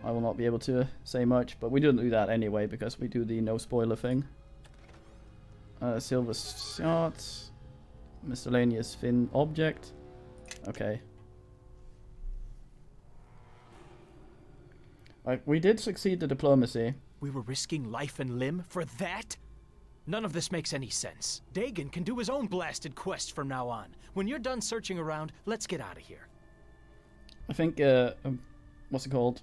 I will not be able to say much. But we didn't do that anyway because we do the no spoiler thing. Silver shot. Miscellaneous fin object. Okay. We did succeed the diplomacy. We were risking life and limb for that? None of this makes any sense. Dagon can do his own blasted quest from now on. When you're done searching around, let's get out of here. I think, what's it called?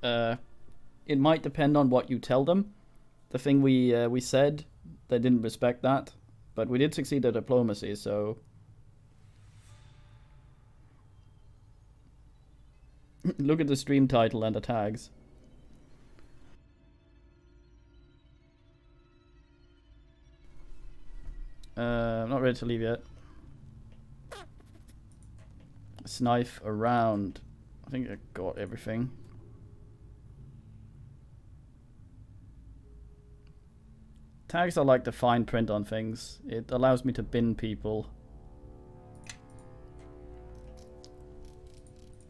It might depend on what you tell them. The thing we said, they didn't respect that. But we did succeed the diplomacy, so... Look at the stream title and the tags. I'm not ready to leave yet. Snipe around. I think I got everything. Tags are like the fine print on things. It allows me to bin people.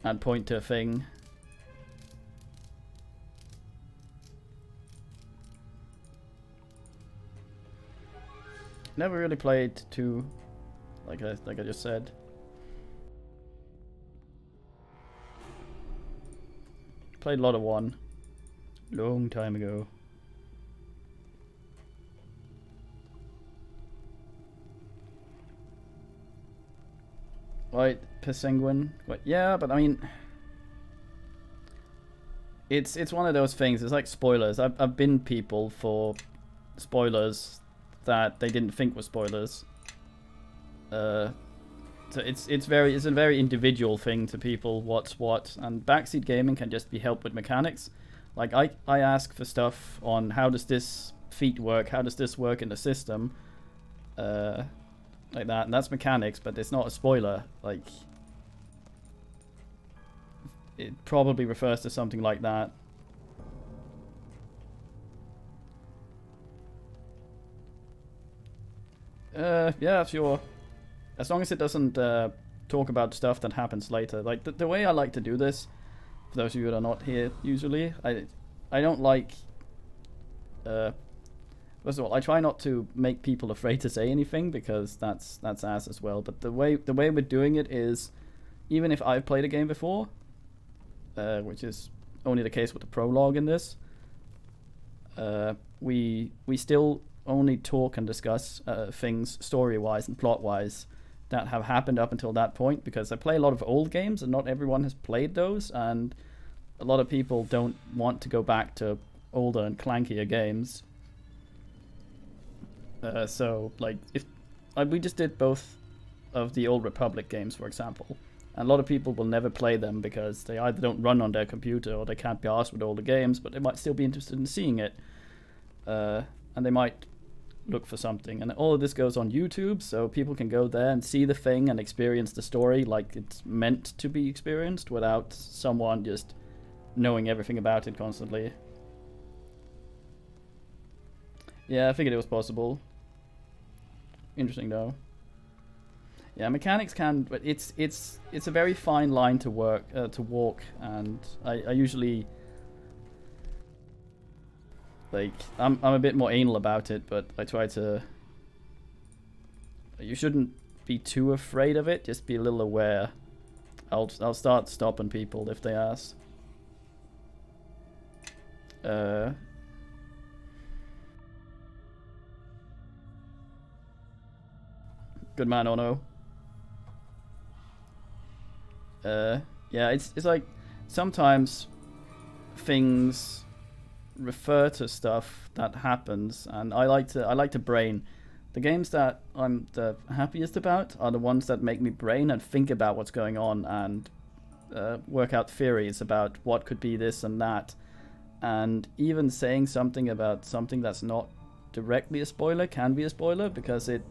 And point to a thing. Never really played 2, like I just said. played a lot of 1. Long time ago. Right, Penguin. Yeah, but I mean, it's one of those things. It's like spoilers. I've been people for spoilers that they didn't think were spoilers. So it's a very individual thing to people what's what, and backseat gaming can just be helped with mechanics. Like I ask for stuff on how does this feat work, how does this work in the system, like that, and that's mechanics, but it's not a spoiler. Like it probably refers to something like that. Yeah, sure. As long as it doesn't talk about stuff that happens later. Like the way I like to do this, for those of you that are not here usually, I don't like. First of all, I try not to make people afraid to say anything because that's ass as well. But the way we're doing it is, even if I've played a game before, which is only the case with the prologue in this, we still only talk and discuss things story-wise and plot-wise that have happened up until that point, because I play a lot of old games and not everyone has played those, and a lot of people don't want to go back to older and clankier games. So, like, if we just did both of the Old Republic games, for example, and a lot of people will never play them because they either don't run on their computer or they can't be arsed with older games, but they might still be interested in seeing it. And they might look for something. And all of this goes on YouTube, so people can go there and see the thing and experience the story like it's meant to be experienced without someone just knowing everything about it constantly. Yeah, I figured it was possible. Interesting though. Yeah, mechanics can, but it's a very fine line to walk, and I usually, like, I'm a bit more anal about it, but I try to. You shouldn't be too afraid of it. Just be a little aware. I'll start stopping people if they ask. Good man, Ono. Yeah, it's like sometimes things refer to stuff that happens, and I like to brain. The games that I'm the happiest about are the ones that make me brain and think about what's going on and work out theories about what could be this and that. And even saying something about something that's not directly a spoiler can be a spoiler, because it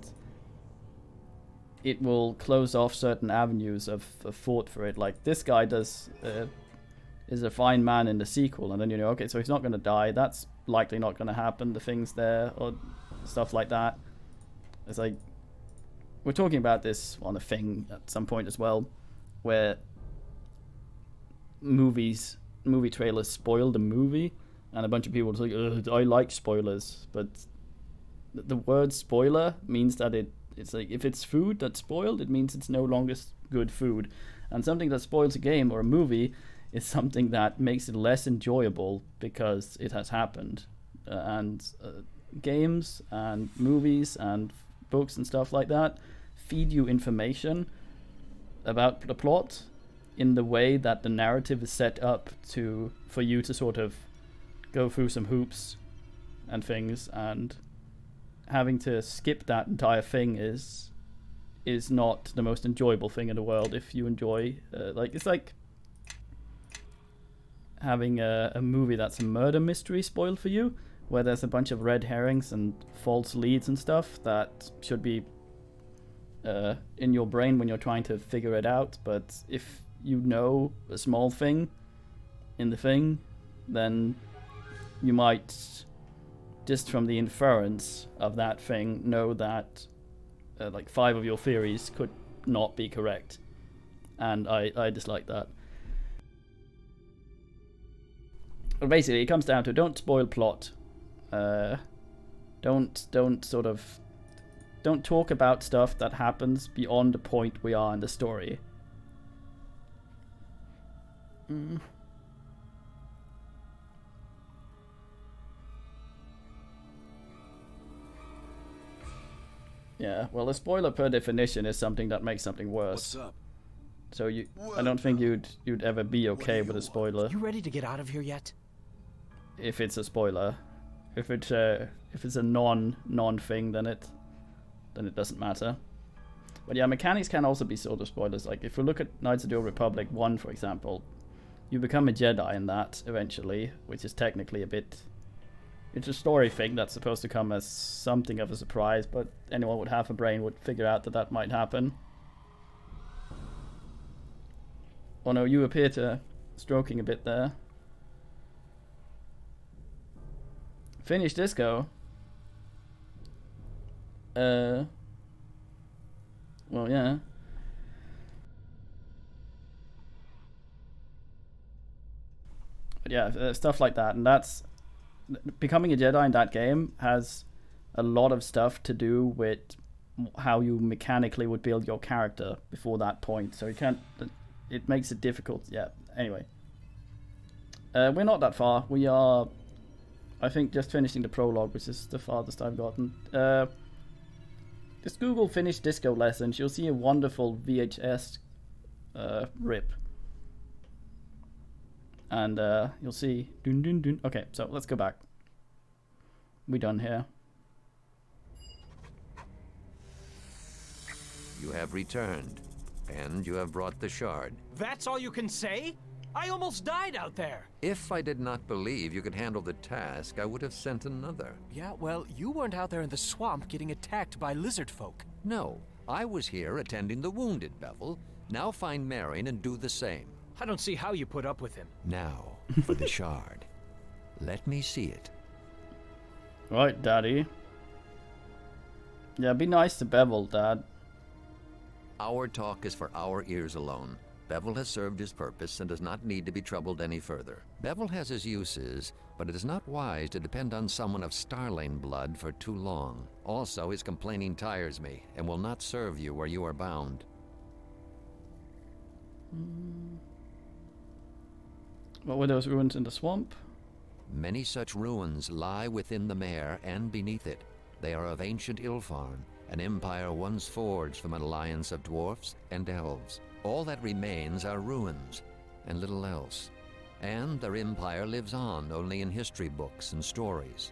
will close off certain avenues of thought for it. Like, this guy is a fine man in the sequel, and then you know, okay, so he's not going to die. That's likely not going to happen. The things there, or stuff like that. It's like, we're talking about this on a thing at some point as well, where movie trailers spoil the movie, and a bunch of people are like, ugh, I like spoilers, but the word spoiler means that it's like, if it's food that's spoiled, it means it's no longer good food. And something that spoils a game or a movie is something that makes it less enjoyable because it has happened. Games and movies and books and stuff like that feed you information about the plot in the way that the narrative is set up for you to sort of go through some hoops and things, and having to skip that entire thing is not the most enjoyable thing in the world. If you enjoy, it's like having a movie that's a murder mystery spoiled for you, where there's a bunch of red herrings and false leads and stuff that should be in your brain when you're trying to figure it out. But if you know a small thing in the thing, then you might, just from the inference of that thing, know that like 5 of your theories could not be correct. And I dislike that. But basically, it comes down to, don't spoil plot. Don't talk about stuff that happens beyond the point we are in the story. Yeah, well, a spoiler per definition is something that makes something worse. What's up? So I don't think you'd ever be okay with a spoiler. You ready to get out of here yet? If it's a spoiler, if it's a non thing, then it doesn't matter. But yeah, mechanics can also be sort of spoilers. Like if we look at Knights of the Old Republic 1, for example, you become a Jedi in that eventually, which is technically a bit. It's a story thing that's supposed to come as something of a surprise, but anyone with half a brain would figure out that might happen. Oh no, you appear to stroking a bit there. Finish disco. Well, yeah. But yeah, stuff like that, and that's becoming a Jedi in that game has a lot of stuff to do with how you mechanically would build your character before that point. So you can't. It makes it difficult. Yeah. Anyway, we're not that far. We are, I think, just finishing the prologue, which is the farthest I've gotten. Just Google "finish disco lessons." You'll see a wonderful VHS rip. And you'll see dun dun dun. Okay, so let's go back. We done here. You have returned, and you have brought the shard. That's all you can say? I almost died out there. If I did not believe you could handle the task, I would have sent another. Yeah, well, you weren't out there in the swamp getting attacked by lizard folk. No, I was here attending the wounded, Bevel. Now find Marion and do the same. I don't see how you put up with him. Now, for the shard. Let me see it. Right, Daddy. Yeah, be nice to Bevel, Dad. Our talk is for our ears alone. Bevel has served his purpose and does not need to be troubled any further. Bevel has his uses, but it is not wise to depend on someone of Starling blood for too long. Also, his complaining tires me and will not serve you where you are bound. What were those ruins in the swamp? Many such ruins lie within the mare and beneath it. They are of ancient Ilfarn, an empire once forged from an alliance of dwarfs and elves. All that remains are ruins, and little else. And their empire lives on only in history books and stories.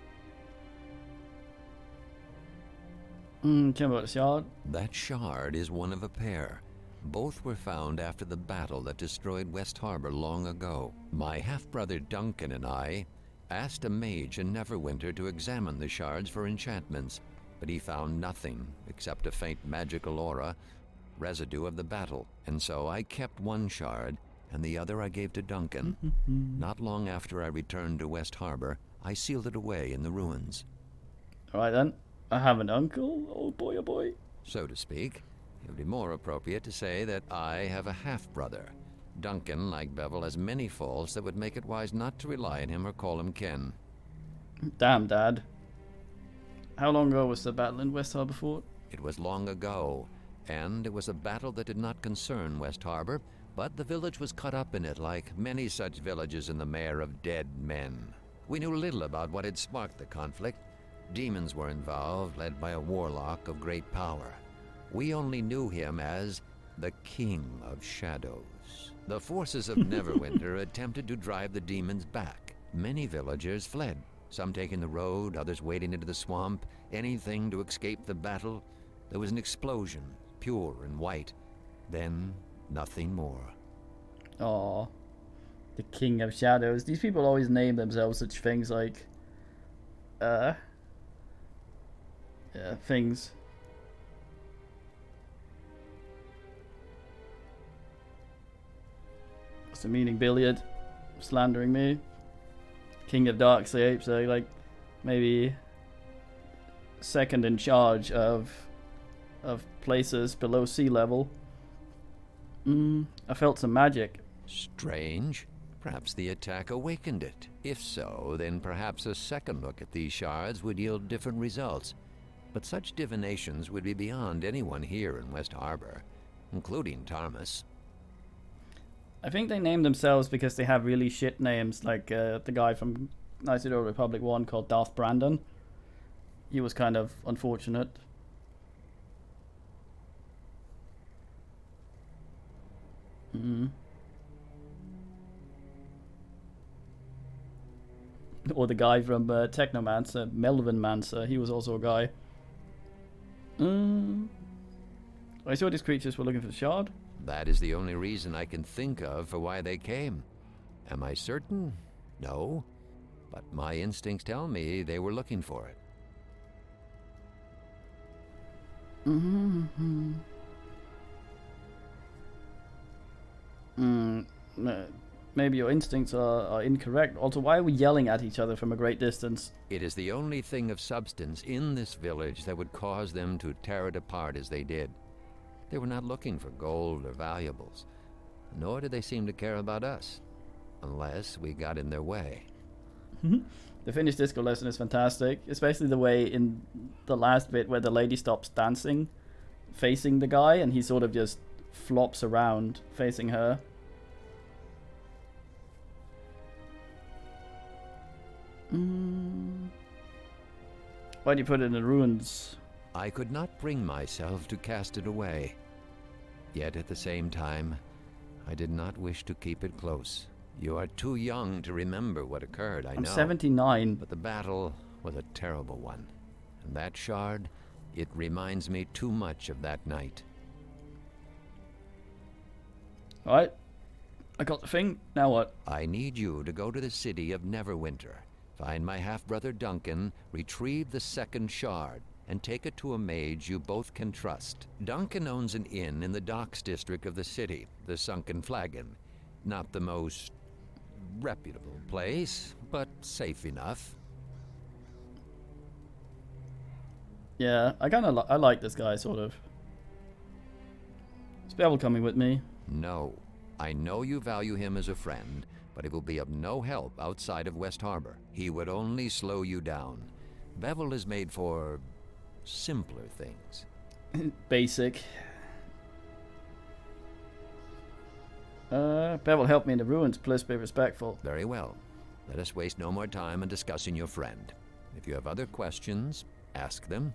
Tell me about the shard. That shard is one of a pair. Both were found after the battle that destroyed West Harbor long ago. My half-brother Duncan and I asked a mage in Neverwinter to examine the shards for enchantments, but he found nothing except a faint magical aura, residue of the battle. And so I kept one shard, and the other I gave to Duncan. Not long after I returned to West Harbor, I sealed it away in the ruins. Alright then. I have an uncle, oh boy. So to speak. It would be more appropriate to say that I have a half-brother. Duncan, like Bevel, has many faults that would make it wise not to rely on him or call him kin. Damn, Dad. How long ago was the battle in West Harbor Fort? It was long ago, and it was a battle that did not concern West Harbor, but the village was cut up in it like many such villages in the Mare of Dead Men. We knew little about what had sparked the conflict. Demons were involved, led by a warlock of great power. We only knew him as the King of Shadows. The forces of Neverwinter attempted to drive the demons back. Many villagers fled, some taking the road, others wading into the swamp, anything to escape the battle. There was an explosion, pure and white. Then, nothing more. Aww. The King of Shadows. These people always name themselves such things like... things. What's the meaning, Billiard? Slandering me. King of Darkscape, so like maybe second in charge of places below sea level. I felt some magic. Strange. Perhaps the attack awakened it. If so, then perhaps a second look at these shards would yield different results. But such divinations would be beyond anyone here in West Harbor, including Tarmus. I think they named themselves because they have really shit names, like the guy from Knights of the Old Republic 1 called Darth Brandon. He was kind of unfortunate. Mm. Or the guy from Technomancer, Melvin Mancer, he was also a guy. I saw these creatures were looking for the shard. That is the only reason I can think of for why they came. Am I certain? No. But my instincts tell me they were looking for it. Maybe your instincts are incorrect. Also, why are we yelling at each other from a great distance? It is the only thing of substance in this village that would cause them to tear it apart as they did. They were not looking for gold or valuables, nor did they seem to care about us, unless we got in their way. The Finnish disco lesson is fantastic, especially the way in the last bit where the lady stops dancing, facing the guy, and he sort of just flops around facing her. Why do you put it in the ruins? I could not bring myself to cast it away. Yet at the same time, I did not wish to keep it close. You are too young to remember what occurred, I know. I'm 79. But the battle was a terrible one. And that shard, it reminds me too much of that night. Alright. I got the thing. Now what? I need you to go to the city of Neverwinter. Find my half-brother Duncan, retrieve the second shard, and take it to a mage you both can trust. Duncan owns an inn in the docks district of the city, the Sunken Flagon. Not the most reputable place, but safe enough. Yeah, I like this guy, sort of. Is Bevel coming with me? No. I know you value him as a friend, but he will be of no help outside of West Harbor. He would only slow you down. Bevel is made for simpler things. Basic. Bevel helped me in the ruins, please be respectful. Very well. Let us waste no more time in discussing your friend. If you have other questions, ask them.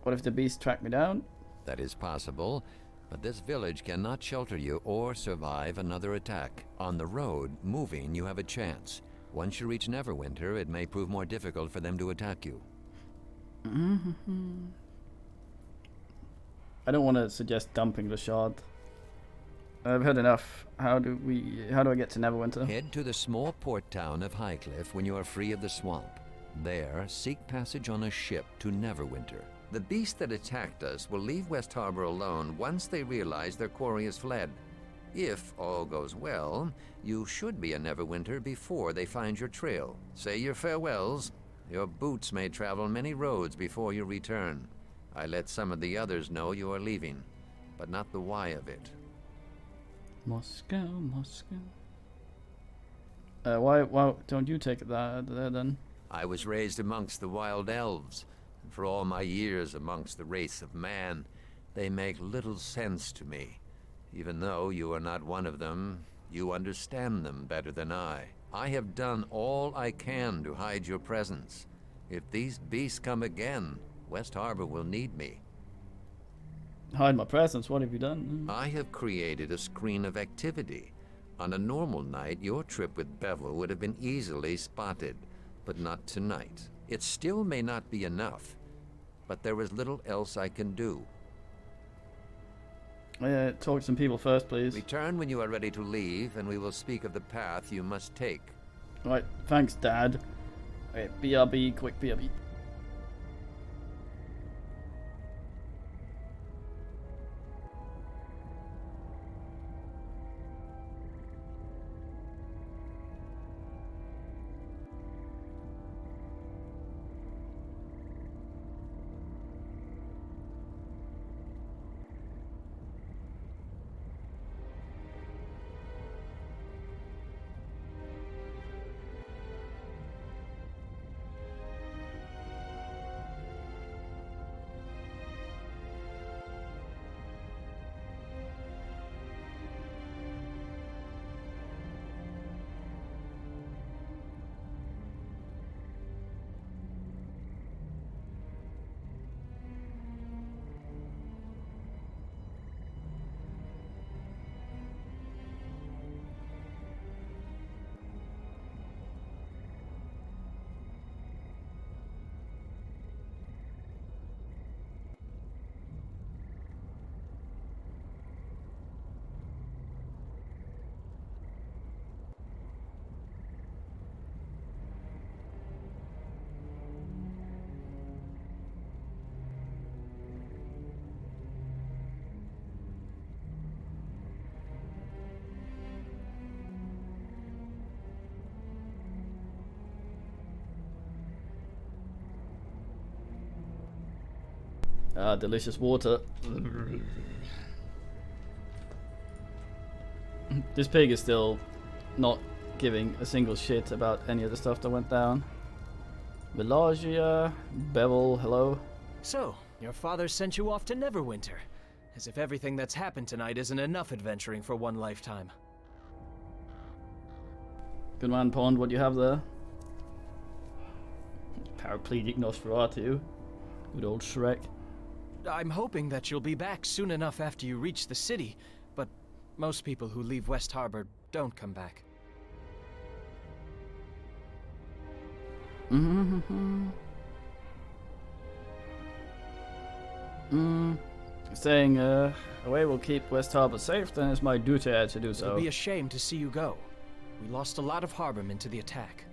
What if the beast tracked me down? That is possible, but this village cannot shelter you or survive another attack. On the road, moving, you have a chance. Once you reach Neverwinter, it may prove more difficult for them to attack you. I don't want to suggest dumping the shard. I've heard enough. How do I get to Neverwinter? Head to the small port town of Highcliff when you are free of the swamp. There, seek passage on a ship to Neverwinter. The beast that attacked us will leave West Harbor alone once they realize their quarry has fled. If all goes well, you should be in Neverwinter before they find your trail. Say your farewells. Your boots may travel many roads before you return. I let some of the others know you are leaving, but not the why of it. Moscow, Moscow. Why don't you take it there then? I was raised amongst the wild elves, and for all my years amongst the race of man, they make little sense to me. Even though you are not one of them, you understand them better than I. I have done all I can to hide your presence. If these beasts come again, West Harbor will need me. Hide my presence? What have you done? I have created a screen of activity. On a normal night, your trip with Bevel would have been easily spotted, but not tonight. It still may not be enough, but there is little else I can do. Talk to some people first, please. Return when you are ready to leave, and we will speak of the path you must take. Right, thanks, Dad. Okay, BRB, quick BRB. Ah, delicious water. This pig is still not giving a single shit about any of the stuff that went down. Villagia, Bevel, hello. So, your father sent you off to Neverwinter. As if everything that's happened tonight isn't enough adventuring for one lifetime. Good man, Pond, what do you have there? Paraplegic Nosferatu. Good old Shrek. I'm hoping that you'll be back soon enough after you reach the city, but most people who leave West Harbor don't come back. Saying, away will keep West Harbor safe, then it's my duty to do so. It'll be a shame to see you go. We lost a lot of harbormen to the attack.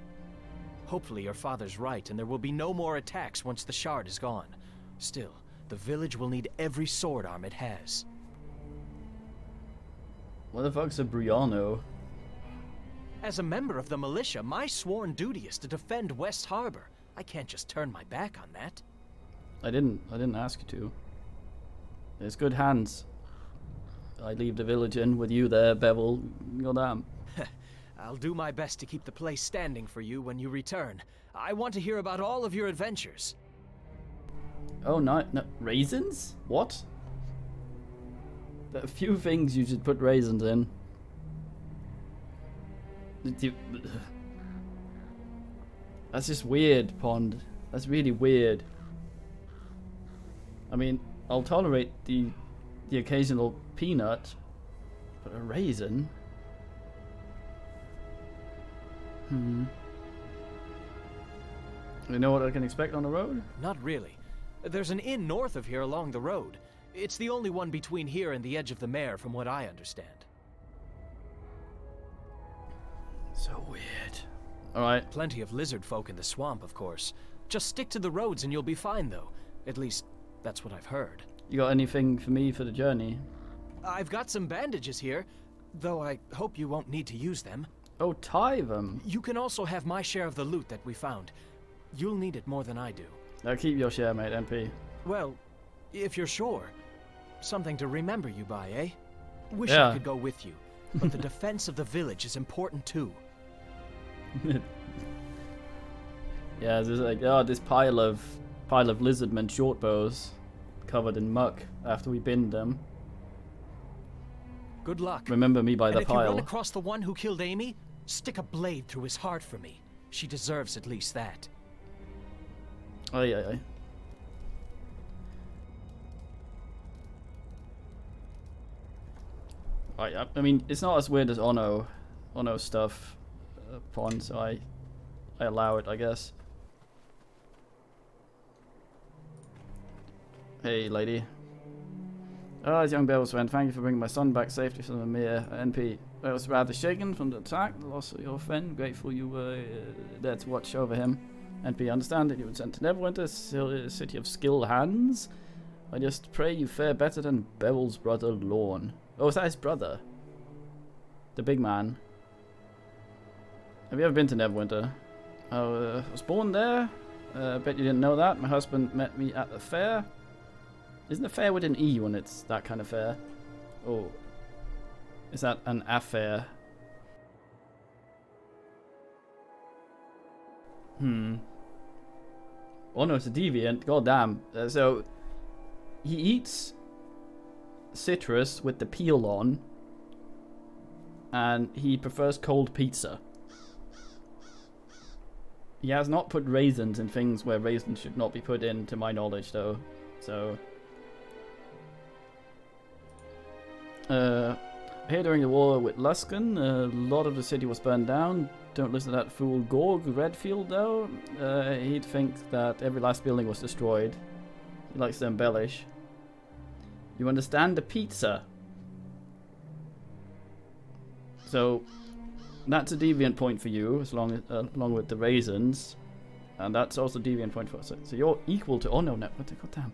Hopefully your father's right, and there will be no more attacks once the shard is gone. Still, the village will need every sword arm it has. What the fuck's a Briano? As a member of the militia, my sworn duty is to defend West Harbor. I can't just turn my back on that. I didn't ask you to. There's good hands. I leave the village in with you there, Bevel. Goddamn. I'll do my best to keep the place standing for you when you return. I want to hear about all of your adventures. Oh, no, raisins? What? There are a few things you should put raisins in. That's just weird, Pond. That's really weird. I mean, I'll tolerate the occasional peanut, but a raisin? You know what I can expect on the road? Not really. There's an inn north of here along the road. It's the only one between here and the edge of the mare, from what I understand. So weird. Alright. Plenty of lizard folk in the swamp, of course. Just stick to the roads and you'll be fine, though. At least, that's what I've heard. You got anything for me for the journey? I've got some bandages here, though I hope you won't need to use them. Oh, tie them. You can also have my share of the loot that we found. You'll need it more than I do. Now keep your share, mate, NP. Well, if you're sure. Something to remember you by, eh? Wish Yeah. I could go with you, but the defense of the village is important too. Yeah, there's like, oh, this pile of lizardmen short bows covered in muck after we binned them. Good luck. Remember me by and the if pile. you run across the one who killed Amy, stick a blade through his heart for me. She deserves at least that. Aye, aye, aye. I mean, it's not as weird as Ono stuff, Pond, so I allow it, I guess. Hey, lady. Ah, as young Bell's friend, thank you for bringing my son back safely from the mere NP. I was rather shaken from the attack, the loss of your friend. Grateful you were there to watch over him. NP, understand that you were sent to Neverwinter, city of skilled hands. I just pray you fare better than Bevel's brother, Lorne. Oh, is that his brother? The big man. Have you ever been to Neverwinter? I was born there. Bet you didn't know that. My husband met me at the fair. Isn't a fair with an E when it's that kind of fair? Oh. Is that an affair? Oh no, it's a deviant. God damn. So, he eats citrus with the peel on, and he prefers cold pizza. He has not put raisins in things where raisins should not be put in, to my knowledge, though. So, here during the war with Luskan, a lot of the city was burned down. Don't listen to that fool Gorg Redfield, though. He'd think that every last building was destroyed. He likes to embellish. You understand the pizza? So, that's a deviant point for you, as long as, along with the raisins. And that's also a deviant point for us. So you're equal to... Oh no, no. God damn.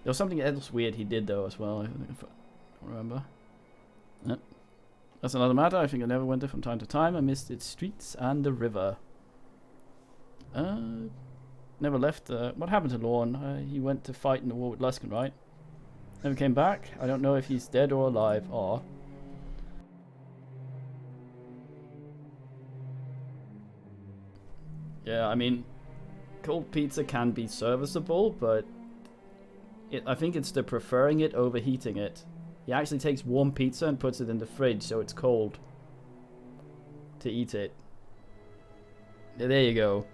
There was something else weird he did, though, as well. I don't remember. Yep. That's another matter. I think I never went there from time to time. I missed its streets and the river. never left. What happened to Lorne? He went to fight in the war with Luskan, right? Never came back. I don't know if he's dead or alive. Aw. Yeah, I mean, cold pizza can be serviceable, but I think it's the preferring it over heating it. He actually takes warm pizza and puts it in the fridge so it's cold to eat it. Yeah, there you go.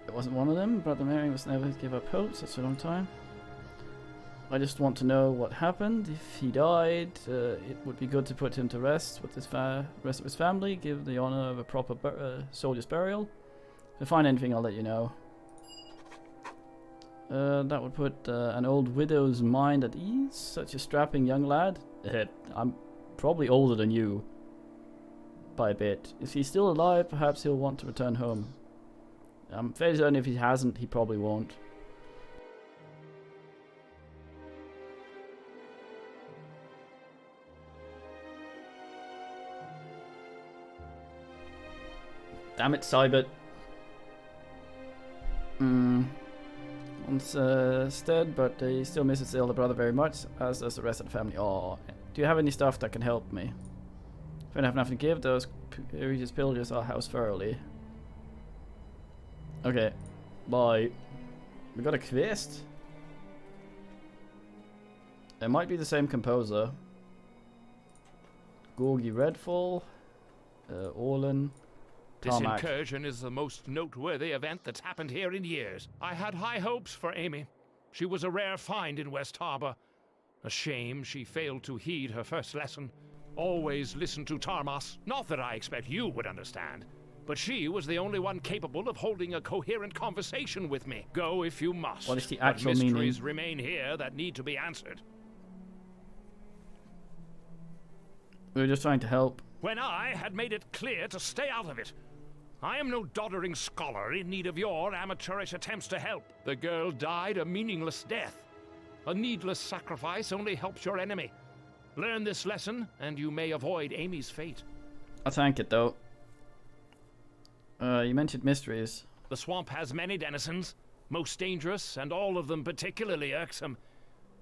It wasn't one of them. Brother Mary must never give up hope. Such a long time. I just want to know what happened. If he died, it would be good to put him to rest with his rest of his family. Give the honor of a proper soldier's burial. If I find anything, I'll let you know. That would put an old widow's mind at ease. Such a strapping young lad. I'm probably older than you. By a bit. If he's still alive, perhaps he'll want to return home. I'm fairly certain if he hasn't, he probably won't. Damn it, Cybert. Once dead, but he still misses his elder brother very much, as does the rest of the family. Oh, do you have any stuff that can help me? If I don't have nothing to give, those egregious pillagers our house thoroughly. Okay, bye. We got a quest. It might be the same composer. Gorgie Redfall, Orlan. This Tarmac. incursion is the most noteworthy event that's happened here in years. I had high hopes for Amy. She was a rare find in West Harbor. A shame she failed to heed her first lesson. Always listen to Tarmas. Not that I expect you would understand, but she was the only one capable of holding a coherent conversation with me. Go if you must. What is the But actual meaning? mysteries remain here that need to be answered. We were just trying to help. When I had made it clear to stay out of it. I am no doddering scholar in need of your amateurish attempts to help. The girl died a meaningless death. A needless sacrifice only helps your enemy. Learn this lesson, and you may avoid Amy's fate. I thank it, though. You mentioned mysteries. The swamp has many denizens, most dangerous, and all of them particularly irksome.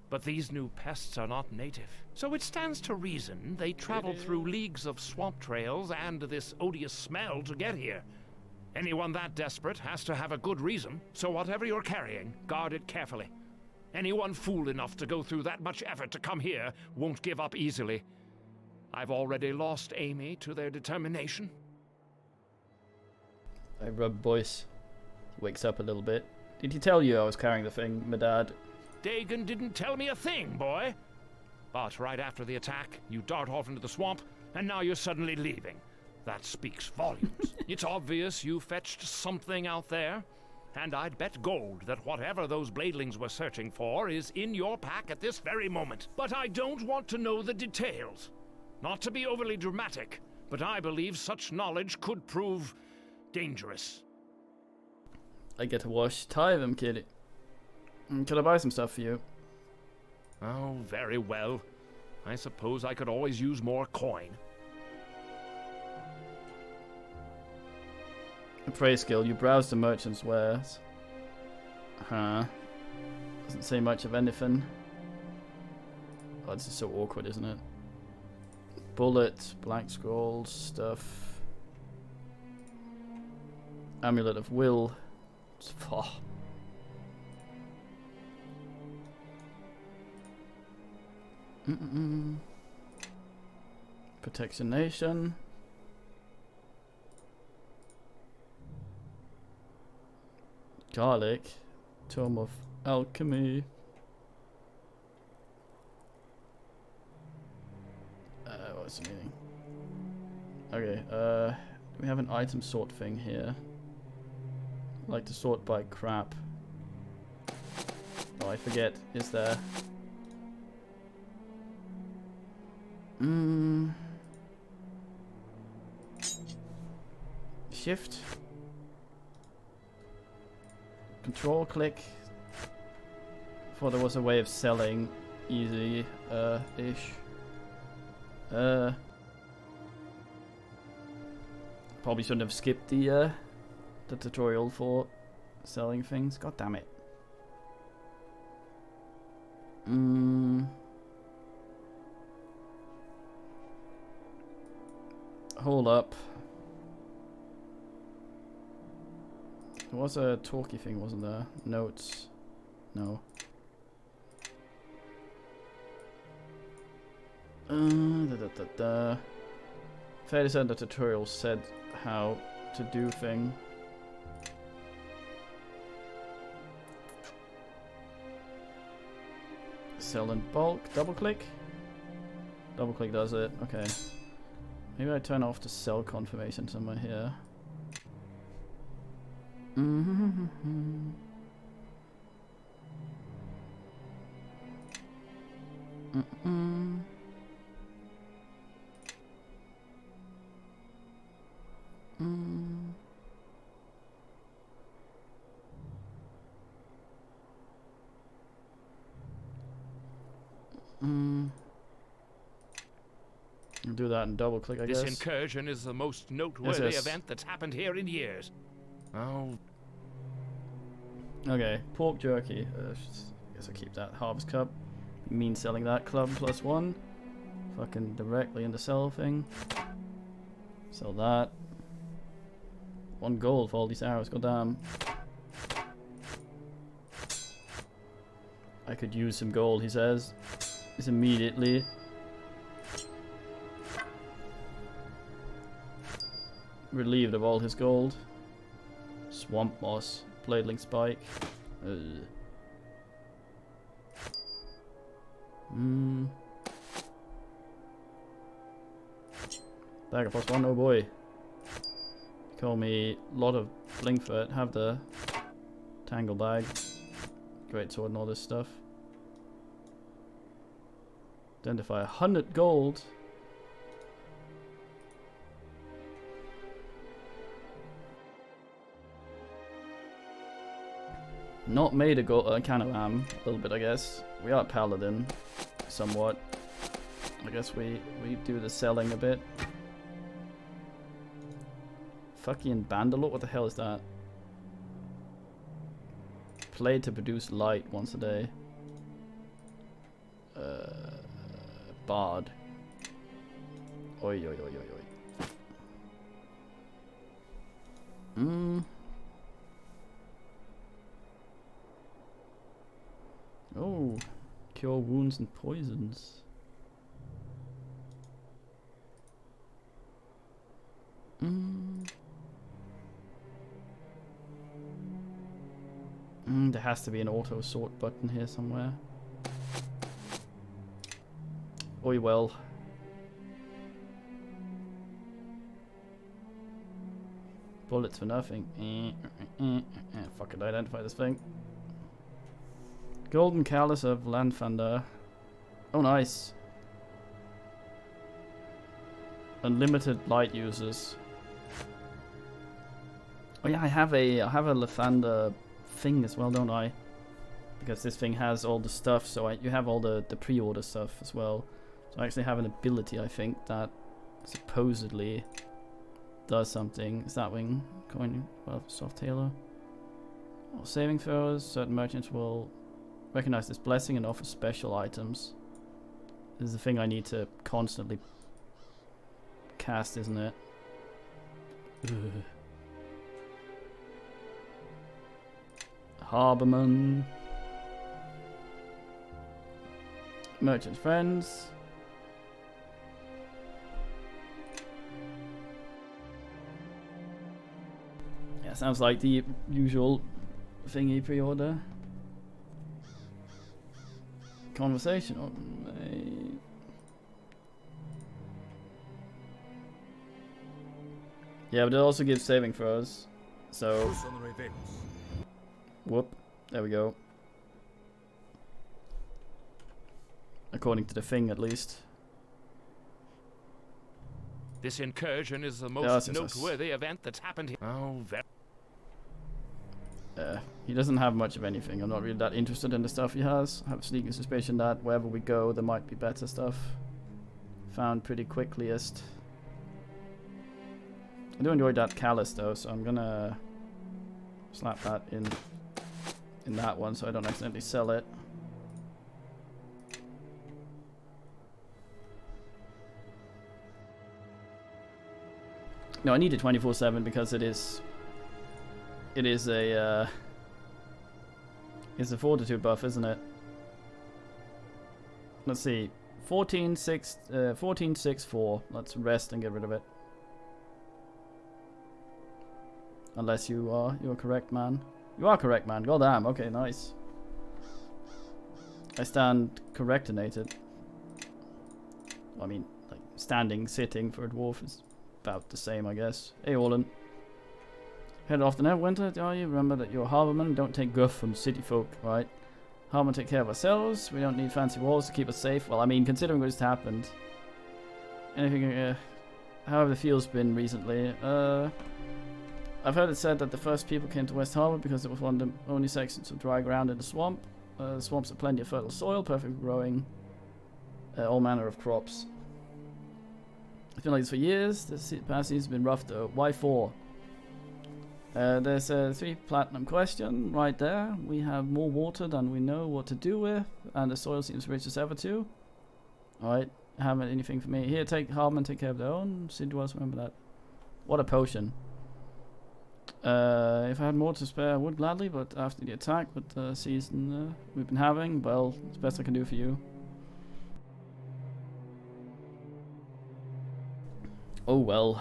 But these new pests are not native. So it stands to reason they traveled through leagues of swamp trails and this odious smell to get here. Anyone that desperate has to have a good reason, so whatever you're carrying, guard it carefully. Anyone fool enough to go through that much effort to come here won't give up easily. I've already lost Amy to their determination. I rub Boyce. He wakes up a little bit. Did he tell you I was carrying the thing, my dad? Dagon didn't tell me a thing, boy. But right after the attack, you dart off into the swamp, and now you're suddenly leaving. That speaks volumes. It's obvious you fetched something out there, and I'd bet gold that whatever those bladelings were searching for is in your pack at this very moment. But I don't want to know the details. Not to be overly dramatic, but I believe such knowledge could prove dangerous. I get to wash tie them, kid. Could I buy some stuff for you? Oh, very well. I suppose I could always use more coin. A praise skill. You browse the merchant's wares. Huh. Doesn't say much of anything. Oh, this is so awkward, isn't it? Bullet, black scrolls, stuff. Amulet of will. Oh. Protection Nation. Garlic. Tome of Alchemy. What's the meaning? Okay, we have an item sort thing here. I like to sort by crap. Oh, I forget. Is there? Shift. Control click. Thought there was a way of selling easy ish. Probably shouldn't have skipped the tutorial for selling things. God damn it. Hold up. There was a talkie thing, wasn't there? Notes. No. Fairly said the tutorial said how to do thing. Sell in bulk. Double click? Double click does it. Okay. Maybe I turn off the sell confirmation somewhere here. Do that and double click, I guess. This incursion is the most noteworthy event that's happened here in years. Oh. Okay, pork jerky. Guess I'll keep that. Harvest cup. Mean selling that. Club +1. Fucking directly in the sell thing. Sell that. 1 gold for all these arrows. Goddamn. I could use some gold, he says. It's immediately. Relieved of all his gold. Swamp moss. Bladeling spike. Dagger +1, oh boy. Call me lot of bling for it. Have the tangle bag. Great sword and all this stuff. Identify 100 gold. Not made a can of am, a little bit I guess. We are paladin, somewhat. I guess we do the selling a bit. Fucking Bandalot, what the hell is that? Play to produce light once a day. Bard. Oi oi oi oi oi. Oh, cure wounds and poisons. There has to be an auto sort button here somewhere. Oi well. Bullets for nothing. Fucking identify this thing. Golden Callus of Landfander. Oh, nice. Unlimited light users. Oh yeah, I have a Lathander thing as well, don't I? Because this thing has all the stuff, so you have all the pre-order stuff as well. So I actually have an ability, I think, that supposedly does something. Is that wing coin? Well, soft tailor. Oh, saving throws. Certain merchants will recognize this blessing and offer special items. This is the thing I need to constantly cast, isn't it? Ugh. Harborman. Merchant friends. Yeah, sounds like the usual thingy pre-order. Conversation. Yeah, but it also gives saving throws. So. Whoop. There we go. According to the thing, at least. This incursion is the most noteworthy event that's happened here. Oh, he doesn't have much of anything. I'm not really that interested in the stuff he has. I have a sneaking suspicion that wherever we go, there might be better stuff. Found pretty quickliest. I do enjoy that Callus though, so I'm gonna slap that in that one so I don't accidentally sell it. No, I need it 24/7 because it is a it's a fortitude buff, isn't it? Let's see. 14/6/4. Let's rest and get rid of it. Unless you're correct, man. You are correct, man. God damn. Okay, nice. I stand correctinated. I mean, like standing, sitting for a dwarf is about the same, I guess. Hey, Orlan. Head off to Neverwinter, are you? Remember that you're a harborman. Don't take guff from city folk, right? Harbormen take care of ourselves. We don't need fancy walls to keep us safe. Well, I mean, considering what just happened. Anything, however the field's been recently. I've heard it said that the first people came to West Harbor because it was one of the only sections of dry ground in the swamp. The swamps have plenty of fertile soil, perfect for growing all manner of crops. It's been like this for years. The past season's been rough though. Why 4? There's a 3 platinum question right there. We have more water than we know what to do with, and the soil seems rich as ever too. Alright, haven't anything for me. Here, take Harman, take care of their own. City dwellers, remember that. What a potion. If I had more to spare, I would gladly, but after the attack with the season we've been having, well, it's the best I can do for you. Oh well.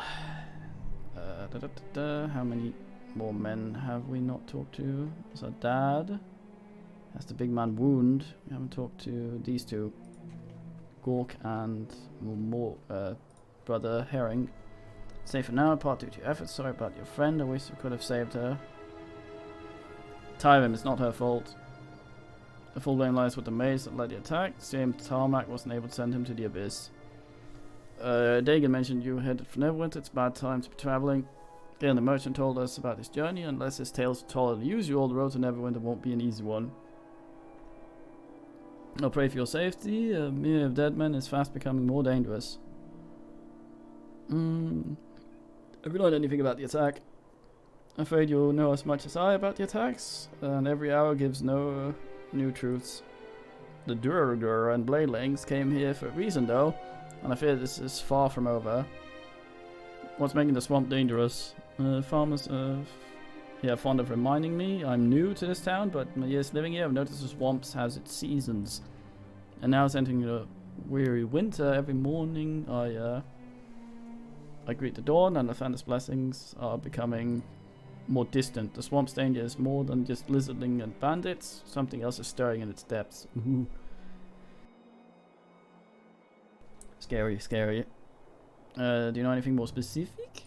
How many more men have we not talked to? There's our dad. Has the big man wound. We haven't talked to these two. Gork and brother Herring. Safe for now, part due to your efforts. Sorry about your friend. I wish you could have saved her. Tywin, it's not her fault. The full blame lies with the maze that led the attack. Same Tarmac wasn't able to send him to the abyss. Dagan mentioned you headed for Neverwinter. It's a bad time to be traveling. Again, the merchant told us about his journey. Unless his tales are taller than usual, the road to Neverwinter won't be an easy one. I'll pray for your safety. A mere of dead men is fast becoming more dangerous. Have you learned anything about the attack? I'm afraid you'll know as much as I about the attacks, and every hour gives no new truths. The Durgar and Bladelings came here for a reason though, and I fear this is far from over. What's making the swamp dangerous? Farmers fond of reminding me I'm new to this town, but in my years living here I've noticed the swamps has its seasons. And now it's entering a weary winter. Every morning I greet the dawn, and the Thander's blessings are becoming more distant. The swamp's danger is more than just lizardling and bandits. Something else is stirring in its depths. Ooh. Scary, scary. Do you know anything more specific?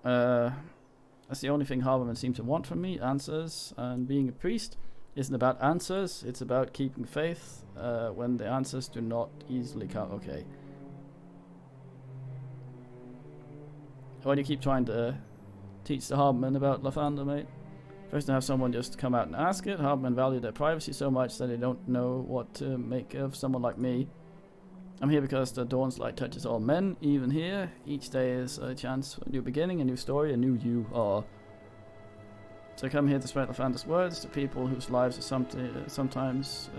That's the only thing Harbormen seem to want from me. Answers. And being a priest isn't about answers. It's about keeping faith when the answers do not easily come. Okay. Why do you keep trying to teach the Harbormen about Lathander, mate? First to have someone just come out and ask it. Harbormen value their privacy so much that they don't know what to make of someone like me. I'm here because the Dawn's light touches all men, even here. Each day is a chance for a new beginning, a new story, a new you are. So I come here to spread Lathander's words to people whose lives are sometimes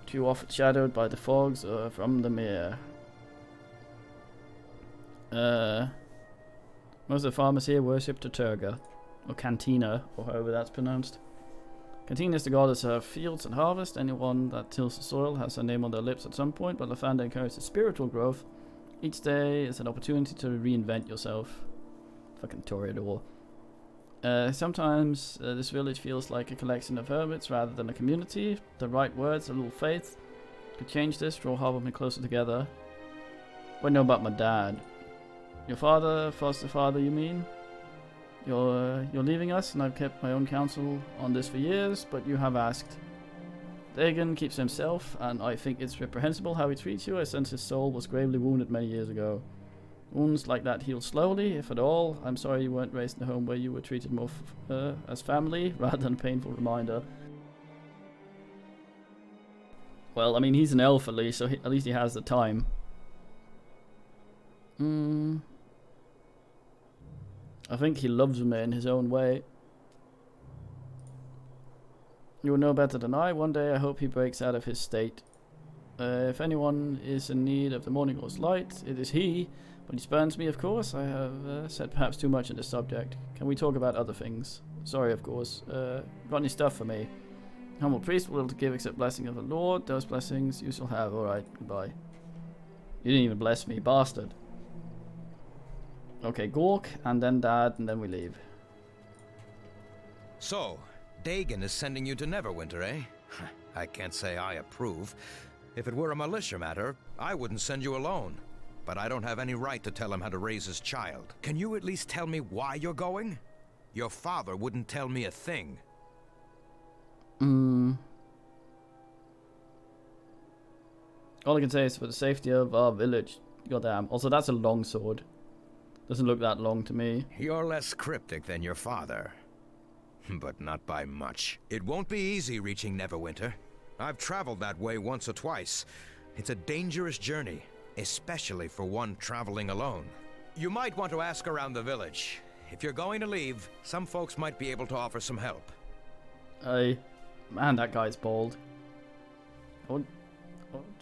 too often shadowed by the fogs from the mere. Most of the farmers here worship Turturga, or Cantina, or however that's pronounced. Cantina is the goddess of fields and harvest. Anyone that tills the soil has her name on their lips at some point, but Lathander encourages spiritual growth. Each day is an opportunity to reinvent yourself. Fucking Toreador. Sometimes this village feels like a collection of hermits rather than a community. The right words, a little faith, could change this, draw Harbormen closer together. What do you know about my dad? Your father, foster father, you mean? You're leaving us, and I've kept my own counsel on this for years, but you have asked. Dagan keeps himself, and I think it's reprehensible how he treats you. I sense his soul was gravely wounded many years ago. Wounds like that heal slowly, if at all. I'm sorry you weren't raised in a home where you were treated more as family, rather than a painful reminder. Well, I mean, he's an elf at least, so at least he has the time. I think he loves me in his own way. You will know better than I. One day I hope he breaks out of his state. If anyone is in need of the morning glow's light, it is he. But he spurns me, of course. I have said perhaps too much on this subject. Can we talk about other things? Sorry, of course. Got any stuff for me? Humble priest will give except blessing of the Lord. Those blessings you shall have. Alright, goodbye. You didn't even bless me, bastard. Okay, Gork, and then Dad, and then we leave. So, Dagon is sending you to Neverwinter, eh? I can't say I approve. If it were a militia matter, I wouldn't send you alone. But I don't have any right to tell him how to raise his child. Can you at least tell me why you're going? Your father wouldn't tell me a thing. All I can say is for the safety of our village. Goddamn. Also, that's a long sword. Doesn't look that long to me. You're less cryptic than your father. But not by much. It won't be easy reaching Neverwinter. I've traveled that way once or twice. It's a dangerous journey, especially for one traveling alone. You might want to ask around the village. If you're going to leave, some folks might be able to offer some help. Man, that guy's bald. I would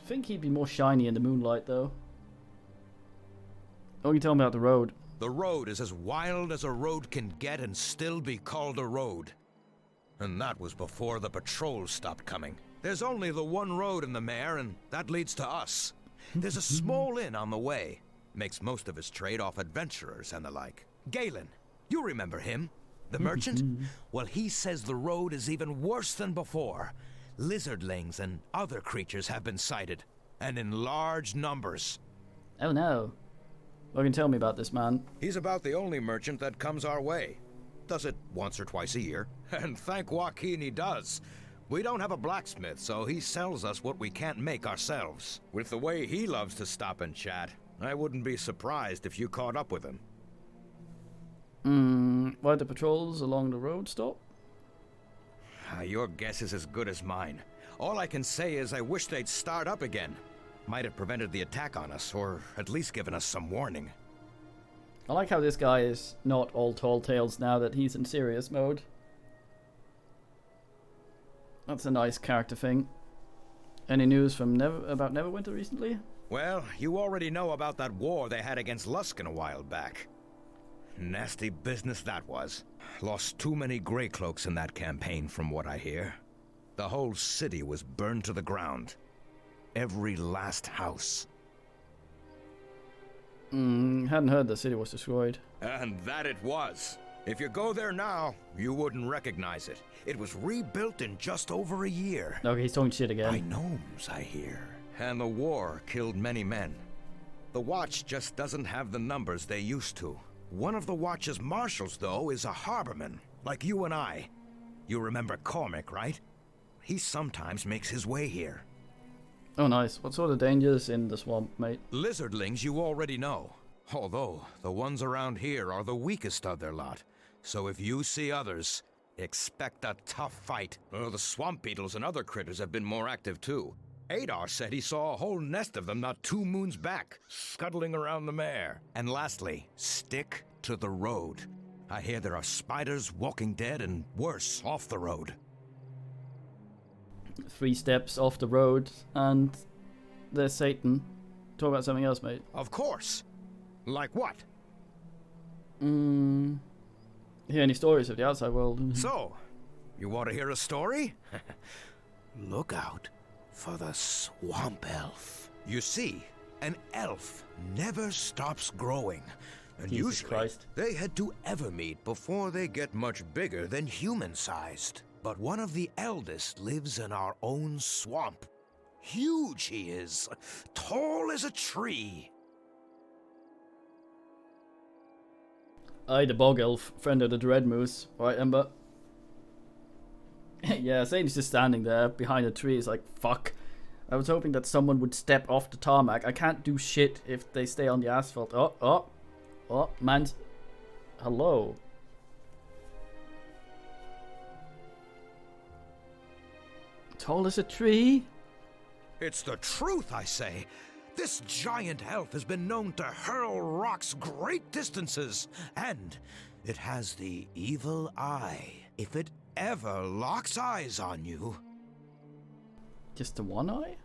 think he'd be more shiny in the moonlight, though. What can you tell me about the road? The road is as wild as a road can get and still be called a road. And that was before the patrols stopped coming. There's only the one road in the Mare, and that leads to us. There's a small inn on the way. Makes most of his trade off adventurers and the like. Galen, you remember him? The merchant? Well, he says the road is even worse than before. Lizardlings and other creatures have been sighted, and in large numbers. Oh no. What can you tell me about this man? He's about the only merchant that comes our way. Does it once or twice a year. And thank Joaquin he does. We don't have a blacksmith, so he sells us what we can't make ourselves. With the way he loves to stop and chat, I wouldn't be surprised if you caught up with him. Why'd the patrols along the road stop? Your guess is as good as mine. All I can say is I wish they'd start up again. Might have prevented the attack on us, or at least given us some warning. I like how this guy is not all tall tales now that he's in serious mode. That's a nice character thing. Any news from about Neverwinter recently? Well, you already know about that war they had against Luskan a while back. Nasty business that was. Lost too many Greycloaks in that campaign, from what I hear. The whole city was burned to the ground. Every last house. Hadn't heard the city was destroyed. And that it was. If you go there now, you wouldn't recognize it. It was rebuilt in just over a year. Okay, he's talking shit again. By gnomes, I hear. And the war killed many men. The Watch just doesn't have the numbers they used to. One of the Watch's marshals, though, is a harborman, like you and I. You remember Cormac, right? He sometimes makes his way here. Oh, nice. What sort of dangers in the swamp, mate? Lizardlings you already know. Although, the ones around here are the weakest of their lot. So if you see others, expect a tough fight. The swamp beetles and other critters have been more active, too. Adar said he saw a whole nest of them not 2 moons back, scuttling around the Mare. And lastly, stick to the road. I hear there are spiders, walking dead, and worse, off the road. 3 steps off the road, and there's Satan. Talk about something else, mate. Of course. Like what? Hear any stories of the outside world? So, you want to hear a story? Look out for the swamp elf. You see, an elf never stops growing. And Jesus usually, Christ. they head to Evermead before they get much bigger than human-sized. But one of the eldest lives in our own swamp. Huge he is, tall as a tree. Aye, the bog elf, friend of the Dread Moose. Right, Ember? Yeah, Satan's just standing there behind a tree. He's like, fuck. I was hoping that someone would step off the tarmac. I can't do shit if they stay on the asphalt. Oh, man. Hello. Tall as a tree? It's the truth, I say. This giant elf has been known to hurl rocks great distances, and it has the evil eye. If it ever locks eyes on you... Just the one eye?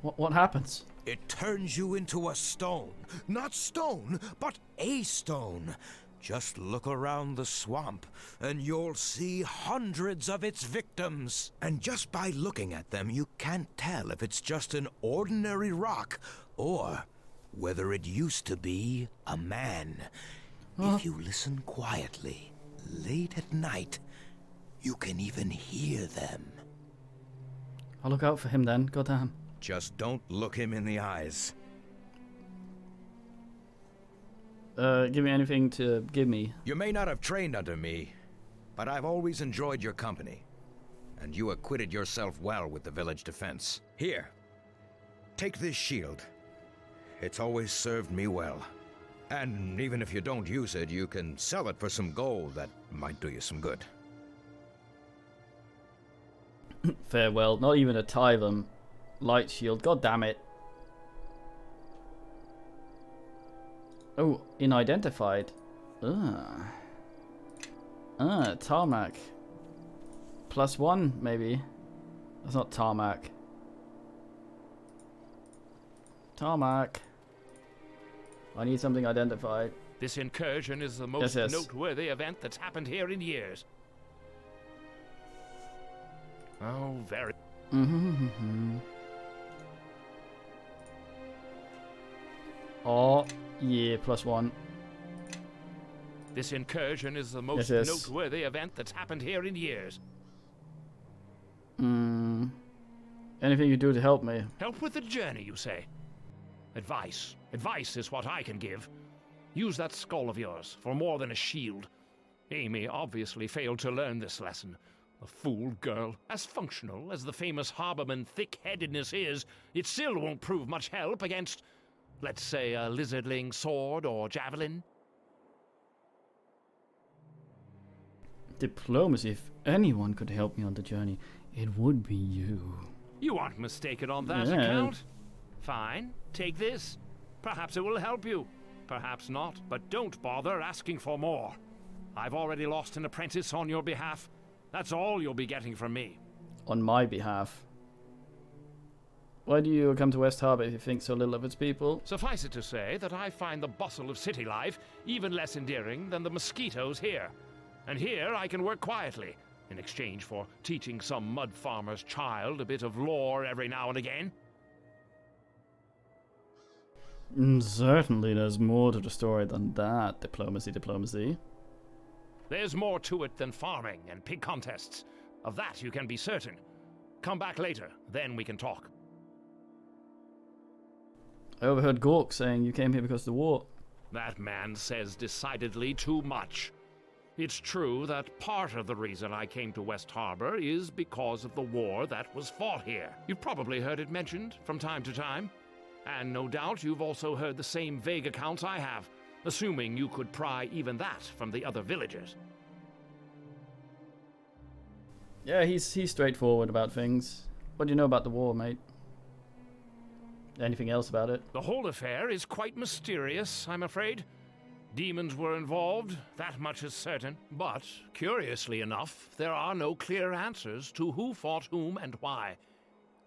What happens? It turns you into a stone. Not stone, but a stone. Just look around the swamp, and you'll see hundreds of its victims. And just by looking at them, you can't tell if it's just an ordinary rock, or whether it used to be a man. If you listen quietly, late at night, you can even hear them. I'll look out for him then, goddamn. Just don't look him in the eyes. Give me anything to give me. You may not have trained under me, but I've always enjoyed your company. And you acquitted yourself well with the village defense. Here, take this shield. It's always served me well. And even if you don't use it, you can sell it for some gold that might do you some good. Farewell. Not even a Tyvum light shield. God damn it. Oh, unidentified. Tarmac. +1, maybe. That's not tarmac. Tarmac. I need something identified. This incursion is the most noteworthy event that's happened here in years. Oh, very... Oh, yeah, +1. This incursion is the most noteworthy event that's happened here in years. Anything you do to help me? Help with the journey, you say? Advice. Advice is what I can give. Use that skull of yours for more than a shield. Amy obviously failed to learn this lesson. A fool girl. As functional as the famous harborman thick-headedness is, it still won't prove much help against, let's say, a lizardling sword or javelin. Diplomacy. If anyone could help me on the journey, it would be you. You aren't mistaken on that account. Fine, take this. Perhaps it will help you. Perhaps not, but don't bother asking for more. I've already lost an apprentice on your behalf. That's all you'll be getting from me. On my behalf? Why do you come to West Harbor if you think so little of its people? Suffice it to say that I find the bustle of city life even less endearing than the mosquitoes here. And here I can work quietly, in exchange for teaching some mud farmer's child a bit of lore every now and again. Certainly there's more to the story than that. Diplomacy. There's more to it than farming and pig contests. Of that you can be certain. Come back later, then we can talk. I overheard Gork saying you came here because of the war. That man says decidedly too much. It's true that part of the reason I came to West Harbor is because of the war that was fought here. You've probably heard it mentioned from time to time. And no doubt you've also heard the same vague accounts I have, assuming you could pry even that from the other villagers. Yeah, he's straightforward about things. What do you know about the war, mate? Anything else about it? The whole affair is quite mysterious, I'm afraid. Demons were involved, that much is certain. But, curiously enough, there are no clear answers to who fought whom and why.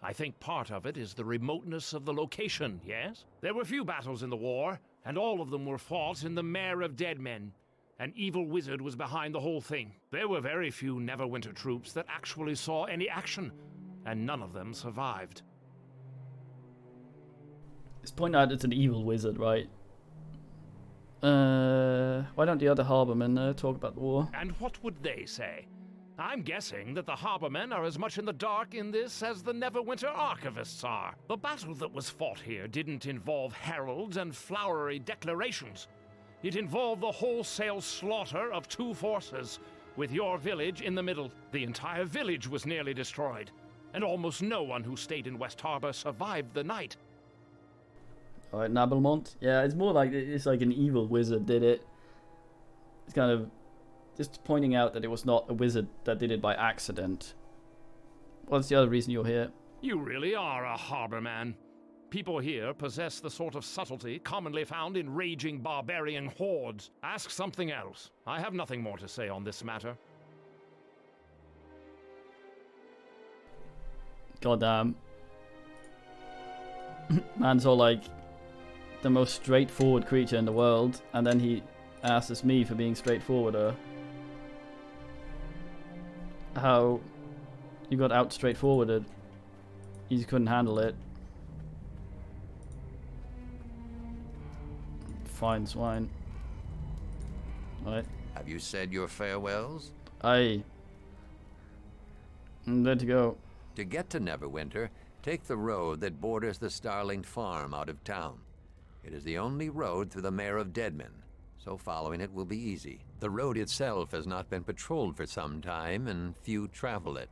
I think part of it is the remoteness of the location, yes? There were few battles in the war, and all of them were fought in the Mare of Dead Men. An evil wizard was behind the whole thing. There were very few Neverwinter troops that actually saw any action, and none of them survived. Just point out it's an evil wizard, right? Why don't the other harbormen talk about the war? And what would they say? I'm guessing that the harbormen are as much in the dark in this as the Neverwinter archivists are. The battle that was fought here didn't involve heralds and flowery declarations. It involved the wholesale slaughter of two forces, with your village in the middle. The entire village was nearly destroyed, and almost no one who stayed in West Harbor survived the night. Alright, Nabelmont. Yeah, it's more like it's like an evil wizard did it. It's kind of just pointing out that it was not a wizard that did it by accident. What's the other reason you're here? You really are a harborman. People here possess the sort of subtlety commonly found in raging barbarian hordes. Ask something else. I have nothing more to say on this matter. Goddamn. Man's all like the most straightforward creature in the world, and then he asks me for being straightforwarder. How you got out straightforwarded. You just couldn't handle it. Fine swine. Right. Have you said your farewells? Aye. I'm ready to go. To get to Neverwinter, take the road that borders the Starling Farm out of town. It is the only road through the Mare of Deadmen, so following it will be easy. The road itself has not been patrolled for some time, and few travel it.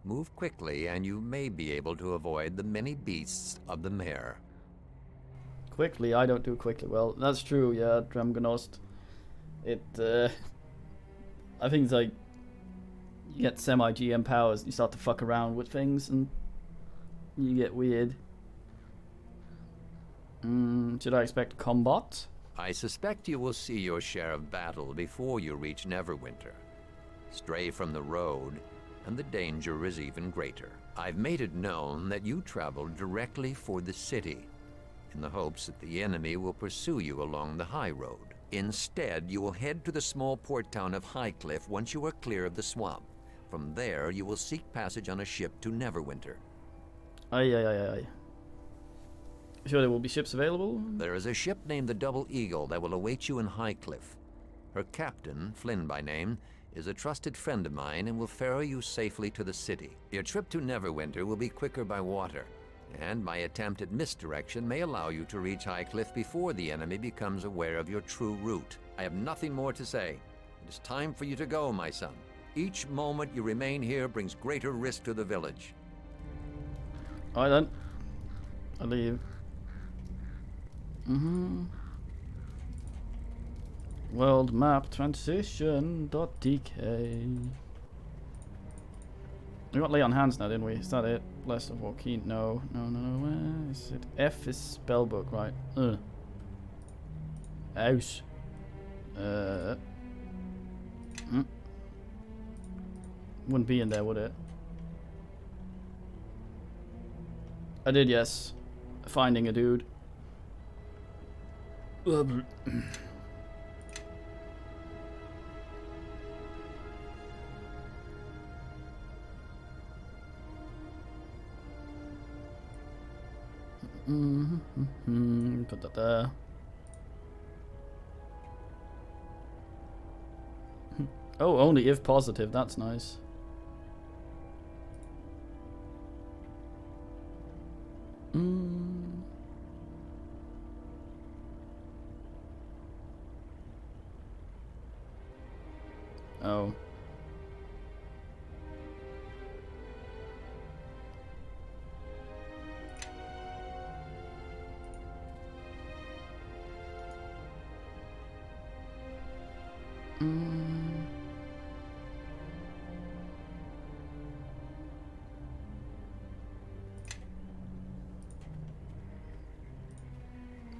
Move quickly, and you may be able to avoid the many beasts of the Mare. Quickly? I don't do quickly well. That's true, yeah, Dremgenost. It, I think it's like, you get semi-GM powers, you start to fuck around with things, and you get weird. Should I expect combat? I suspect you will see your share of battle before you reach Neverwinter. Stray from the road, and the danger is even greater. I've made it known that you travel directly for the city, in the hopes that the enemy will pursue you along the high road. Instead, you will head to the small port town of Highcliff once you are clear of the swamp. From there, you will seek passage on a ship to Neverwinter. Aye. Sure there will be ships available? There is a ship named the Double Eagle that will await you in Highcliff. Her captain, Flynn by name, is a trusted friend of mine and will ferry you safely to the city. Your trip to Neverwinter will be quicker by water, and my attempt at misdirection may allow you to reach Highcliff before the enemy becomes aware of your true route. I have nothing more to say. It is time for you to go, my son. Each moment you remain here brings greater risk to the village. Alright then. I'll leave. World map transition.dk. We got lay on hands now, didn't we? Is that it? Blessed of Joaquin? No. Where is it? F is spellbook, right? House. Wouldn't be in there, would it? I did, yes. Finding a dude. Put that there. Oh, only if positive. That's nice. Oh.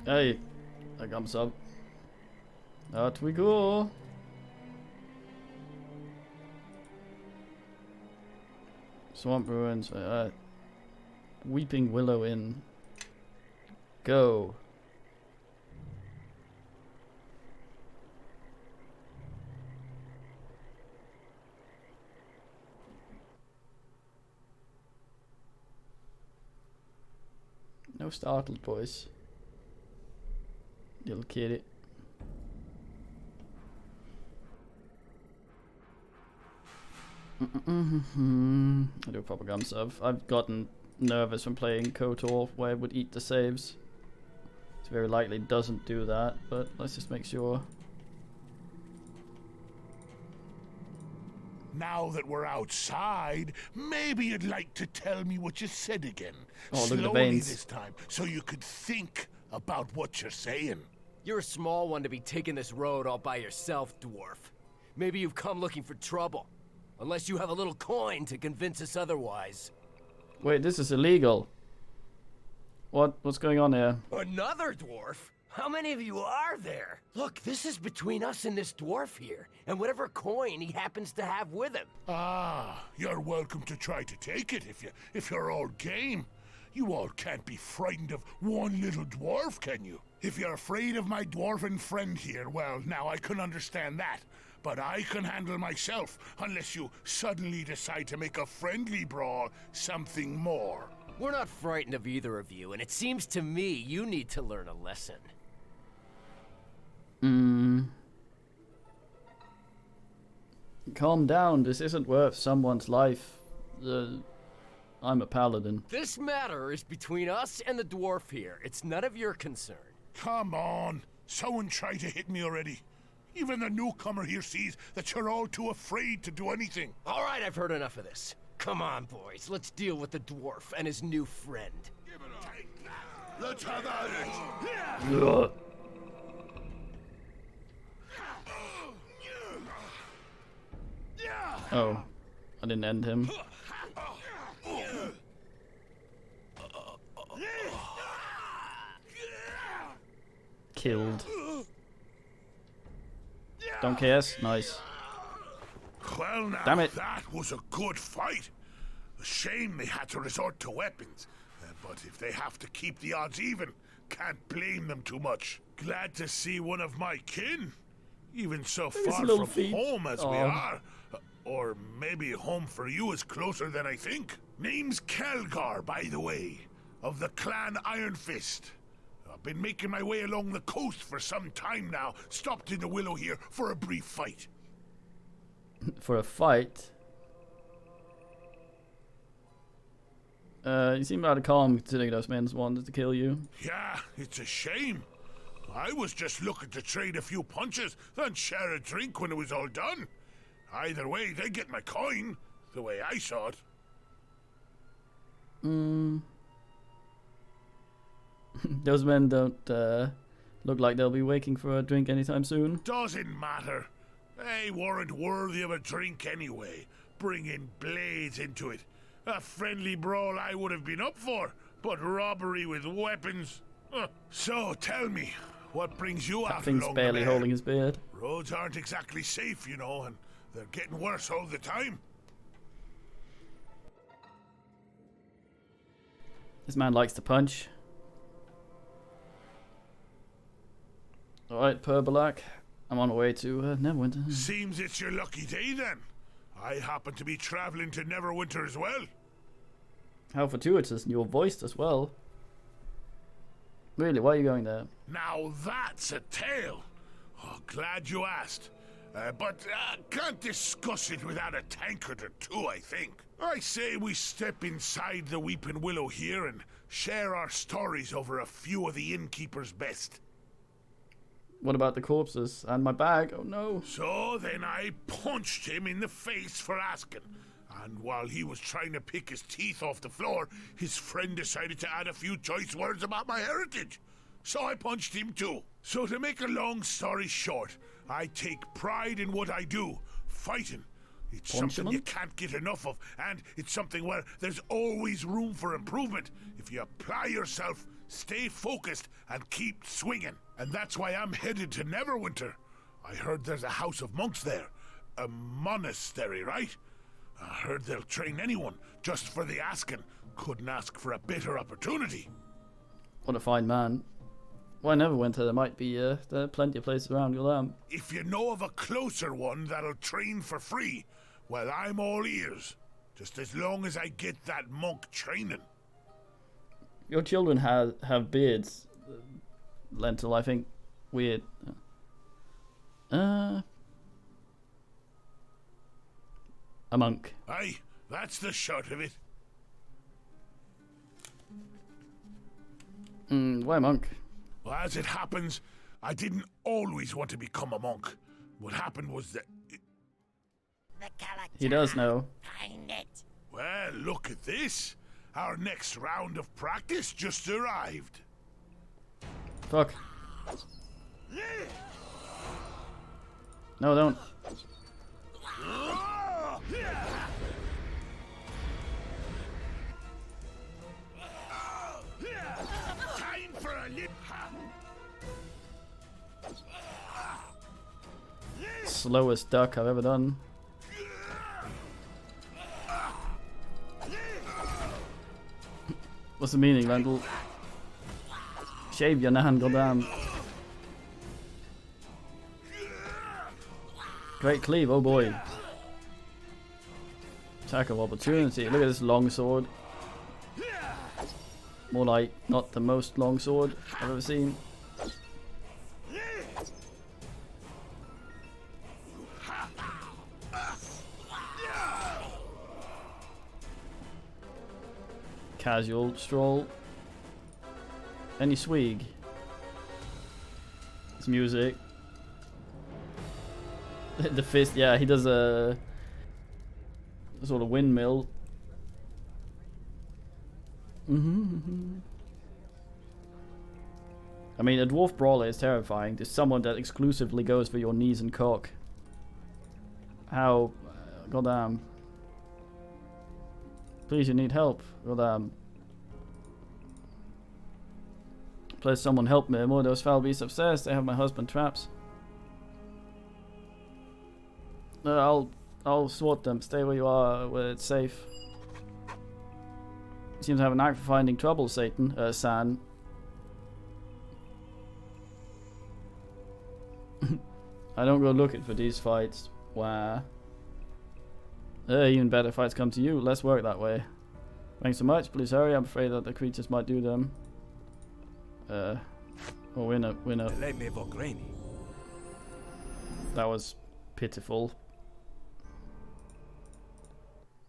Hey, I got some. Out we go. Swamp ruins. Weeping Willow Inn. Go. No startled, boys. Little kitty. I do a proper gum sub. I've gotten nervous from playing KOTOR where it would eat the saves. It's very likely it doesn't do that, but let's just make sure. Now that we're outside, maybe you'd like to tell me what you said again. Oh, look at the Slowly veins. this time, so you could think about what you're saying. You're a small one to be taking this road all by yourself, dwarf. Maybe you've come looking for trouble. Unless you have a little coin to convince us otherwise. Wait, this is illegal. What's going on here? Another dwarf? How many of you are there? Look, this is between us and this dwarf here, and whatever coin he happens to have with him. Ah, you're welcome to try to take it if you're all game. You all can't be frightened of one little dwarf, can you? If you're afraid of my dwarven friend here, well, now I can understand that. But I can handle myself, unless you suddenly decide to make a friendly brawl something more. We're not frightened of either of you, and it seems to me you need to learn a lesson. Calm down. This isn't worth someone's life. I'm a paladin. This matter is between us and the dwarf here. It's none of your concern. Come on. Someone tried to hit me already. Even the newcomer here sees that you're all too afraid to do anything. All right, I've heard enough of this. Come on, boys. Let's deal with the dwarf and his new friend. Let's have at it. Ugh. Oh, I didn't end him. Killed. Don't care. Nice. Well now, damn it. That was a good fight. A shame they had to resort to weapons. But if they have to keep the odds even, can't blame them too much. Glad to see one of my kin. Even so far from home as we are. Or maybe home for you is closer than I think. Name's Kelgar, by the way, of the clan Iron Fist. I've been making my way along the coast for some time now. Stopped in the Willow here for a brief fight. For a fight? You seem rather calm considering those men wanted to kill you. Yeah, it's a shame. I was just looking to trade a few punches, then share a drink when it was all done. Either way, they get my coin, the way I saw it. Those men don't look like they'll be waiting for a drink anytime soon. Doesn't matter. They weren't worthy of a drink anyway, bringing blades into it. A friendly brawl I would have been up for, but robbery with weapons. So, tell me, what brings you out Thing's along barely the mare? holding his beard. Roads aren't exactly safe, you know, and they're getting worse all the time. This man likes to punch. Alright, Purbalac. I'm on my way to Neverwinter. Seems it's your lucky day then. I happen to be traveling to Neverwinter as well. How fortuitous, and you're voiced as well. Really, why are you going there? Now that's a tale. Oh, glad you asked. But can't discuss it without a tankard or two, I think. I say we step inside the Weeping Willow here and share our stories over a few of the innkeeper's best. What about the corpses? And my bag? Oh no. So then I punched him in the face for asking. And while he was trying to pick his teeth off the floor, his friend decided to add a few choice words about my heritage. So I punched him too. So to make a long story short, I take pride in what I do, fighting. It's something you can't get enough of, and it's something where there's always room for improvement if you apply yourself, stay focused, and keep swinging. And that's why I'm headed to Neverwinter. I heard there's a house of monks there. A monastery, right? I heard they'll train anyone, just for the asking. Couldn't ask for a better opportunity. What a fine man. Why Neverwinter? There might be there are plenty of places around Gulam. If you know of a closer one that'll train for free, well, I'm all ears. Just as long as I get that monk training. Your children have beards. Lentil, I think. Weird. A monk. Aye, that's the short of it. Why a monk? Well, as it happens, I didn't always want to become a monk. What happened was that... He does know. Find it. Well, look at this. Our next round of practice just arrived. Fuck. No, don't. Time for a lip. slowest duck I've ever done. What's the meaning, Lendl? Shave your nan, goddamn. Great cleave, oh boy. Attack of opportunity. Look at this long sword. More like not the most long sword I've ever seen. Casual stroll. Any swig? It's music. The fist, yeah, he does a sort of windmill. I mean, a dwarf brawler is terrifying. There's someone that exclusively goes for your knees and cock. How? Goddamn. Please, you need help. Goddamn. Please, someone help me. More of those foul beasts upstairs. They have my husband traps. I'll swat them. Stay where you are, where it's safe. You seem to have a knack for finding trouble, Satan. San. I don't go looking for these fights. Wow. Even better fights come to you. Let's work that way. Thanks so much. Please hurry. I'm afraid that the creatures might do them. Oh, winner. That was pitiful.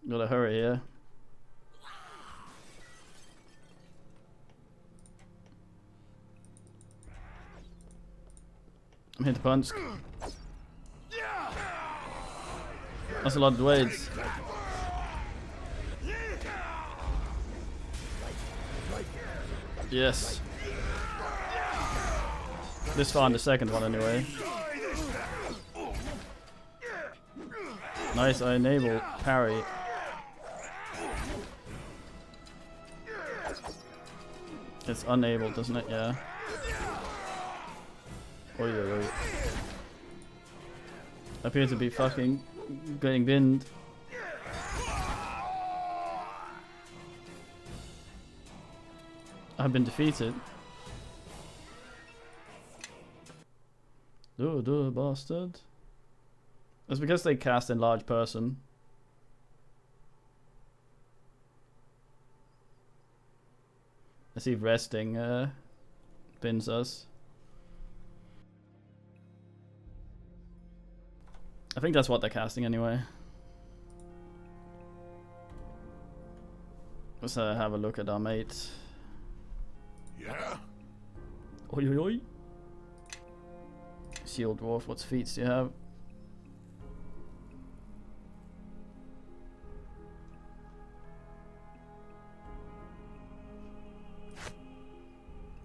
Gotta hurry here. I'm hit the punch. That's a lot of blades. Yes. This far in the second one anyway. Nice, I enable parry. It's unable, doesn't it? Yeah. Oi, oi, oi. Appear to be fucking getting binned. I've been defeated. Duh, bastard. It's because they cast in large person. Let's see if resting bins us. I think that's what they're casting anyway. Let's have a look at our mate. Yeah? Oi, oi, oi. Shield dwarf, what feats do you have?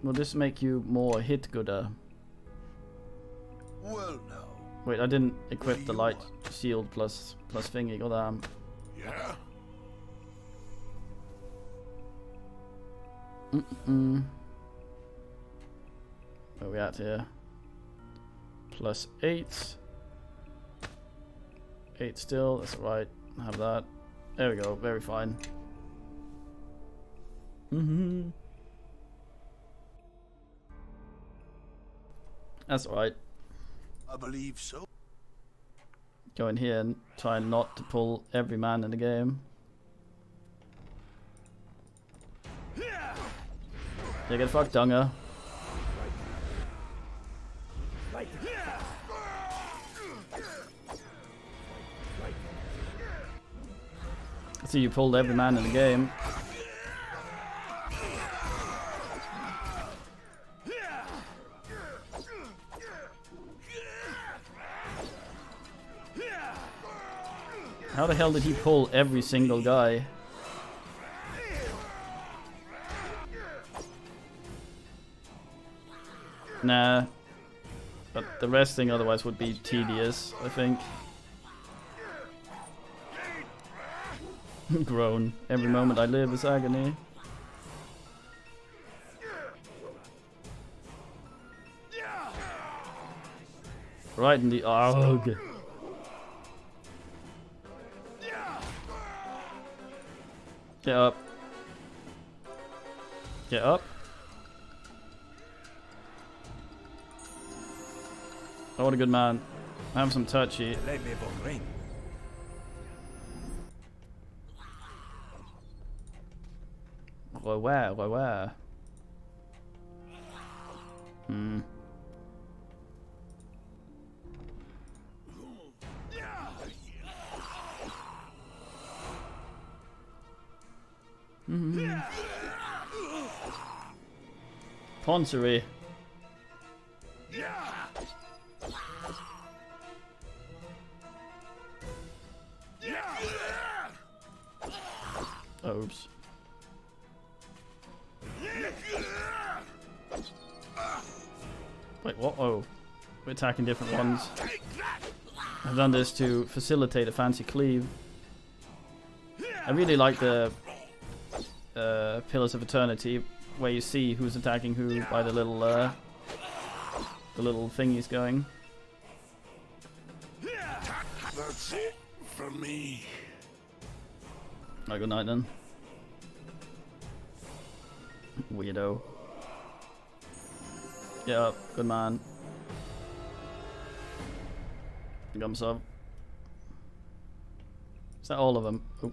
Will this make you more hit gooder? Well, now. Wait, I didn't equip the light shield plus thingy. Goddamn. Yeah? Where are we at here? +8. 8 still, that's alright. Have that. There we go, very fine. That's alright. I believe so. Go in here and try not to pull every man in the game. Yeah, get fucked, Dunga. I see you pulled every man in the game. How the hell did he pull every single guy? Nah. But the resting otherwise would be tedious, I think. Groan. Every moment I live is agony. Right in the... Ugh. Get up. Get up. Oh, what a good man. Have some touchy. Where? Hmm. Poncery. Oops. Wait, what? Oh. We're attacking different ones. I've done this to facilitate a fancy cleave. I really like the Pillars of Eternity, where you see who's attacking who by the little thingies going. That's it for me. Right, good night then. Weirdo. Get up, good man. Gum sub. Is that all of them? Oh.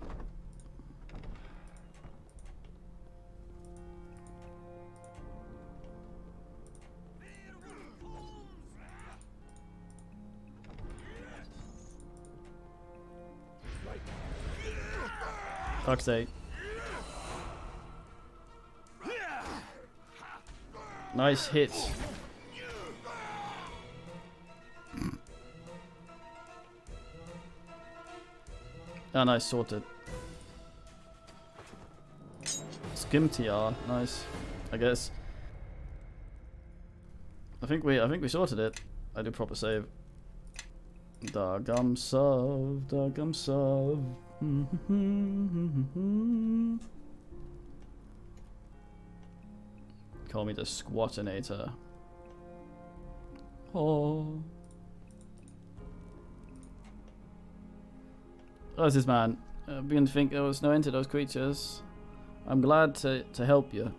Fuck's sake. Nice hits. Ah, nice, sorted. Skim TR, nice. I guess. I think we sorted it. I do proper save. Dagum sov, dagum sov. Call me the Squatinator. Oh. Oh, this man. I began to think there was no end to those creatures. I'm glad to help you.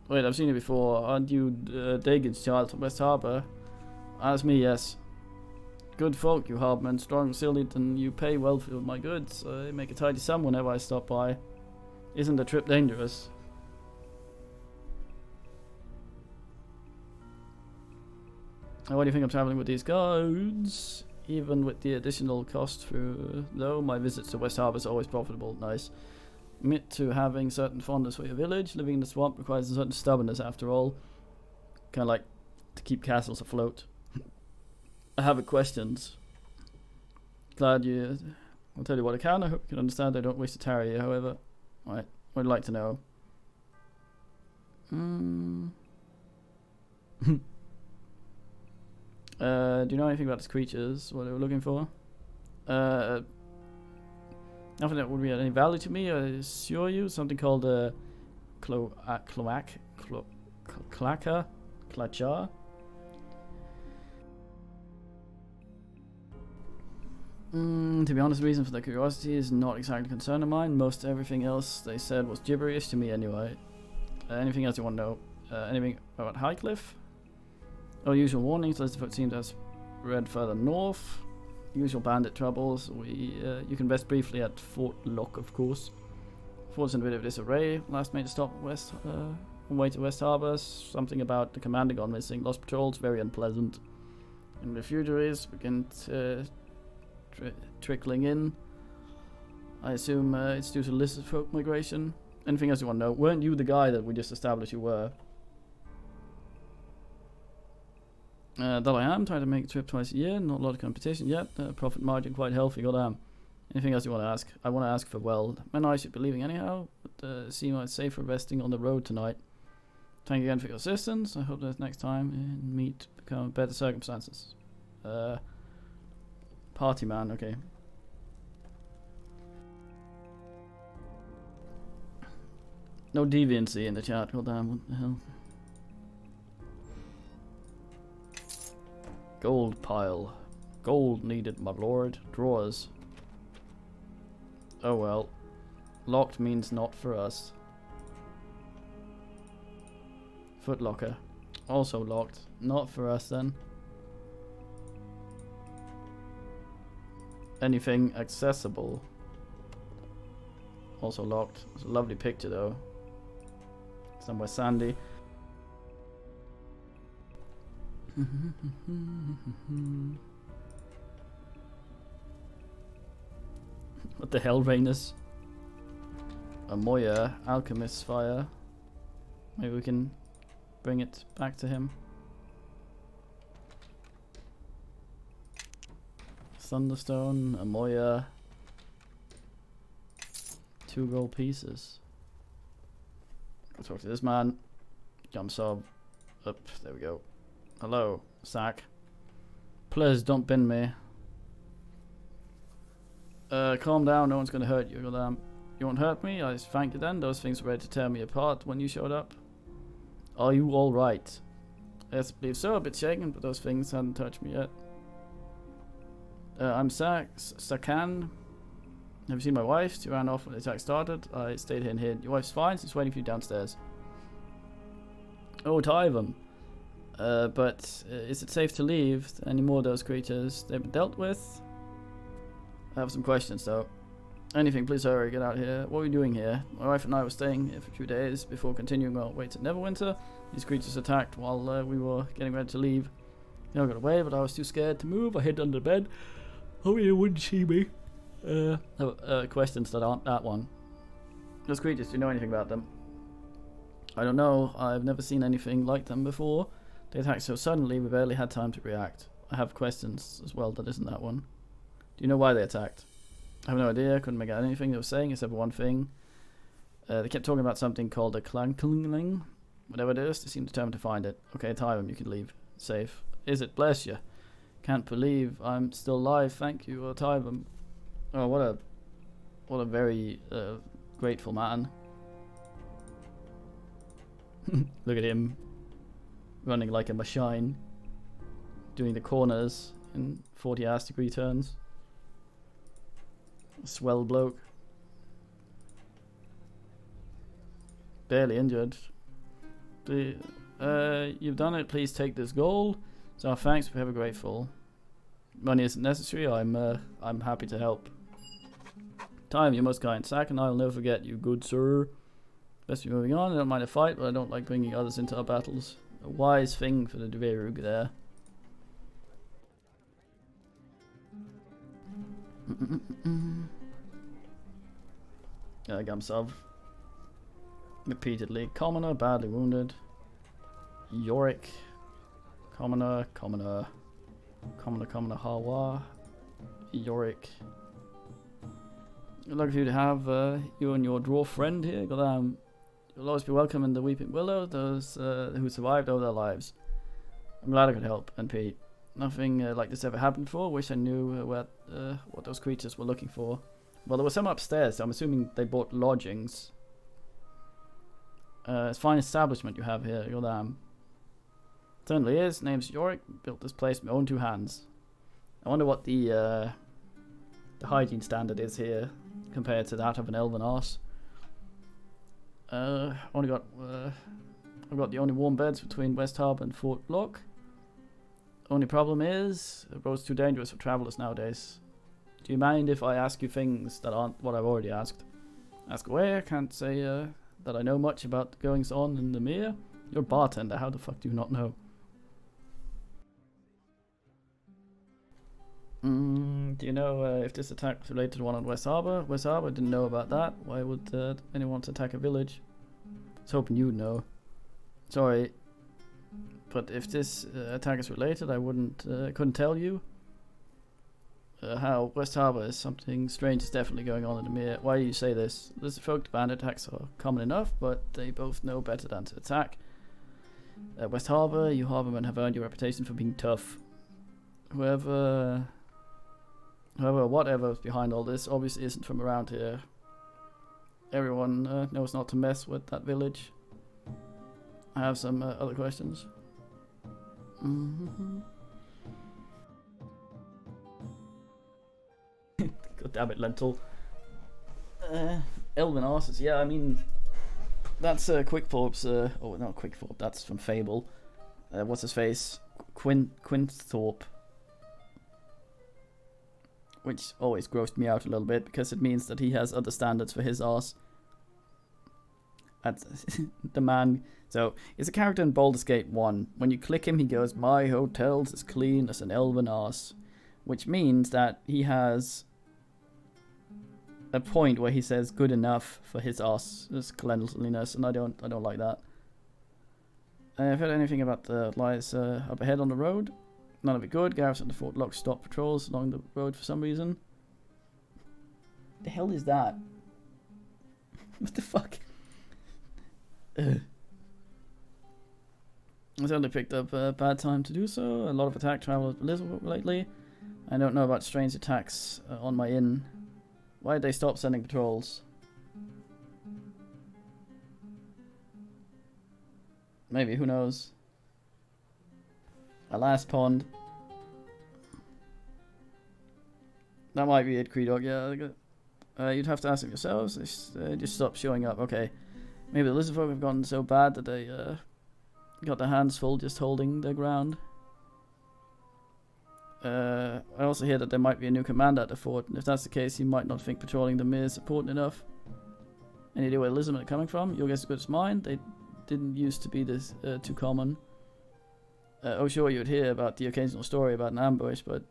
Wait, I've seen you before. Aren't you Dagon's child from West Harbor? That's me, yes. Good folk, you harbmen. Strong, resilient, and you pay well for my goods. I make a tidy sum whenever I stop by. Isn't the trip dangerous? Why do you think I'm traveling with these guards? Even with the additional cost through, though, my visits to West Harbor is always profitable. Nice. Admit to having certain fondness for your village. Living in the swamp requires a certain stubbornness, after all. Kind of like to keep castles afloat. I have a questions. Glad you... I'll tell you what I can. I hope you can understand I don't wish to tarry you, however. Alright, what would you like to know? Do you know anything about these creatures? What they were looking for? Nothing that would be of any value to me, I assure you. Something called Clachar? To be honest, the reason for the curiosity is not exactly a concern of mine. Most everything else they said was gibberish to me anyway. Anything else you want to know? Anything about Highcliffe? Oh, usual warnings, as if it seems to have spread further north. Usual bandit troubles. You can rest briefly at Fort Lock, of course. Fort's in a bit of disarray. Last made a stop on way to West Harbor. Something about the commander gone missing. Lost patrols, very unpleasant. And refugees begin trickling in. I assume it's due to lizard folk migration. Anything else you want to know? Weren't you the guy that we just established you were? Though I am trying to make a trip twice a year, not a lot of competition yet. Profit margin quite healthy, goddamn. Anything else you want to ask? I want to ask for, well, men I should be leaving anyhow, but seem I'd safer resting on the road tonight. Thank you again for your assistance. I hope that next time in meet become better circumstances. Party man, okay. No deviancy in the chat, goddamn, what the hell. Gold pile. Gold needed, my lord. Drawers. Oh well. Locked means not for us. Footlocker. Also locked. Not for us then. Anything accessible. Also locked. It's a lovely picture though. Somewhere sandy. What the hell, Rainus? A Moya, Alchemist's Fire. Maybe we can bring it back to him. Thunderstone, a Moya. 2 gold pieces. Go talk to this man. Jumps up. Up, there we go. Hello, Sack. Please don't bin me. Calm down, no one's gonna hurt you. You won't hurt me? I thank you then. Those things were ready to tear me apart when you showed up. Are you alright? Yes, I believe so. A bit shaken, but those things hadn't touched me yet. I'm Sakan. Have you seen my wife? She ran off when the attack started. I stayed here and hid. Your wife's fine. She's waiting for you downstairs. Oh, Tyvum. But is it safe to leave? Any more of those creatures they've been dealt with? I have some questions though. Anything, please hurry, get out here. What are we doing here? My wife and I were staying here for a few days before continuing our way to Neverwinter. These creatures attacked while we were getting ready to leave. They all got away, but I was too scared to move. I hid under the bed. Hoping they wouldn't see me. Questions that aren't that one. Those creatures, do you know anything about them? I don't know. I've never seen anything like them before. They attacked so suddenly, we barely had time to react. I have questions as well that isn't that one. Do you know why they attacked? I have no idea. Couldn't make out anything they were saying except for one thing. They kept talking about something called a clankling. Whatever it is, they seem determined to find it. Okay, Tyvum, you can leave. Safe. Is it? Bless you. Can't believe I'm still alive. Thank you, Tyvum. Oh, what a very grateful man. Look at him running like a machine, doing the corners in 40-degree turns. Swell bloke. Barely injured. You've done it. Please take this gold. So thanks. We're ever grateful. Money isn't necessary. I'm happy to help. Time, you're most kind. Sack and I will never forget you, good sir. Best be moving on. I don't mind a fight, but I don't like bringing others into our battles. A wise thing for the Dverug there. Gamsov. Repeatedly. Commoner, badly wounded. Yorick. Commoner, Hawa. Yorick. I'd like for you to have you and your dwarf friend here. You'll always be welcome in the Weeping Willow, those who survived over their lives. I'm glad I could help, and Pete. Nothing like this ever happened before. Wish I knew what those creatures were looking for. Well, there was some upstairs, so I'm assuming they bought lodgings. It's a fine establishment you have here, Certainly is. Name's Yorick. Built this place with my own 2 hands. I wonder what the hygiene standard is here compared to that of an elven arse. I've got the only warm beds between West Harbour and Fort Lock. Only problem is, the road's too dangerous for travellers nowadays. Do you mind if I ask you things that aren't what I've already asked? Ask away. I can't say that I know much about the goings on in the Mere. You're a bartender. How the fuck do you not know? Do you know if this attack was related to the one on West Harbour? West Harbour, didn't know about that. Why would anyone want to attack a village? I was hoping you'd know. Sorry, but if this attack is related, I couldn't tell you. How West Harbour is something strange is definitely going on in the Mere. Why do you say this? This folk bandit attacks are common enough, but they both know better than to attack. West Harbour, you harbourmen have earned your reputation for being tough. Whoever or whatever is behind all this obviously isn't from around here. Everyone knows not to mess with that village. I have some other questions. God damn it, Lentil. Elven arses. Yeah, I mean, that's Quickthorpe's. Oh, not Quickthorpe. That's from Fable. What's his face? Quinthorpe. Which always grossed me out a little bit because it means that he has other standards for his arse. The man. So he's a character in Baldur's Gate 1. When you click him, he goes, "My hotel's as clean as an elven arse," which means that he has a point where he says good enough for his arse's cleanliness, and I don't like that. I've heard anything about the lies up ahead on the road. None of it good. Garrison and Fort Lock stop patrols along the road for some reason. The hell is that? What the fuck? I certainly picked up a bad time to do so. A lot of attack travel has been little lately. I don't know about strange attacks on my inn. Why did they stop sending patrols? Maybe, who knows? A last pond. That might be it, Creedog. Yeah, you'd have to ask them yourselves. They just stopped showing up. Okay. Maybe the lizard folk have gotten so bad that they got their hands full just holding their ground. I also hear that there might be a new commander at the fort, and if that's the case, you might not think patrolling them is important enough. Any idea where lizardmen are coming from? Your guess is good as mine. They didn't used to be this too common. Oh, sure, you'd hear about the occasional story about an ambush, but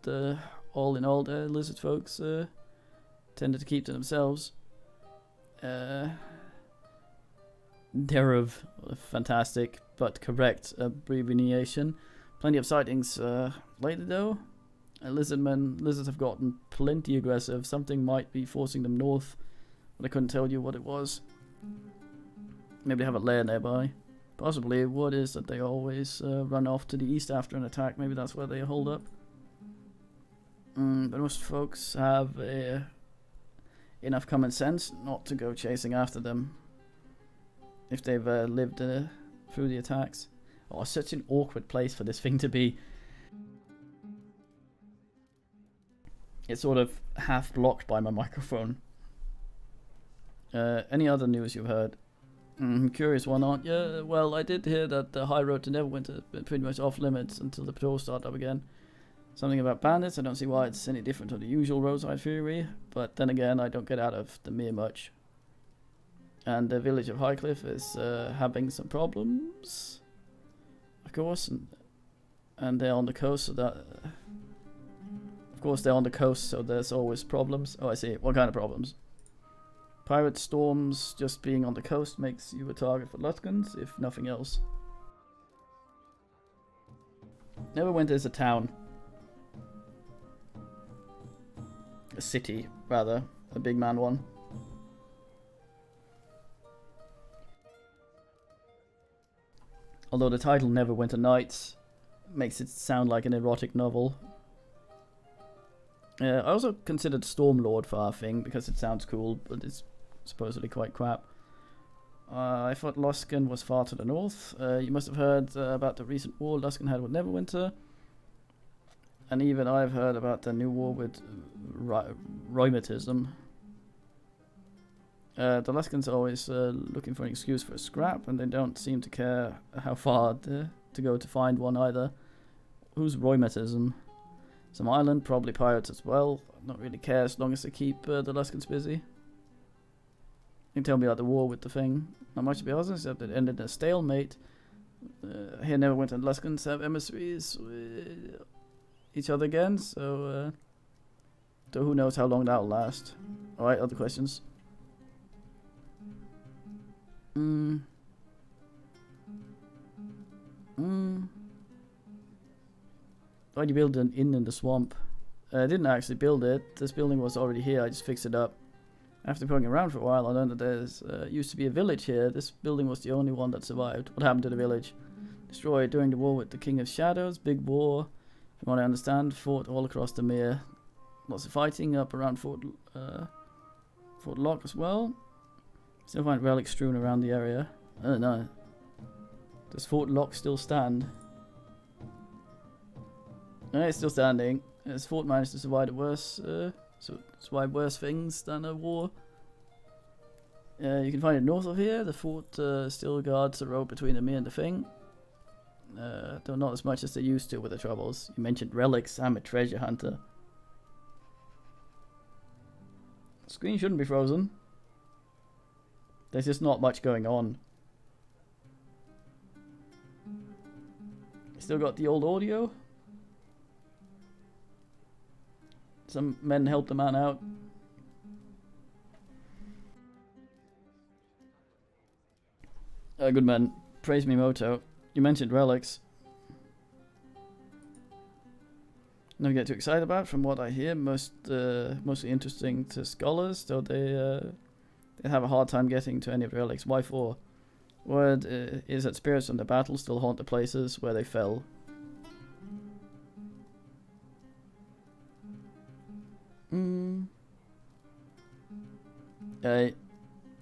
all in all, the lizard folks tended to keep to themselves. Thereof, fantastic but correct abbreviation. Plenty of sightings lately, though. Lizards have gotten plenty aggressive. Something might be forcing them north, but I couldn't tell you what it was. Maybe they have a lair nearby. Possibly. What is that they always run off to the east after an attack? Maybe that's where they hold up. But most folks have enough common sense not to go chasing after them if they've lived through the attacks. Oh, such an awkward place for this thing to be. It's sort of half blocked by my microphone. Any other news you've heard? Curious one, aren't you? Well, I did hear that the high road to Neverwinter has been pretty much off limits until the patrols start up again. Something about bandits, I don't see why it's any different from the usual roadside fury, but then again, I don't get out of the mere much. And the village of Highcliffe is having some problems, of course, and they're on the coast, so that... Of course, they're on the coast, so there's always problems. Oh, I see. What kind of problems? Pirate storms. Just being on the coast makes you a target for Lutkans, if nothing else. Neverwinter is a town. A city, rather. A big man one. Although the title Neverwinter Nights makes it sound like an erotic novel. I also considered Stormlord for our thing because it sounds cool, but it's supposedly quite crap. I thought Luskan was far to the north. You must have heard about the recent war Luskan had with Neverwinter. And even I've heard about the new war with rheumatism. The Luskans are always looking for an excuse for a scrap, and they don't seem to care how far to go to find one either. Who's rheumatism? Some island, probably pirates as well. Not really care as long as they keep the Luskans busy. You can tell me about the war with the thing. Not much to be honest, except it ended in a stalemate. Here Neverwinter and Luskans have emissaries with each other again, so who knows how long that'll last. Alright, other questions? Why'd you build an inn in the swamp? I didn't actually build it. This building was already here. I just fixed it up. After poking around for a while, I learned that there's used to be a village here. This building was the only one that survived. What happened to the village? Destroyed during the war with the King of Shadows. Big war. From what I understand, fought all across the mere. Lots of fighting up around Fort Lock as well. Still find relics strewn around the area. I don't know. Does Fort Lock still stand? It's still standing. Has Fort managed to survive worse things than a war? You can find it north of here. The fort still guards the road between me and the thing. Though not as much as they used to with the troubles. You mentioned relics. I'm a treasure hunter. Screen shouldn't be frozen. There's just not much going on. Still got the old audio. Some men helped the man out. Good man. Praise me, Moto. You mentioned relics. Never get too excited about, from what I hear. Mostly interesting to scholars, though they have a hard time getting to any of the relics. Why for? Word is that spirits from the battle still haunt the places where they fell.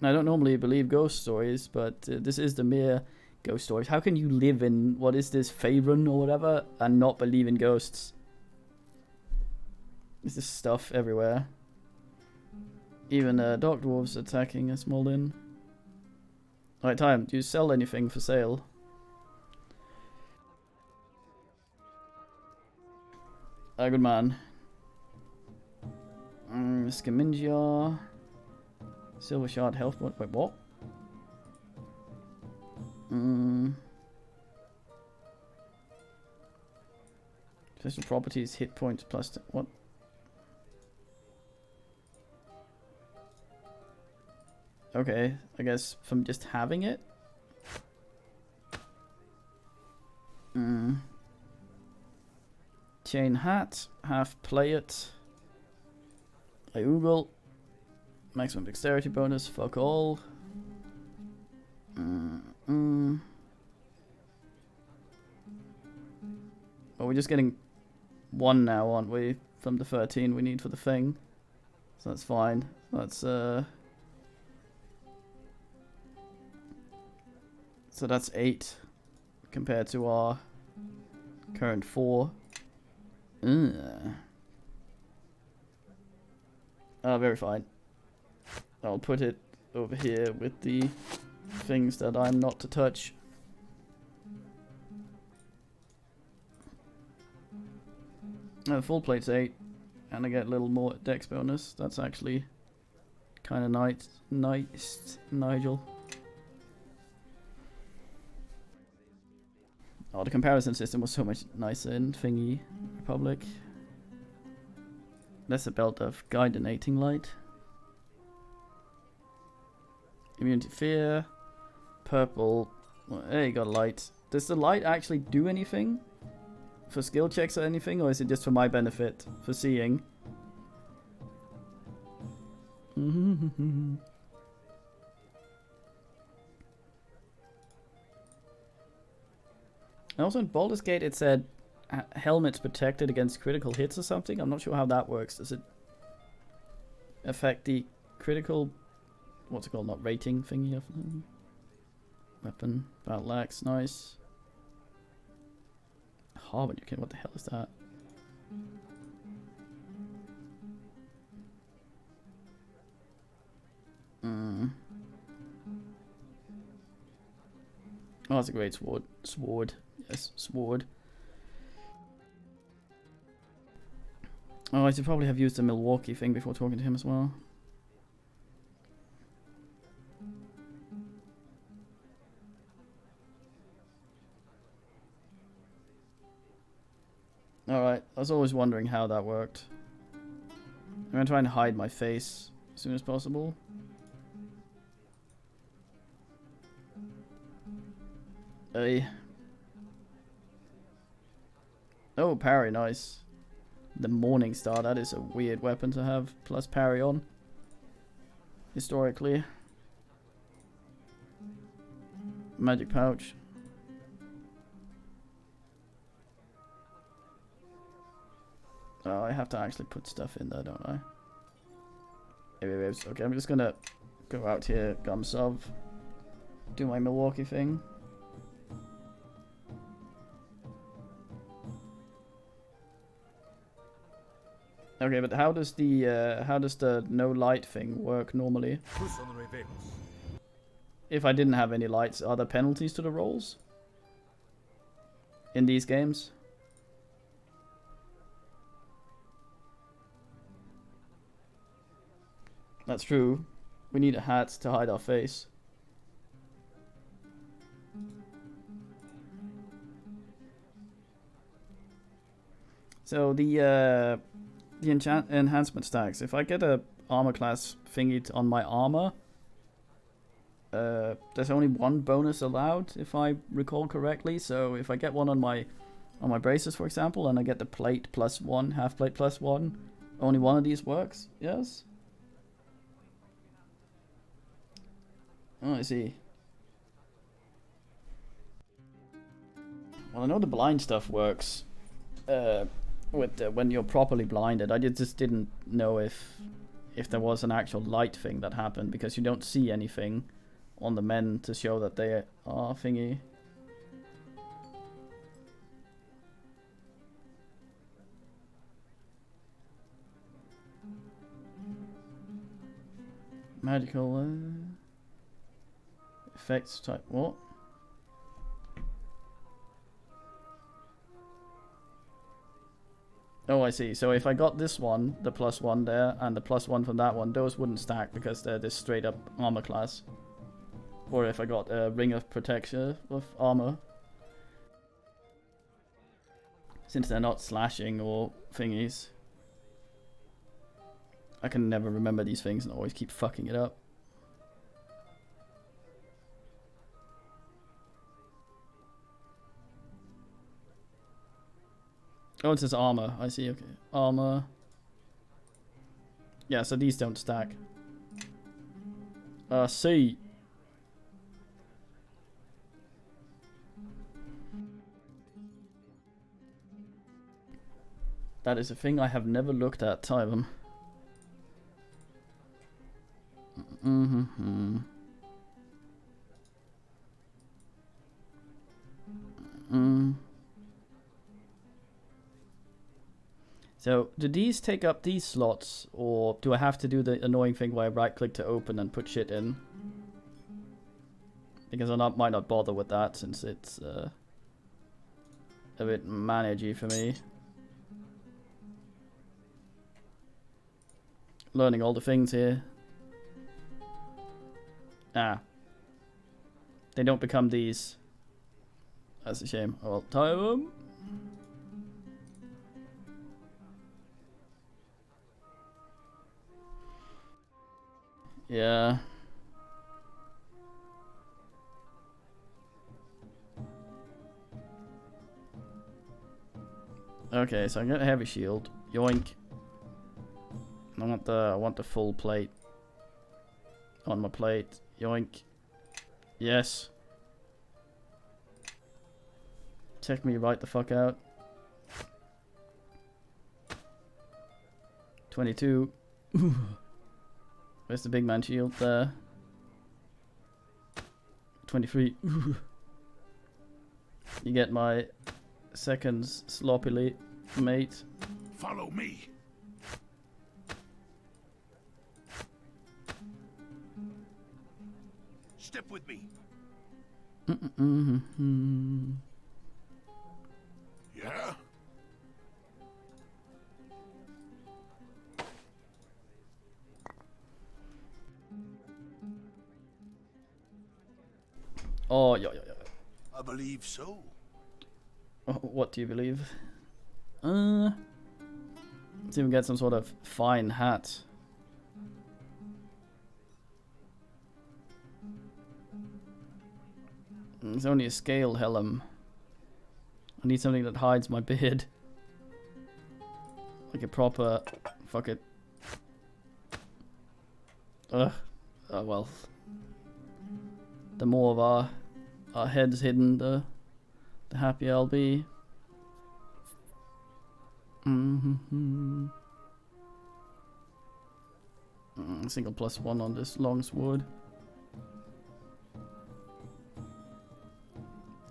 I don't normally believe ghost stories, but this is the mere ghost stories. How can you live in, what is this, Faerun or whatever, and not believe in ghosts? There's this stuff everywhere. Even dark dwarves attacking a small inn. Alright, time. Do you sell anything for sale? Good man. Scamingia. Silver shard health point. Wait, what? Special properties, hit points plus. What? Okay, I guess from just having it. Chain hat, half play it. Oogle. Maximum dexterity bonus, fuck all. Well, we're just getting one now, aren't we? From the 13 we need for the thing. So that's fine. So that's 8 compared to our current 4. Very fine. I'll put it over here with the things that I'm not to touch. Full plate's 8, and I get a little more dex bonus. That's actually kind of nice, Nigel. Oh, the comparison system was so much nicer in Thingy Republic. That's a belt of guidinating light. Immunity fear. Purple. Well, there you got light. Does the light actually do anything? For skill checks or anything? Or is it just for my benefit? For seeing? Also in Baldur's Gate it said helmet's protected against critical hits or something. I'm not sure how that works. Does it affect the critical, what's it called, not rating thingy of them? Weapon, battle axe, nice. Harbinger, what the hell is that? Oh, that's a great sword. Sword. Yes, sword. Oh, I should probably have used the Milwaukee thing before talking to him as well. Alright, I was always wondering how that worked. I'm gonna try and hide my face as soon as possible. Hey. Oh, parry, nice. The Morning Star, that is a weird weapon to have, plus parry on. Historically. Magic pouch. Oh, I have to actually put stuff in there, don't I? Okay, I'm just gonna go out here, Gumsov. Do my Milwaukee thing. Okay, but how does the no light thing work normally? if I didn't have any lights, are there penalties to the rolls in these games? That's true. We need a hat to hide our face. So the enhancement stacks. If I get a armor class thingy on my armor, there's only one bonus allowed, if I recall correctly. So if I get one on my braces, for example, and I get the plate +1, half plate +1, only one of these works. Yes. Oh, I see. Well, I know the blind stuff works with when you're properly blinded. I just didn't know if there was an actual light thing that happened, because you don't see anything on the men to show that they are thingy. Magical effects type. What? Oh, I see. So if I got this one, the +1 there, and the +1 from that one, those wouldn't stack because they're this straight up armor class. Or if I got a ring of protection with armor. Since they're not slashing or thingies. I can never remember these things and always keep fucking it up. Oh, it says armor. I see, okay. Armor. Yeah, so these don't stack. C. That is a thing I have never looked at, Tyvum. So, do these take up these slots, or do I have to do the annoying thing where I right-click to open and put shit in? Because I might not bother with that, since it's a bit managey for me. Learning all the things here. Ah. They don't become these. That's a shame. I'll tie them. Yeah. Okay, so I got a heavy shield. Yoink. I want the full plate on my plate. Yoink. Yes. Check me right the fuck out. 22. Where's the big man shield there? 23. You get my seconds sloppily, mate. Follow me. Step with me. Yeah? Oh, yeah. I believe so. Oh, what do you believe? Let's see if we get some sort of fine hat. It's only a scale helm. I need something that hides my beard. Like a proper... Fuck it. Ugh. Oh well. The more of our heads hidden, the happier I'll be. Single +1 on this long sword.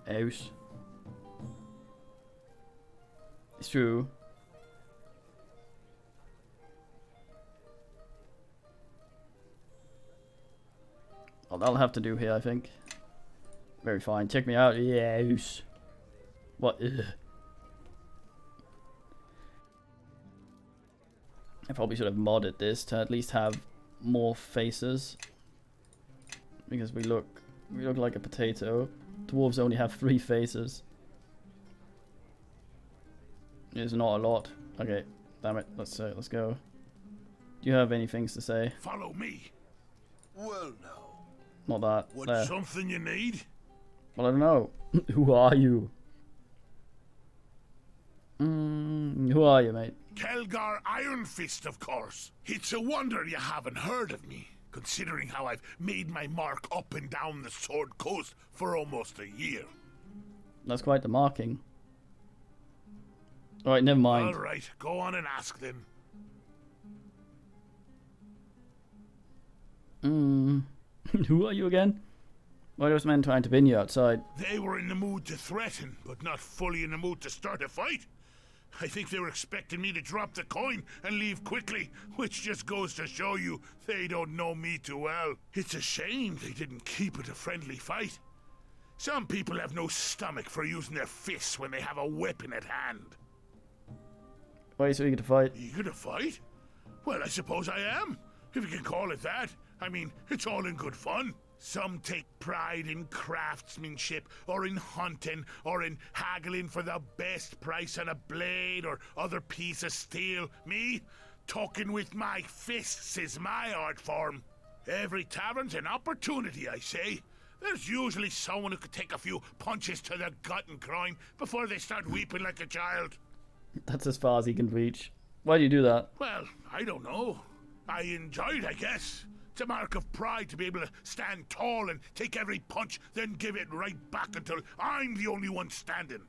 Ouch. It's true. Oh, That'll have to do here, I think. Very fine. Check me out. Yes. What? Ugh. I probably should have modded this to at least have more faces, because we look like a potato. Dwarves only have 3 faces. It's not a lot. Okay, damn it. Let's go. Do you have any things to say? Follow me. Well, now. Not that. What? There. Something you need? Well, I don't know. Who are you? Who are you, mate? Kelgar Iron Fist, of course. It's a wonder you haven't heard of me, considering how I've made my mark up and down the Sword Coast for almost a year. That's quite the marking. Alright, never mind. Alright, go on and ask them. Who are you again? Why are those men trying to pin you outside? They were in the mood to threaten, but not fully in the mood to start a fight. I think they were expecting me to drop the coin and leave quickly, which just goes to show you they don't know me too well. It's a shame they didn't keep it a friendly fight. Some people have no stomach for using their fists when they have a weapon at hand. Why are you so eager to fight? Eager to fight? Well, I suppose I am, if you can call it that. I mean, it's all in good fun. Some take pride in craftsmanship, or in hunting, or in haggling for the best price on a blade or other piece of steel. Me, talking with my fists is my art form. Every tavern's an opportunity, I say. There's usually someone who could take a few punches to the gut and cry before they start weeping like a child. That's as far as he can reach. Why do you do that? Well, I don't know. I enjoy it, I guess. It's a mark of pride to be able to stand tall and take every punch, then give it right back until I'm the only one standing.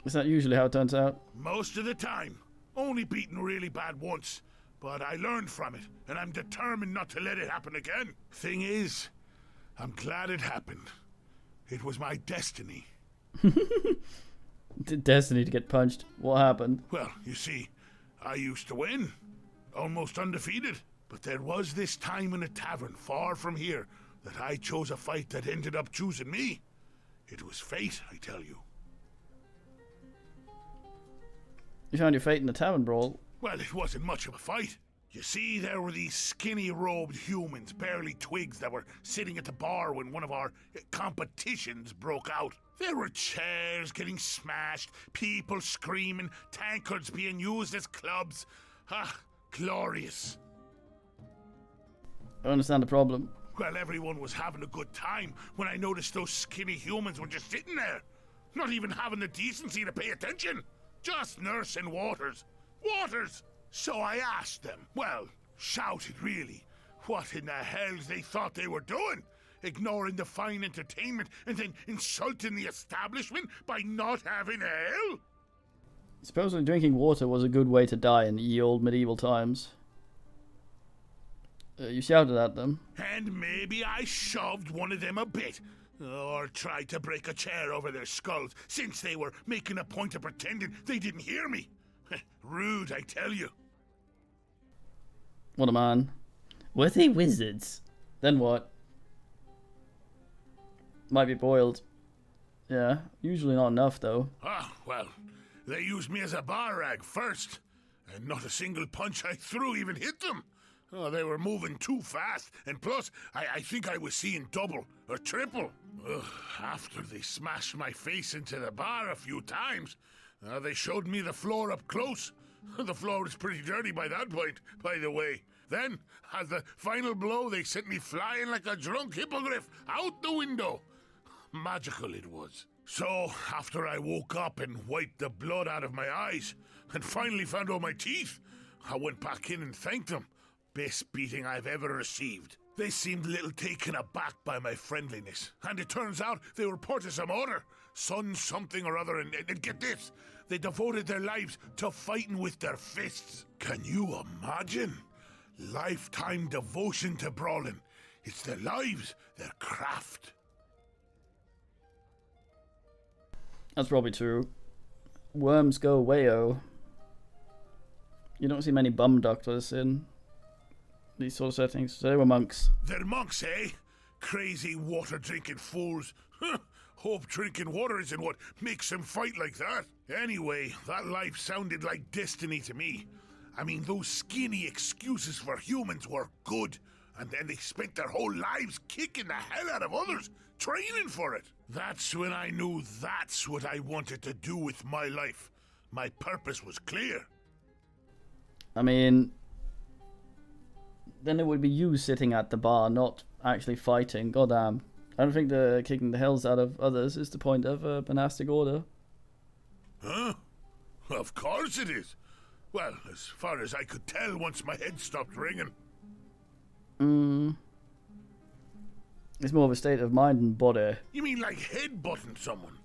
Is that usually how it turns out? Most of the time. Only beaten really bad once. But I learned from it, and I'm determined not to let it happen again. Thing is, I'm glad it happened. It was my destiny. Destiny to get punched. What happened? Well, you see, I used to win. Almost undefeated. But there was this time in a tavern far from here that I chose a fight that ended up choosing me. It was fate, I tell you. You found your fate in the tavern brawl? Well, it wasn't much of a fight. You see, there were these skinny-robed humans, barely twigs, that were sitting at the bar when one of our competitions broke out. There were chairs getting smashed, people screaming, tankards being used as clubs. Ah, glorious. I don't understand the problem. Well, everyone was having a good time when I noticed those skinny humans were just sitting there, not even having the decency to pay attention. Just nursing waters. Waters! So I asked them, well, shouted really, what in the hell they thought they were doing? Ignoring the fine entertainment and then insulting the establishment by not having ale? Supposedly drinking water was a good way to die in ye old medieval times. You shouted at them. And maybe I shoved one of them a bit. Or tried to break a chair over their skulls, since they were making a point of pretending they didn't hear me. Rude, I tell you. What a man. Were they wizards? Then what? Might be boiled. Yeah, usually not enough though. Ah, well, they used me as a bar rag first, and not a single punch I threw even hit them. Oh, they were moving too fast, and plus, I think I was seeing double or triple. Ugh, after they smashed my face into the bar a few times, they showed me the floor up close. The floor was pretty dirty by that point, by the way. Then, as the final blow, they sent me flying like a drunk hippogriff out the window. Magical it was. So, after I woke up and wiped the blood out of my eyes, and finally found all my teeth, I went back in and thanked them. Best beating I've ever received. They seemed a little taken aback by my friendliness, and it turns out they were part of some order, son something or other, and get this, they devoted their lives to fighting with their fists. Can you imagine? Lifetime devotion to brawling. It's their lives, their craft. That's probably true. Worms go wayo. You don't see many bum doctors in these sort of settings. So they were monks. They're monks, eh? Crazy water-drinking fools. Hope drinking water isn't what makes them fight like that. Anyway, that life sounded like destiny to me. I mean, those skinny excuses for humans were good. And then they spent their whole lives kicking the hell out of others, training for it. That's when I knew that's what I wanted to do with my life. My purpose was clear. I mean, then it would be you sitting at the bar, not actually fighting. Goddamn. I don't think the kicking the hells out of others is the point of a monastic order. Huh? Of course it is. Well, as far as I could tell once my head stopped ringing. It's more of a state of mind and body. You mean like headbutting someone?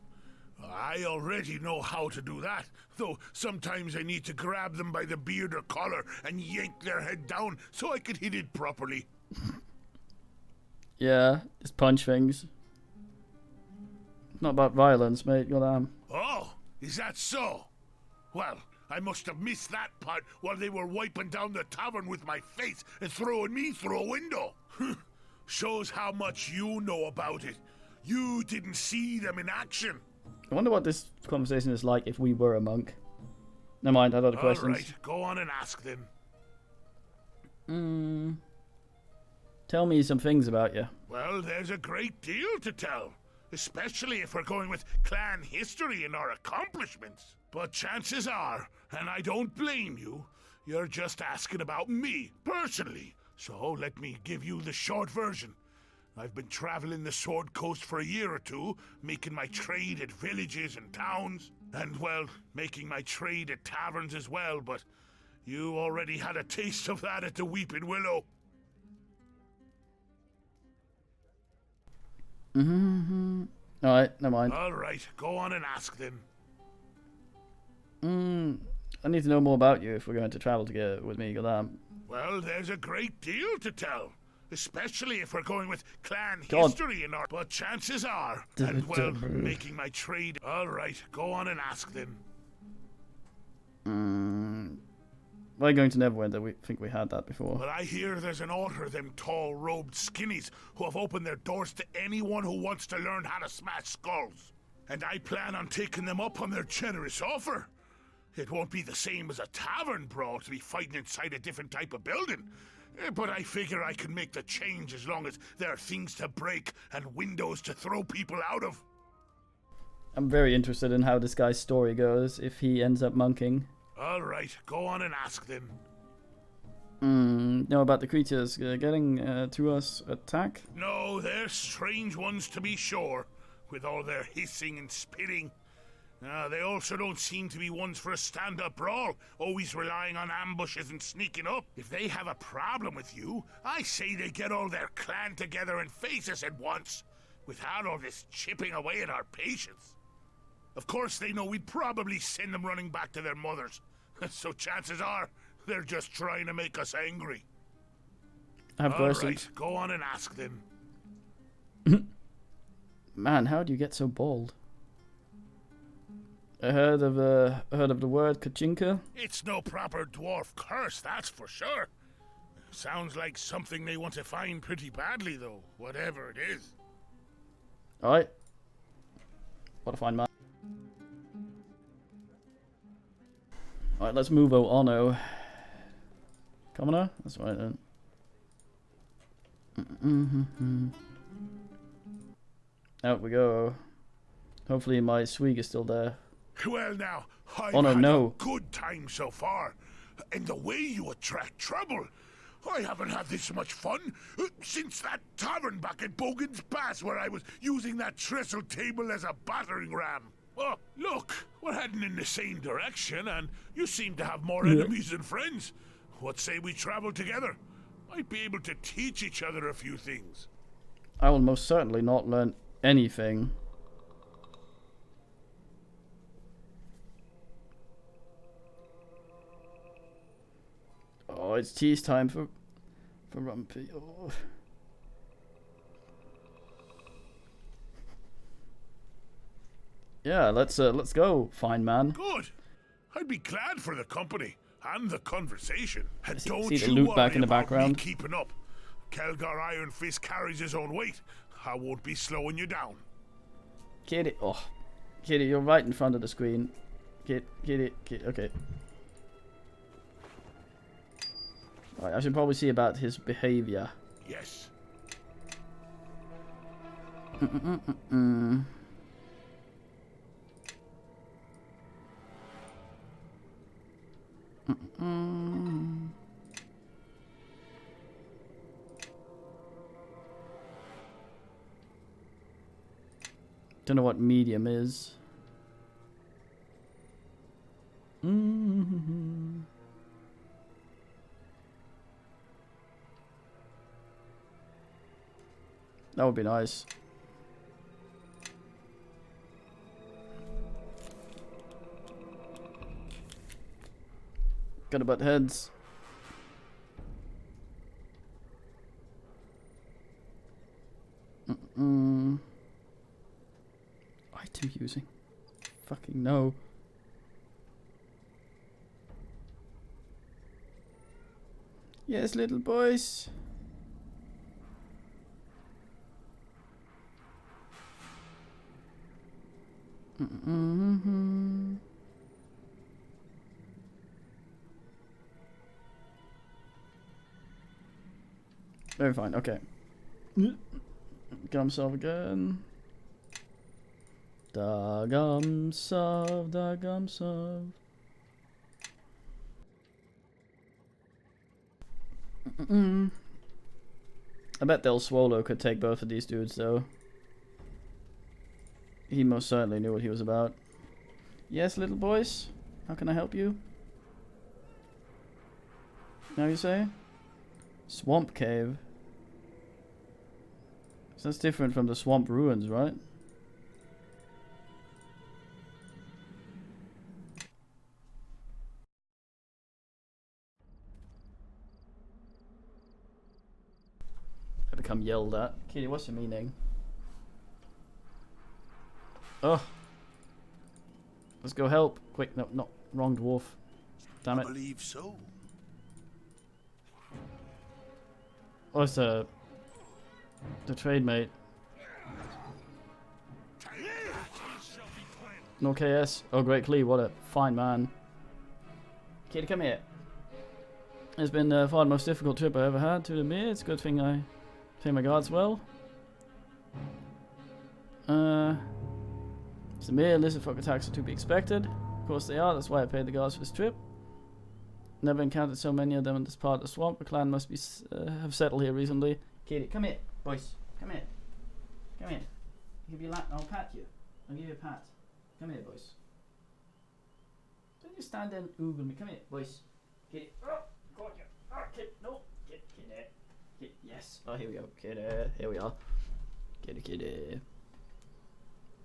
I already know how to do that, though sometimes I need to grab them by the beard or collar and yank their head down so I could hit it properly. Yeah, just punch things. Not about violence, mate. Goddamn. Oh, is that so? Well, I must have missed that part while they were wiping down the tavern with my face and throwing me through a window. Shows how much you know about it. You didn't see them in action. I wonder what this conversation is like if we were a monk. Never mind, I have other questions. Alright, go on and ask them. Tell me some things about you. Well, there's a great deal to tell. Especially if we're going with clan history and our accomplishments. But chances are, and I don't blame you, you're just asking about me, personally. So let me give you the short version. I've been traveling the Sword Coast for a year or two, making my trade at villages and towns, and, well, making my trade at taverns as well, but you already had a taste of that at the Weeping Willow. Alright, never mind. Alright, go on and ask then. I need to know more about you if we're going to travel together with me, goddamn. Well, there's a great deal to tell. Especially if we're going with clan God. history and our... But chances are, and well, making my trade... Alright, go on and ask then. We're going to Neverwinter. We think we had that before. But I hear there's an order of them tall-robed skinnies who have opened their doors to anyone who wants to learn how to smash skulls. And I plan on taking them up on their generous offer. It won't be the same as a tavern brawl to be fighting inside a different type of building. But I figure I can make the change as long as there are things to break and windows to throw people out of. I'm very interested in how this guy's story goes if he ends up monking. Alright, go on and ask them. Know about the creatures getting to us attack? No, they're strange ones to be sure, with all their hissing and spitting. They also don't seem to be ones for a stand-up brawl, always relying on ambushes and sneaking up. If they have a problem with you, I say they get all their clan together and face us at once, without all this chipping away at our patience. Of course, they know we'd probably send them running back to their mothers, so chances are they're just trying to make us angry. I have questions. Alright, go on and ask them. Man, how do you get so bold? I heard of the word Kachinka. It's no proper dwarf curse, that's for sure. Sounds like something they want to find pretty badly, though, whatever it is. Alright. What a fine man. Alright, let's move on. Commoner? That's right then. Out we go. Hopefully my swig is still there. Well now, I've Oh, had no. a good time so far. And the way you attract trouble. I haven't had this much fun since that tavern back at Bogan's Pass where I was using that trestle table as a battering ram. Oh, look, we're heading in the same direction and you seem to have more enemies than friends. What say we travel together? Might be able to teach each other a few things. I will most certainly not learn anything. Oh, it's tease time for Rumpy. Oh. Yeah, let's go, fine man. Good. I'd be glad for the company. And the conversation. And See don't the you loot worry back in the about background. me keeping up. Kelgar Iron Fist carries his own weight. I won't be slowing you down. Kitty, oh, Kitty, you're right in front of the screen. Kitty, okay. Right, I should probably see about his behavior. Yes. Don't know what medium is. That would be nice. Gotta butt heads. Item using. Fucking no. Yes, little boys. Very fine, okay. Gum solve again. Da gum solve, da gum solve. I bet Del Swallow could take both of these dudes though. He most certainly knew what he was about. Yes, little boys? How can I help you? Now you say? Swamp Cave. So that's different from the Swamp Ruins, right? I become yelled at. Kitty, what's your meaning? Oh. Let's go help. Quick, no, not wrong dwarf. Damn I it. believe so. Oh, it's the trade mate. No KS. Oh, Great Clee, what a fine man. Kitty, come here. It's been far the most difficult trip I ever had, to admit. It's a good thing I pay my guards well. Samir, lizardfolk attacks are to be expected. Of course they are, that's why I paid the guards for this trip. Never encountered so many of them in this part of the swamp. The clan must be have settled here recently. Kitty, come here, boys. Come here. Come here. I'll give you a lap. I'll pat you. I'll give you a pat. Come here, boys. Don't you stand there and oogle me. Come here, boys. Kitty. Oh, got you. Oh, kid. No. Kitty. Kitty. Yes. Oh, here we go. Kitty. Here we are. Kitty.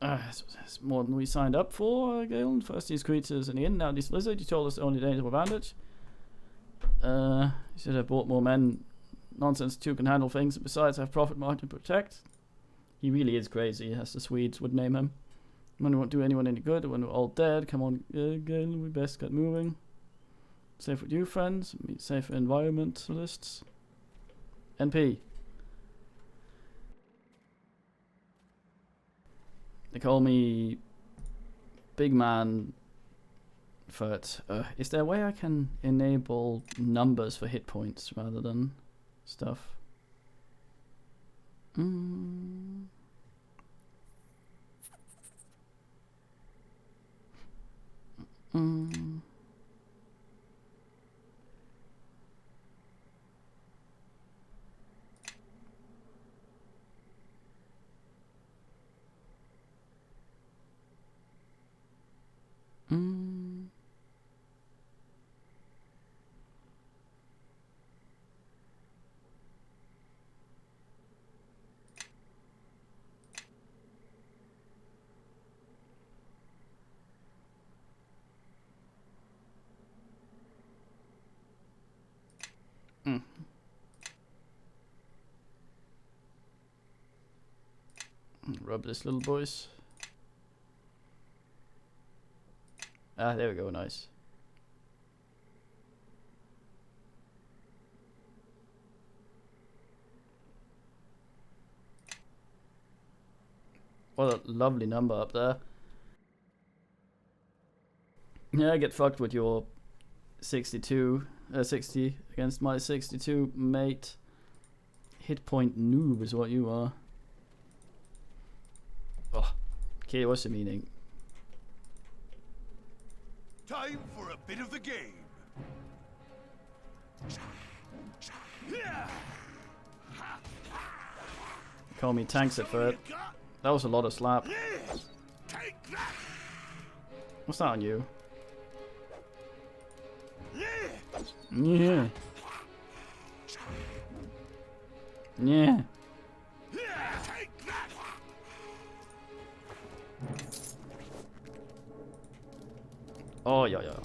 It's more than we signed up for, Galen. First these creatures in the inn, now this lizard. You told us the only danger were bandage. You should have brought more men. Nonsense, two can handle things, and besides have profit margin to protect. He really is crazy, as the Swedes would name him. Money won't do anyone any good when we're all dead. Come on, Galen, we best get moving. Safe with you, friends. Meet safer environmentalists. NP. They call me Big Man Furt. Is there a way I can enable numbers for hit points rather than stuff? Rub this, little boys. Ah, there we go, nice. What a lovely number up there. Yeah, get fucked with your 60 against my 62, mate. Hit point noob is what you are. Oh, okay, what's the meaning? Time for a bit of the game. Call me tanks it for it. That was a lot of slap. What's that on you? Yeah. Yeah. Oh, yeah, yeah.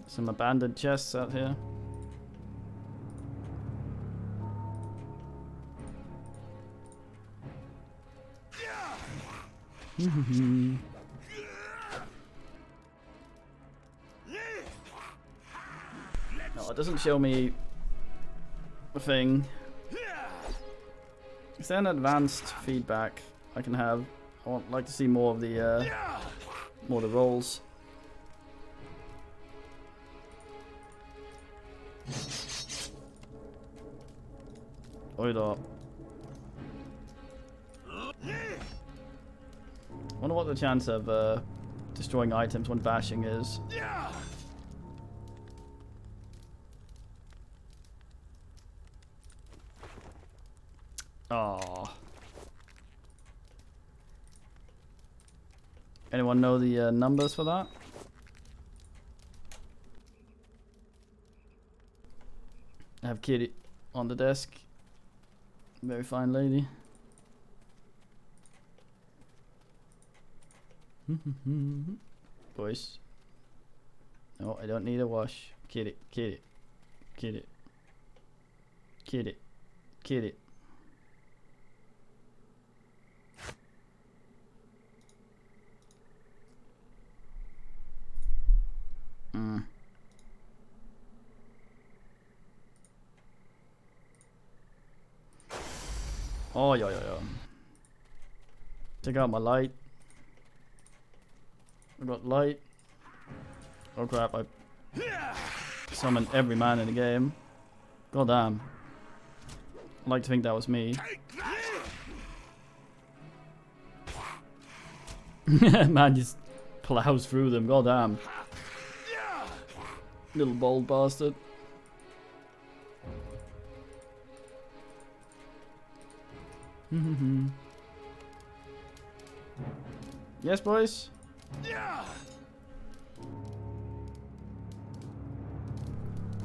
Some abandoned chests out here. No, it doesn't show me a thing. Is there an advanced feedback I can have? I would like to see more of the rolls. Hold up. Wonder what the chance of destroying items when bashing is. Oh. Anyone know the numbers for that? I have Kitty on the desk. Very fine lady. Boys. No, I don't need a wash. Kitty, kitty, kitty, kitty, kitty. Oh, yeah, yeah, yeah. Take out my light. I got light. Oh crap, I summoned every man in the game. God damn. I'd like to think that was me. Man just plows through them, god damn. Little bold bastard. Yes, boys?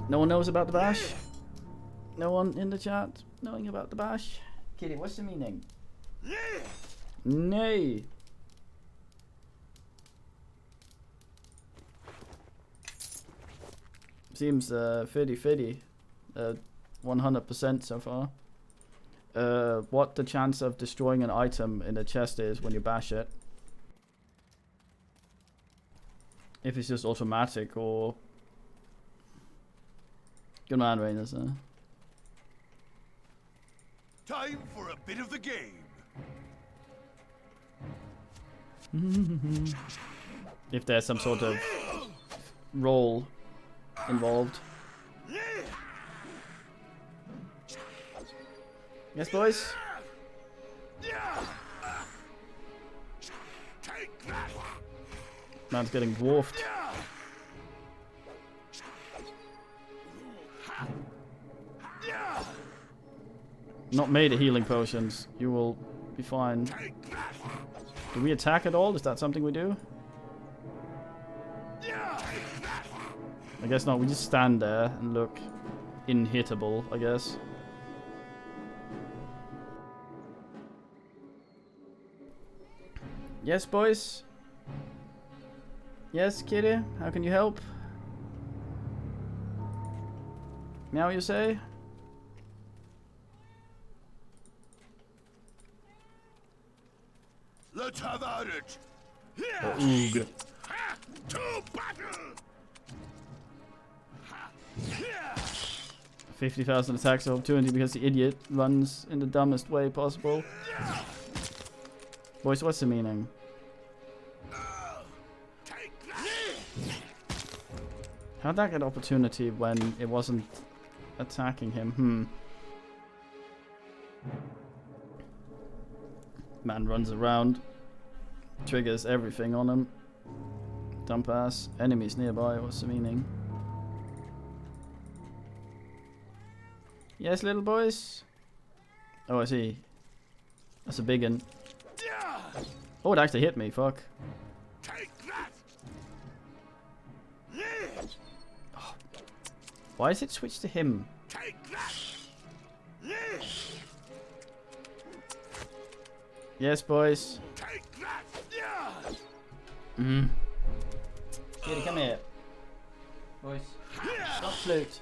No one knows about the bash? No one in the chat knowing about the bash? Kitty, what's the meaning? Nay. Seems 50-50. 100% so far. What the chance of destroying an item in the chest is when you bash it. If it's just automatic or... Good man, Rainers. Time for a bit of the game. If there's some sort of roll involved. Yes, boys? Man's getting dwarfed. Not made of healing potions. You will be fine. Do we attack at all? Is that something we do? I guess not. We just stand there and look inhittable, I guess. Yes, boys? Yes, kitty? How can you help? Meow, you say? Let's have at it. Oog. To battle. 50,000 attacks of opportunity because the idiot runs in the dumbest way possible. Boys, what's the meaning? How'd that get opportunity when it wasn't attacking him? Man runs around, triggers everything on him. Dump ass. Enemies nearby, what's the meaning? Yes, little boys? Oh, I see. That's a big one. Oh, it actually hit me, fuck. Oh. Why is it switched to him? Yes, boys. Kitty, come here. Boys. Stop flute.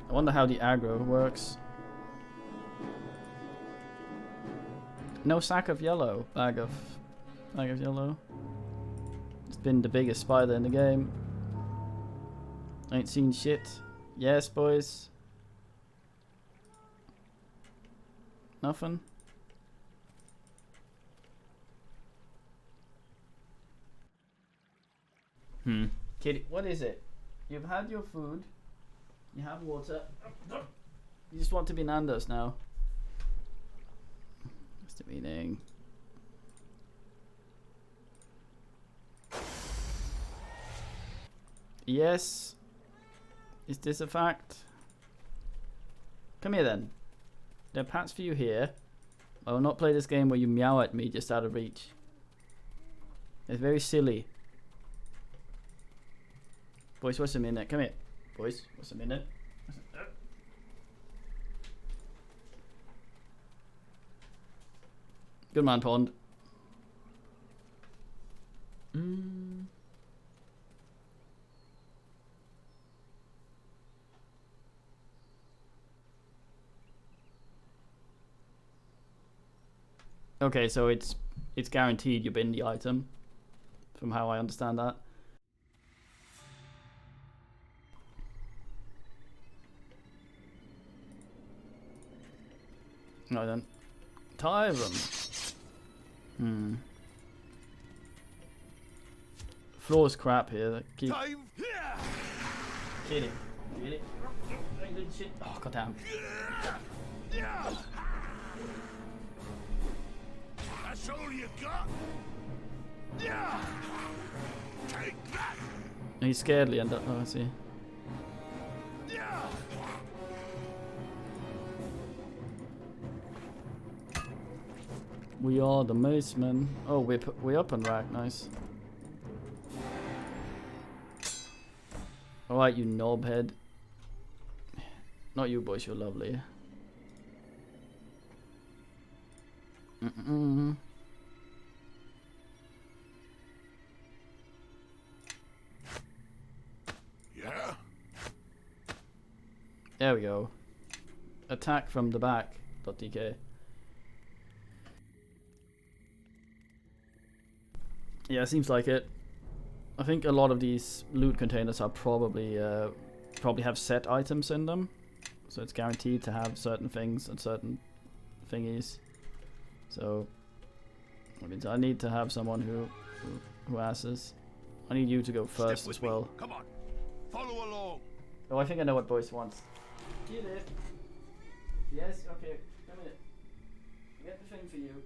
I wonder how the aggro works. No sack of yellow. Bag of yellow. It's been the biggest spider in the game. Ain't seen shit. Yes, boys. Nothing. Kitty, what is it? You've had your food. You have water. You just want to be Nando's now. What's the meaning? Yes. Is this a fact? Come here then. There are pats for you here. I will not play this game where you meow at me just out of reach. It's very silly. Boys, what's a minute? Come here. Boys, what's a minute? Good man, Pond. Okay, so it's guaranteed you bin the item, from how I understand that. No, then. Tie them. Floor's crap here. Keep. Kidding. Really? Shit. Oh, goddamn. That's all you got? Take that! He's scared, Leander. Oh, I see. We are the mace men. Oh, we're up on rack. Nice. Alright, you knobhead. Not you, boys. You're lovely. Yeah? There we go. Attack from the back. .dk. Yeah, seems like it. I think a lot of these loot containers are probably have set items in them, so it's guaranteed to have certain things and certain thingies. So I mean, I need to have someone who asks. I need you to go first as well. Come on, follow along. Oh, I think I know what Boyce wants. Get it. Yes. Okay. Come here. Get the thing for you.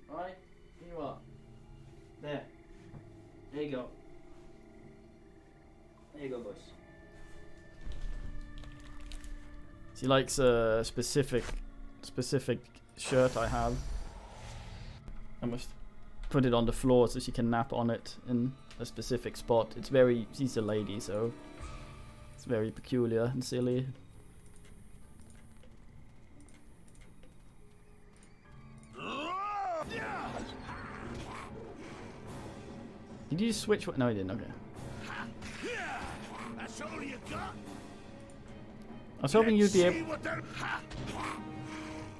All right. Here you are. There. There you go. There you go, boys. She likes a specific shirt I have. I must put it on the floor so she can nap on it in a specific spot. It's very... She's a lady, so... It's very peculiar and silly. Did you just switch? No, I didn't. Okay. That's all you got? I was hoping you'd be See able... what they're...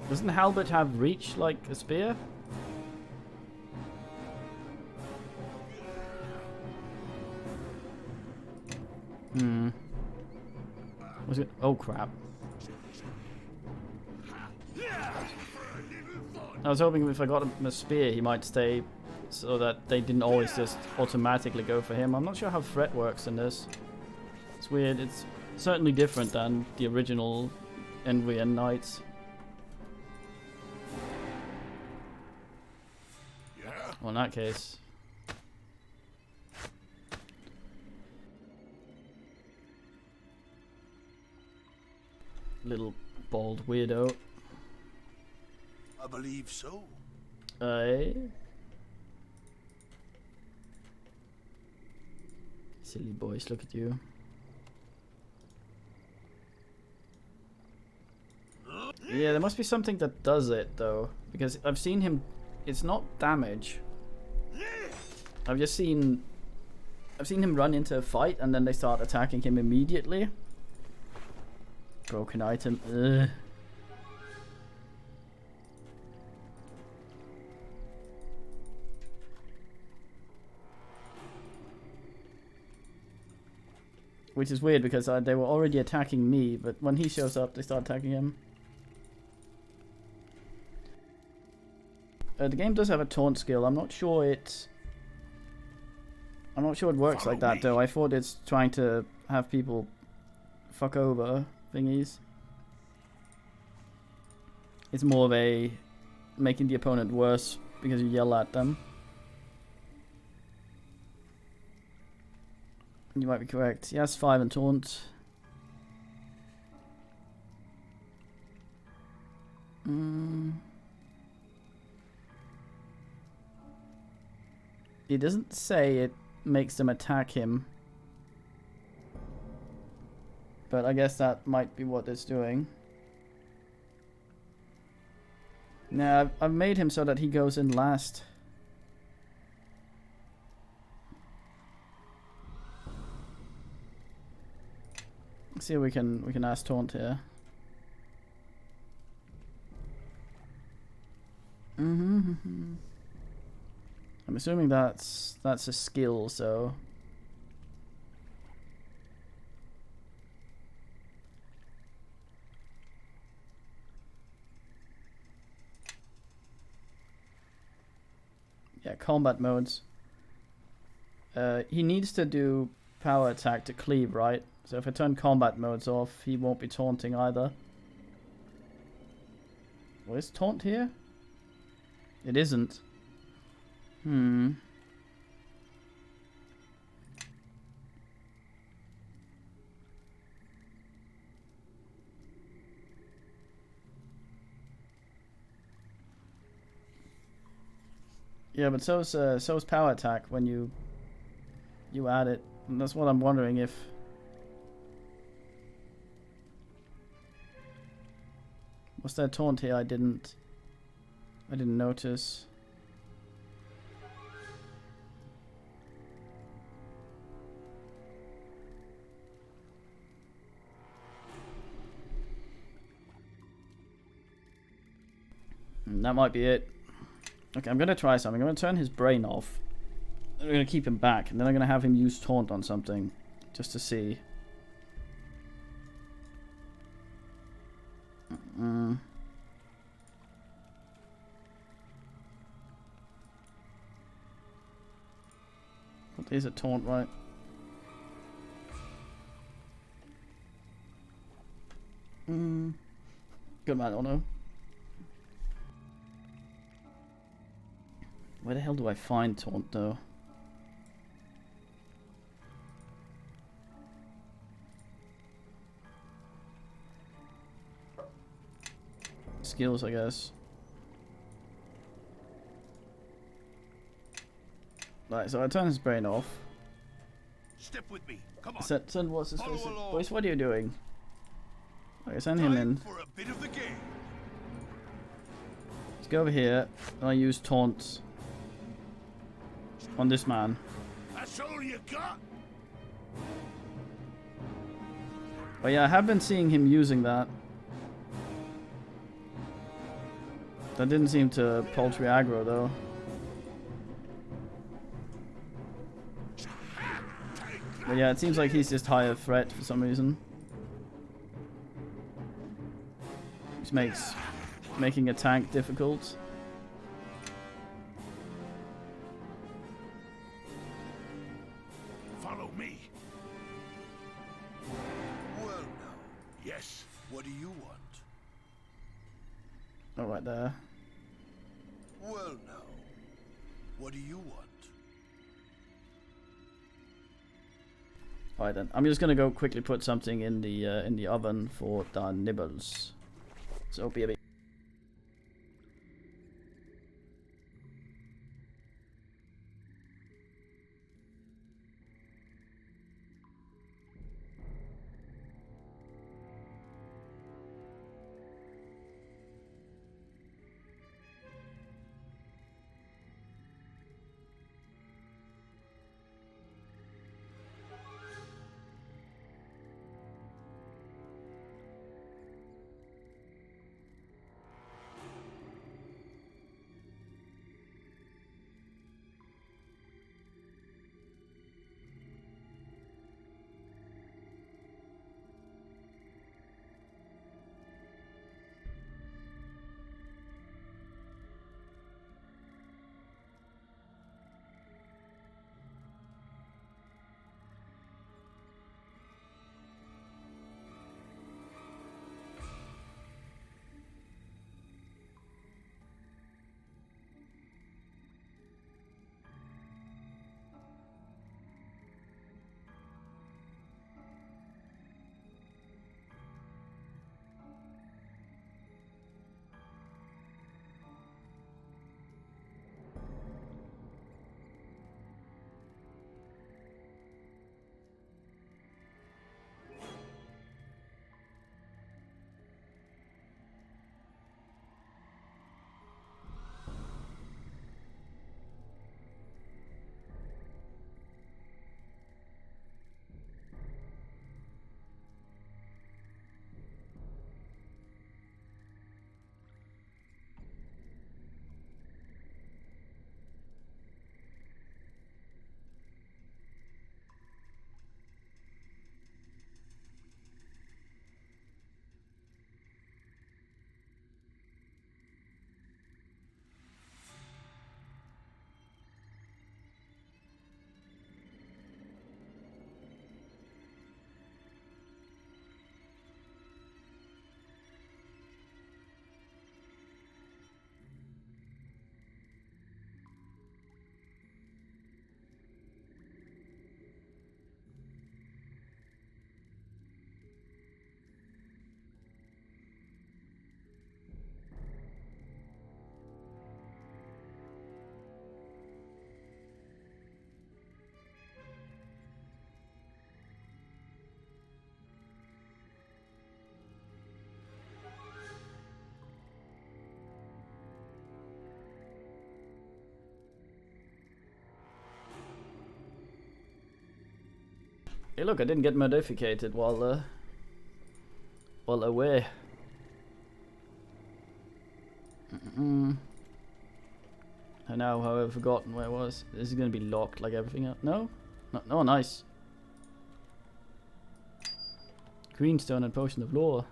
Doesn't Halbert have reach like a spear? Hmm. Was it? Oh crap. I was hoping if I got him a spear, he might stay so that they didn't always just automatically go for him. I'm not sure how threat works in this. It's weird. It's certainly different than the original Envy and Knights. Well, in that case... Little bald weirdo. I believe so. Aye. Silly boys, look at you. Yeah, there must be something that does it though, because I've seen him. It's not damage. I've seen him run into a fight and then they start attacking him immediately. Broken item. Ugh. Which is weird because they were already attacking me, but when he shows up, they start attacking him. The game does have a taunt skill. I'm not sure it works like that though. I thought it's trying to have people fuck over thingies. It's more of a making the opponent worse because you yell at them. You might be correct. He has 5 and taunt. It doesn't say it makes them attack him. But I guess that might be what it's doing. Now, I've made him so that he goes in last. Let's see if we can ask taunt here. I'm assuming that's a skill, so yeah, combat modes. He needs to do power attack to cleave, right? So if I turn combat modes off, he won't be taunting either. Well, is taunt here? It isn't. Yeah, but so is power attack when you add it. And that's what I'm wondering if. What's that taunt here? I didn't notice. That might be it. Okay, I'm gonna try something. I'm gonna turn his brain off. I'm gonna keep him back, and then I'm gonna have him use taunt on something, just to see. What is a taunt, right? Good man, I don't know. Where the hell do I find taunt though? Skills, I guess. Right, so I turn his brain off. Step with me. Come on. Send what's his face? Boys, what are you doing? Okay, send him in. For a bit of the game. Let's go over here and I use taunt on this man. That's all you got? But yeah, I have been seeing him using that. That didn't seem to paltry aggro though. But yeah, it seems like he's just higher threat for some reason. Which makes making a tank difficult. Follow me. Well, now. Yes. What do you want? Oh, right there. Well, now. What do you want? Alright then, I'm just gonna go quickly put something in the oven for the nibbles. So be a bit. Hey look, I didn't get modificated while away. And now, however, forgotten where it was. This is gonna be locked like everything else. No? No, oh, nice. Greenstone and Potion of Lore.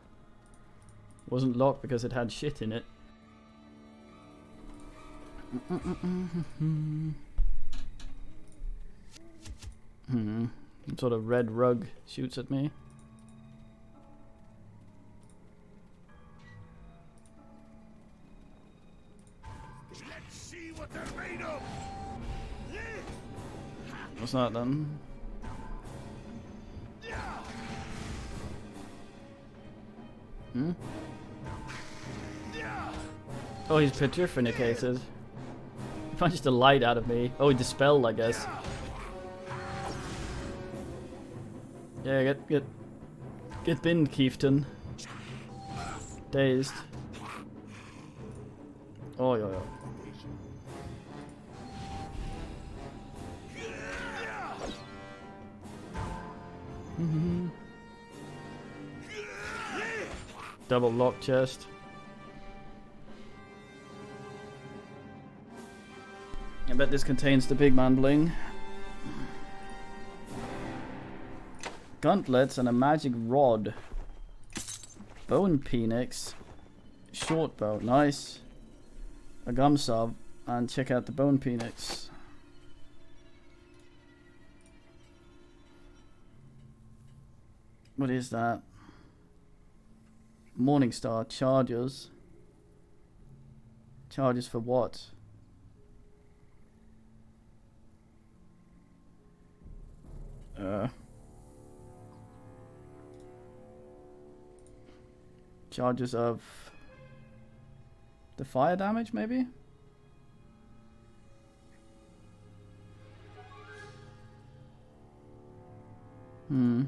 Wasn't locked because it had shit in it. Some sort of red rug shoots at me. Let's see what they're made of. What's that then? Hmm? Oh, he's petrifinicated. He punched the light out of me. Oh, he dispelled, I guess. Yeah, get bin, Keefton. Dazed. Oh, yeah. Double lock chest. I bet this contains the big man bling. Gauntlets and a magic rod. Bone Phoenix. Short bow, nice. A gum sub, and check out the Bone Phoenix. What is that? Morningstar charges. Charges for what? Charges of the fire damage, maybe? Hmm.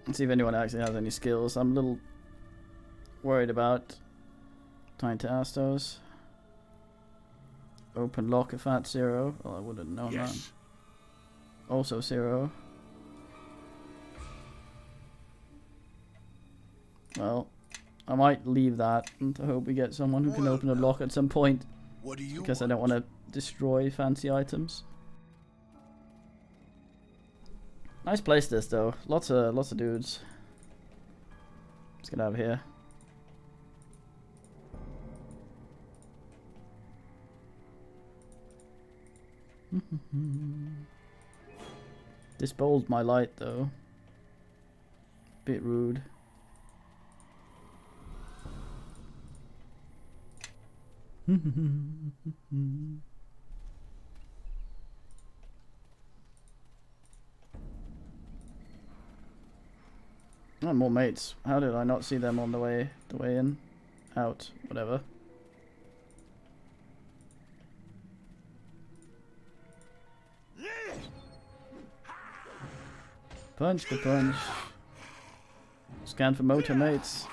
Let's see if anyone actually has any skills. I'm a little worried about trying to ask those. Open lock if that's 0. Well, I wouldn't know that. Also 0. Well, I might leave that and to hope we get someone who can open a lock at some point. Because I don't want to destroy fancy items. Nice place this though. Lots of dudes. Let's get out of here. This bowled my light though. Bit rude. Oh, more mates. How did I not see them on the way in? Out. Whatever. Punch the punch. Scan for motor mates.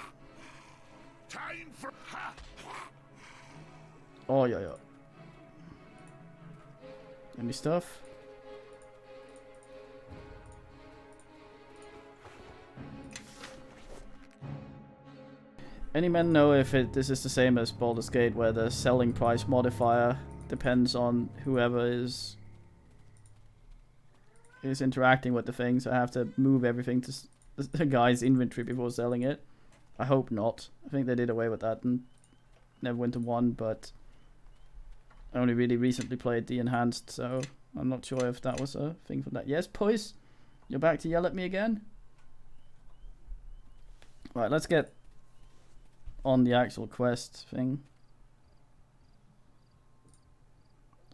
Oh yeah. Any stuff? Any men know if this is the same as Baldur's Gate, where the selling price modifier depends on whoever is interacting with the thing, so I have to move everything to the guy's inventory before selling it? I hope not. I think they did away with that in Neverwinter 1, but I only really recently played the enhanced, so I'm not sure if that was a thing for that. Yes, Poise? You're back to yell at me again? Right, let's get on the actual quest thing.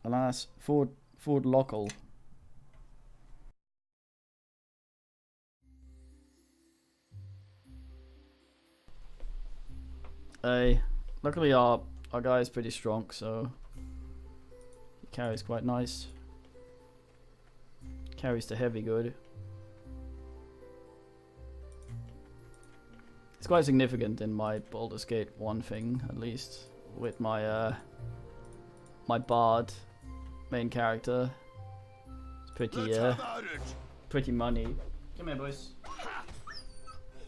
Alas, Fort Lockle. Luckily our guy is pretty strong, so he carries quite nice. Carries the heavy good. It's quite significant in my Baldur's Gate 1 thing, at least, with my my bard main character. It's pretty money. Come here, boys.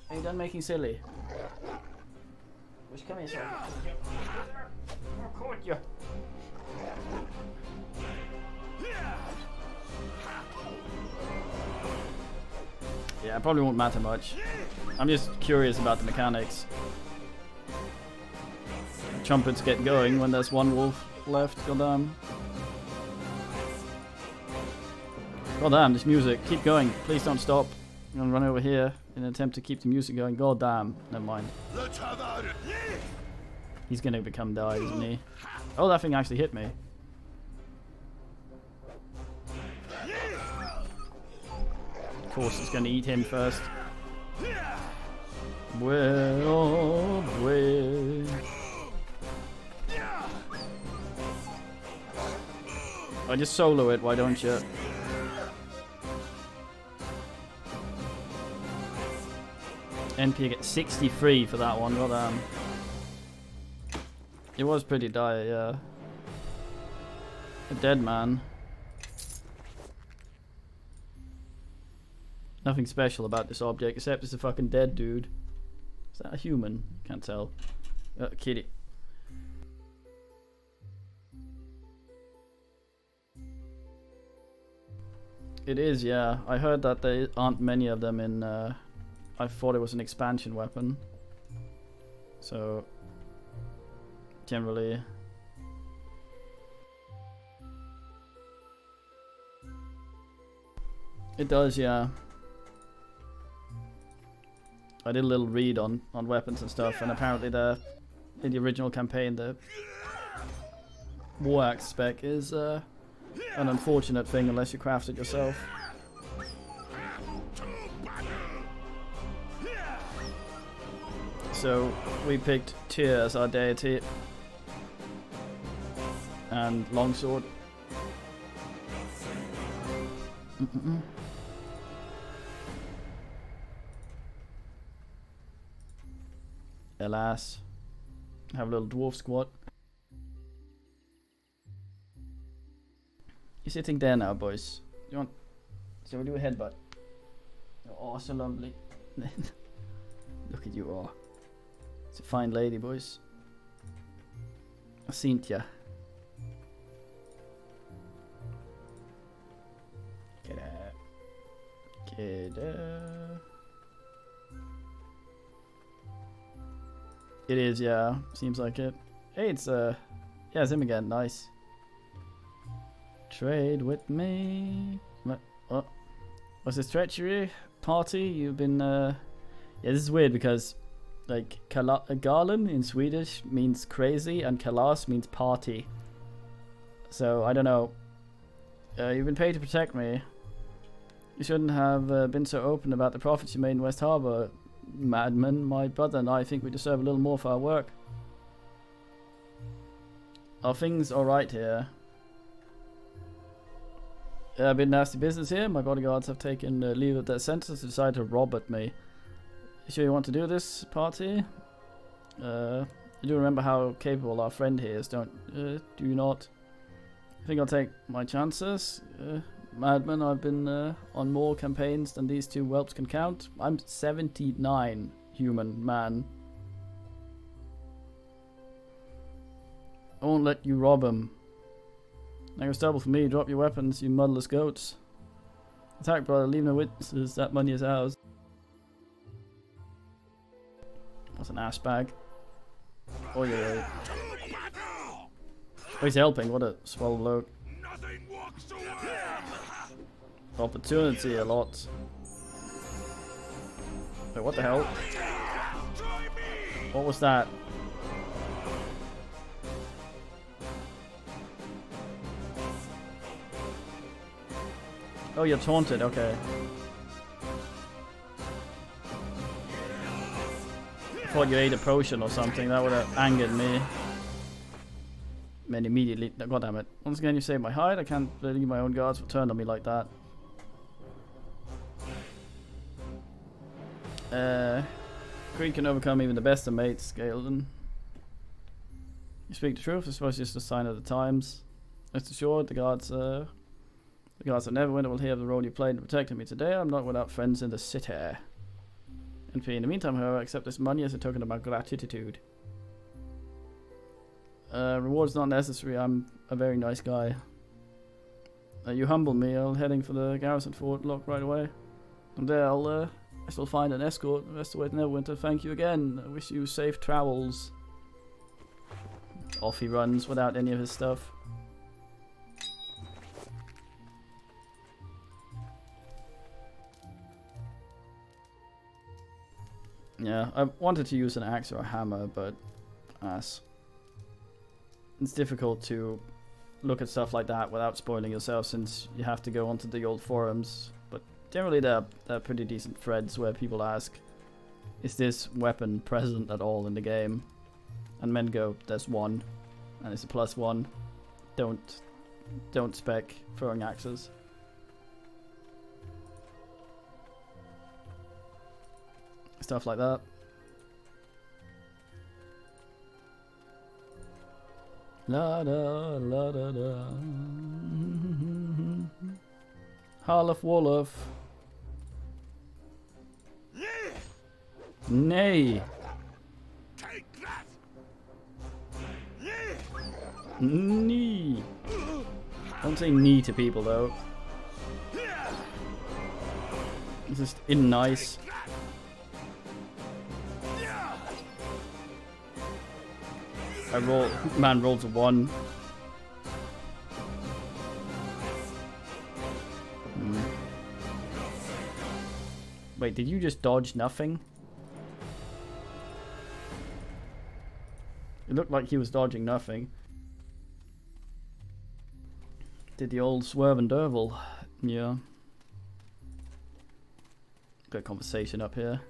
Are you done making silly? Wish, come here, son. I'll caught you. Yeah, it probably won't matter much. I'm just curious about the mechanics. Trumpets get going when there's one wolf left, goddamn. Goddamn, this music. Keep going. Please don't stop. I'm gonna run over here in an attempt to keep the music going. Goddamn. Never mind. He's gonna become died, isn't he? Oh, that thing actually hit me. Of course, it's gonna eat him first. Well, well. I just solo it, why don't you? NP get 63 for that one. Well done. It was pretty dire, yeah. A dead man. Nothing special about this object except it's a fucking dead dude. Is that a human? Can't tell. Kitty. It is, yeah. I heard that there aren't many of them in. I thought it was an expansion weapon. So, generally. It does, yeah. I did a little read on weapons and stuff, and apparently in the original campaign the war axe spec is an unfortunate thing unless you craft it yourself. So we picked Tyr as our deity and longsword. Alas. Have a little dwarf squad. You're sitting there now, boys. You want? So we do a headbutt. Oh, so lovely. Look at you all. It's a fine lady, boys. Cynthia. Get out. Get out. It is, yeah. Seems like it. Hey, it's yeah, it's him again. Nice. Trade with me. What? Oh. What's this treachery party? You've been yeah, this is weird because like Galen in Swedish means crazy and Kalas means party. So I don't know. You've been paid to protect me. You shouldn't have been so open about the profits you made in West Harbor. Madman, my brother and I think we deserve a little more for our work. Are things alright here? A bit nasty business here. My bodyguards have taken leave of their senses to decide to rob at me. You sure you want to do this, party? You do remember how capable our friend here is, do you not? I think I'll take my chances. Madman, I've been on more campaigns than these two whelps can count. I'm 79, human man. I won't let you rob him. Now it's double for me. Drop your weapons, you mudless goats. Attack, brother. Leave no witnesses. That money is ours. What's an ass bag? Oh yeah. Oh, he's helping. What a swell bloke. Opportunity a lot. Wait, what the hell? What was that? Oh, you're taunted, okay. I thought you ate a potion or something, that would have angered me. Man, immediately, god damn it. Once again you saved my hide, I can't believe my own guards will turn on me like that. Greed can overcome even the best of mates, Galen. You speak the truth, I suppose it's just a sign of the times. Rest assured, the guards at Neverwinter will hear of the role you played in protecting me today. I'm not without friends in the city. In the meantime, however, I accept this money as a token of my gratitude. Reward's not necessary, I'm a very nice guy. You humble me, I'll heading for the garrison fort lock right away. From there, I shall find an escort the rest of the way to Neverwinter. Thank you again. I wish you safe travels. Off he runs without any of his stuff. Yeah, I wanted to use an axe or a hammer, but ass. It's difficult to look at stuff like that without spoiling yourself since you have to go onto the old forums. But generally they're pretty decent threads where people ask, is this weapon present at all in the game? And men go, there's one. And it's a +1. Don't spec throwing axes. Stuff like that. La da la da da. Harlef Warlef. Nay. Knee. Don't say knee to people though. It's just in nice. Man rolls a 1. Wait, did you just dodge nothing? It looked like he was dodging nothing. Did the old swerve and derval. Yeah. Good conversation up here.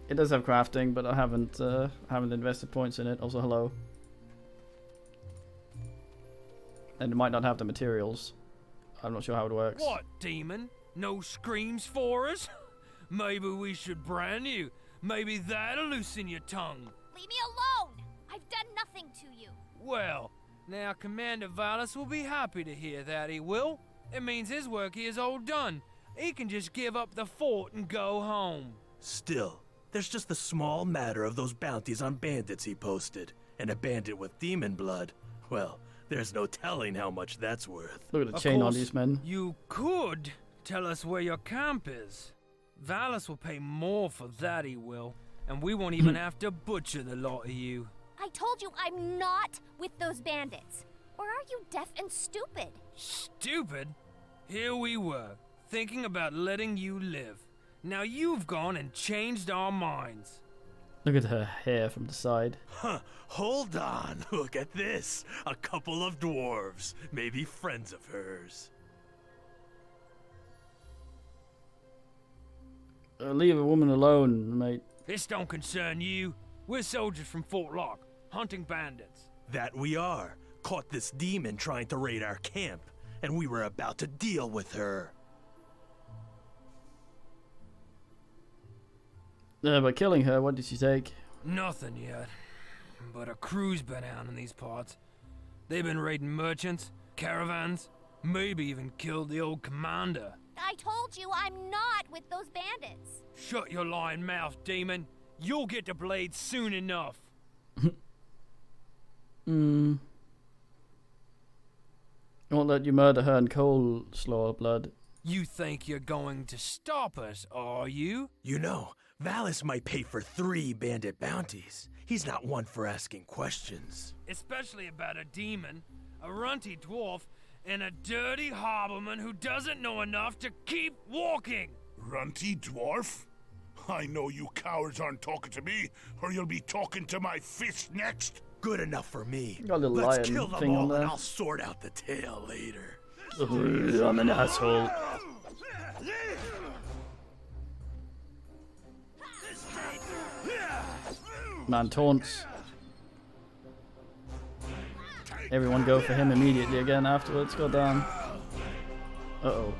It does have crafting, but I haven't invested points in it. Also, hello. And it might not have the materials. I'm not sure how it works. What, demon? No screams for us? Maybe we should brand you. Maybe that'll loosen your tongue. Leave me alone! I've done nothing to you. Well, now Commander Valis will be happy to hear that, he will. It means his work here is all done. He can just give up the fort and go home. Still, there's just the small matter of those bounties on bandits he posted. And a bandit with demon blood. Well, there's no telling how much that's worth. Look at the chain on these men. You could tell us where your camp is. Valis will pay more for that, he will. And we won't even have to butcher the lot of you. I told you I'm not with those bandits. Or are you deaf and stupid? Stupid? Here we were, thinking about letting you live. Now you've gone and changed our minds. Look at her hair from the side. Huh, hold on, look at this. A couple of dwarves, maybe friends of hers. Leave a woman alone, mate. This don't concern you. We're soldiers from Fort Lock, hunting bandits. That we are. Caught this demon trying to raid our camp, and we were about to deal with her. By killing her, what did she take? Nothing yet. But a crew's been out in these parts. They've been raiding merchants, caravans, maybe even killed the old commander. I told you I'm not with those bandits. Shut your lying mouth, demon. You'll get the blade soon enough. I won't let you murder her in coleslaw blood. You think you're going to stop us, are you? You know, Valis might pay for 3 bandit bounties. He's not one for asking questions. Especially about a demon, a runty dwarf, and a dirty harborman who doesn't know enough to keep walking. Runty dwarf? I know you cowards aren't talking to me, or you'll be talking to my fist next. Good enough for me. Got a little Let's lion kill them thing on all there. and I'll sort out the tale later. I'm an asshole. Man taunts. Everyone go for him immediately again afterwards. Go down. Uh-oh.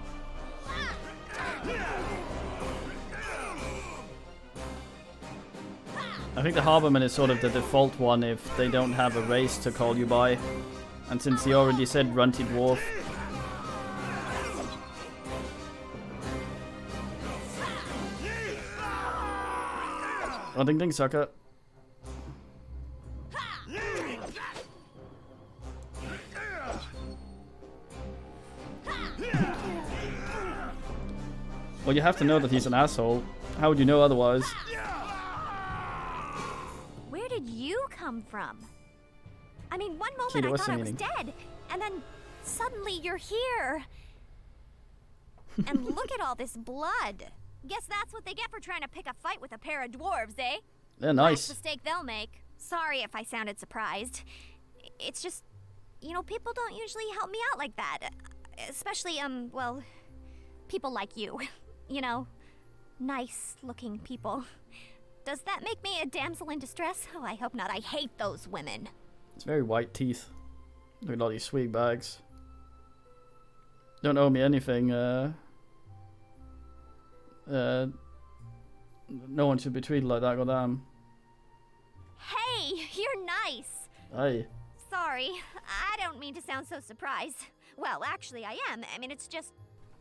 I think the Harborman is sort of the default one if they don't have a race to call you by. And since he already said Runty Dwarf. Oh, ding ding, sucker. Well, you have to know that he's an asshole. How would you know otherwise? Where did you come from? I mean, one moment Keto I was thought I was singing. dead, and then suddenly you're here. And look at all this blood. Guess that's what they get for trying to pick a fight with a pair of dwarves, eh? They're nice. Last mistake they'll make. Sorry if I sounded surprised. It's just, you know, people don't usually help me out like that. Especially, well, people like you. You know, nice-looking people. Does that make me a damsel in distress? Oh, I hope not. I hate those women. It's very white teeth. Look at all these swig bags. Don't owe me anything. No one should be treated like that, goddamn. Hey, you're nice. Hey. Sorry, I don't mean to sound so surprised. Well, actually, I am. I mean, it's just,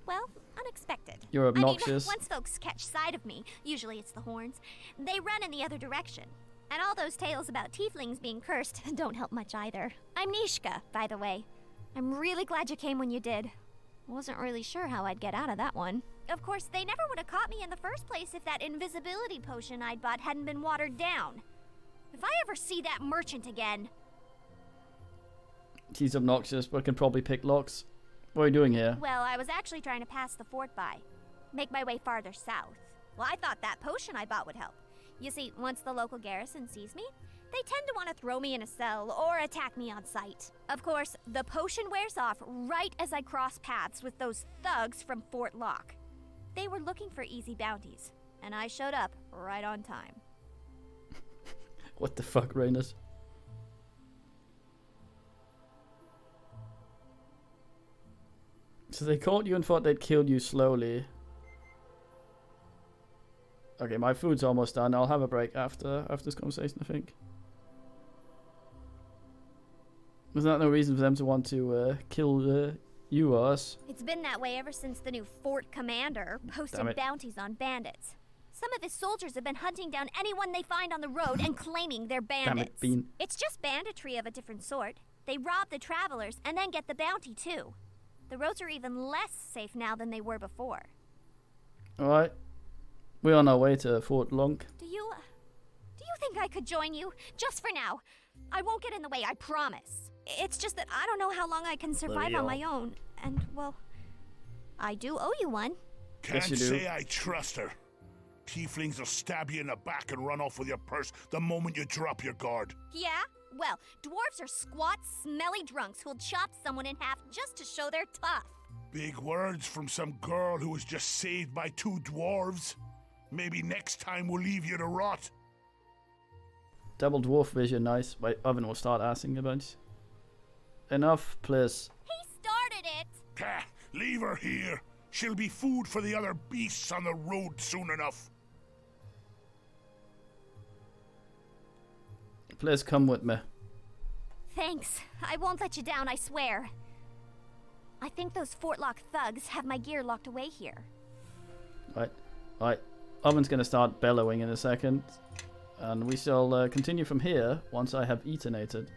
well, unexpected. You're obnoxious. I mean, once folks catch sight of me, usually it's the horns, they run in the other direction. And all those tales about tieflings being cursed don't help much either. I'm Nishka, by the way. I'm really glad you came when you did. I wasn't really sure how I'd get out of that one. Of course, they never would have caught me in the first place if that invisibility potion I'd bought hadn't been watered down. If I ever see that merchant again... He's obnoxious, but can probably pick locks. What are you doing here? Well, I was actually trying to pass the fort by. Make my way farther south. Well, I thought that potion I bought would help. You see, once the local garrison sees me, they tend to want to throw me in a cell or attack me on sight. Of course, the potion wears off right as I cross paths with those thugs from Fort Locke. They were looking for easy bounties, and I showed up right on time. What the fuck, Rhaenys? So they caught you and thought they'd killed you slowly. Okay, my food's almost done. I'll have a break after this conversation, I think. Was that no reason for them to want to kill you or us? It's been that way ever since the new fort commander posted bounties on bandits. Some of his soldiers have been hunting down anyone they find on the road and claiming they're bandits. Damn it, Bean. It's just banditry of a different sort. They rob the travelers and then get the bounty too. The roads are even less safe now than they were before. Alright. We're on our way to Fort Lonk. Do you think I could join you? Just for now. I won't get in the way, I promise. It's just that I don't know how long I can survive on my own. And, well, I do owe you one. Can't say I trust her. Tieflings will stab you in the back and run off with your purse the moment you drop your guard. Yeah? Well, dwarves are squat, smelly drunks who'll chop someone in half just to show they're tough. Big words from some girl who was just saved by two dwarves. Maybe next time we'll leave you to rot. Double dwarf vision, nice. Wait, Oven will start asking a bunch. Enough, please. He started it! Ha! Leave her here. She'll be food for the other beasts on the road soon enough. Please come with me. Thanks. I won't let you down, I swear. I think those Fort Locke thugs have my gear locked away here. Right. Oven's gonna start bellowing in a second. And we shall continue from here once I have etonated.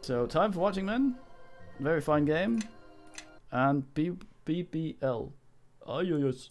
So, time for watching, men. Very fine game. And BBL. Oh, yes.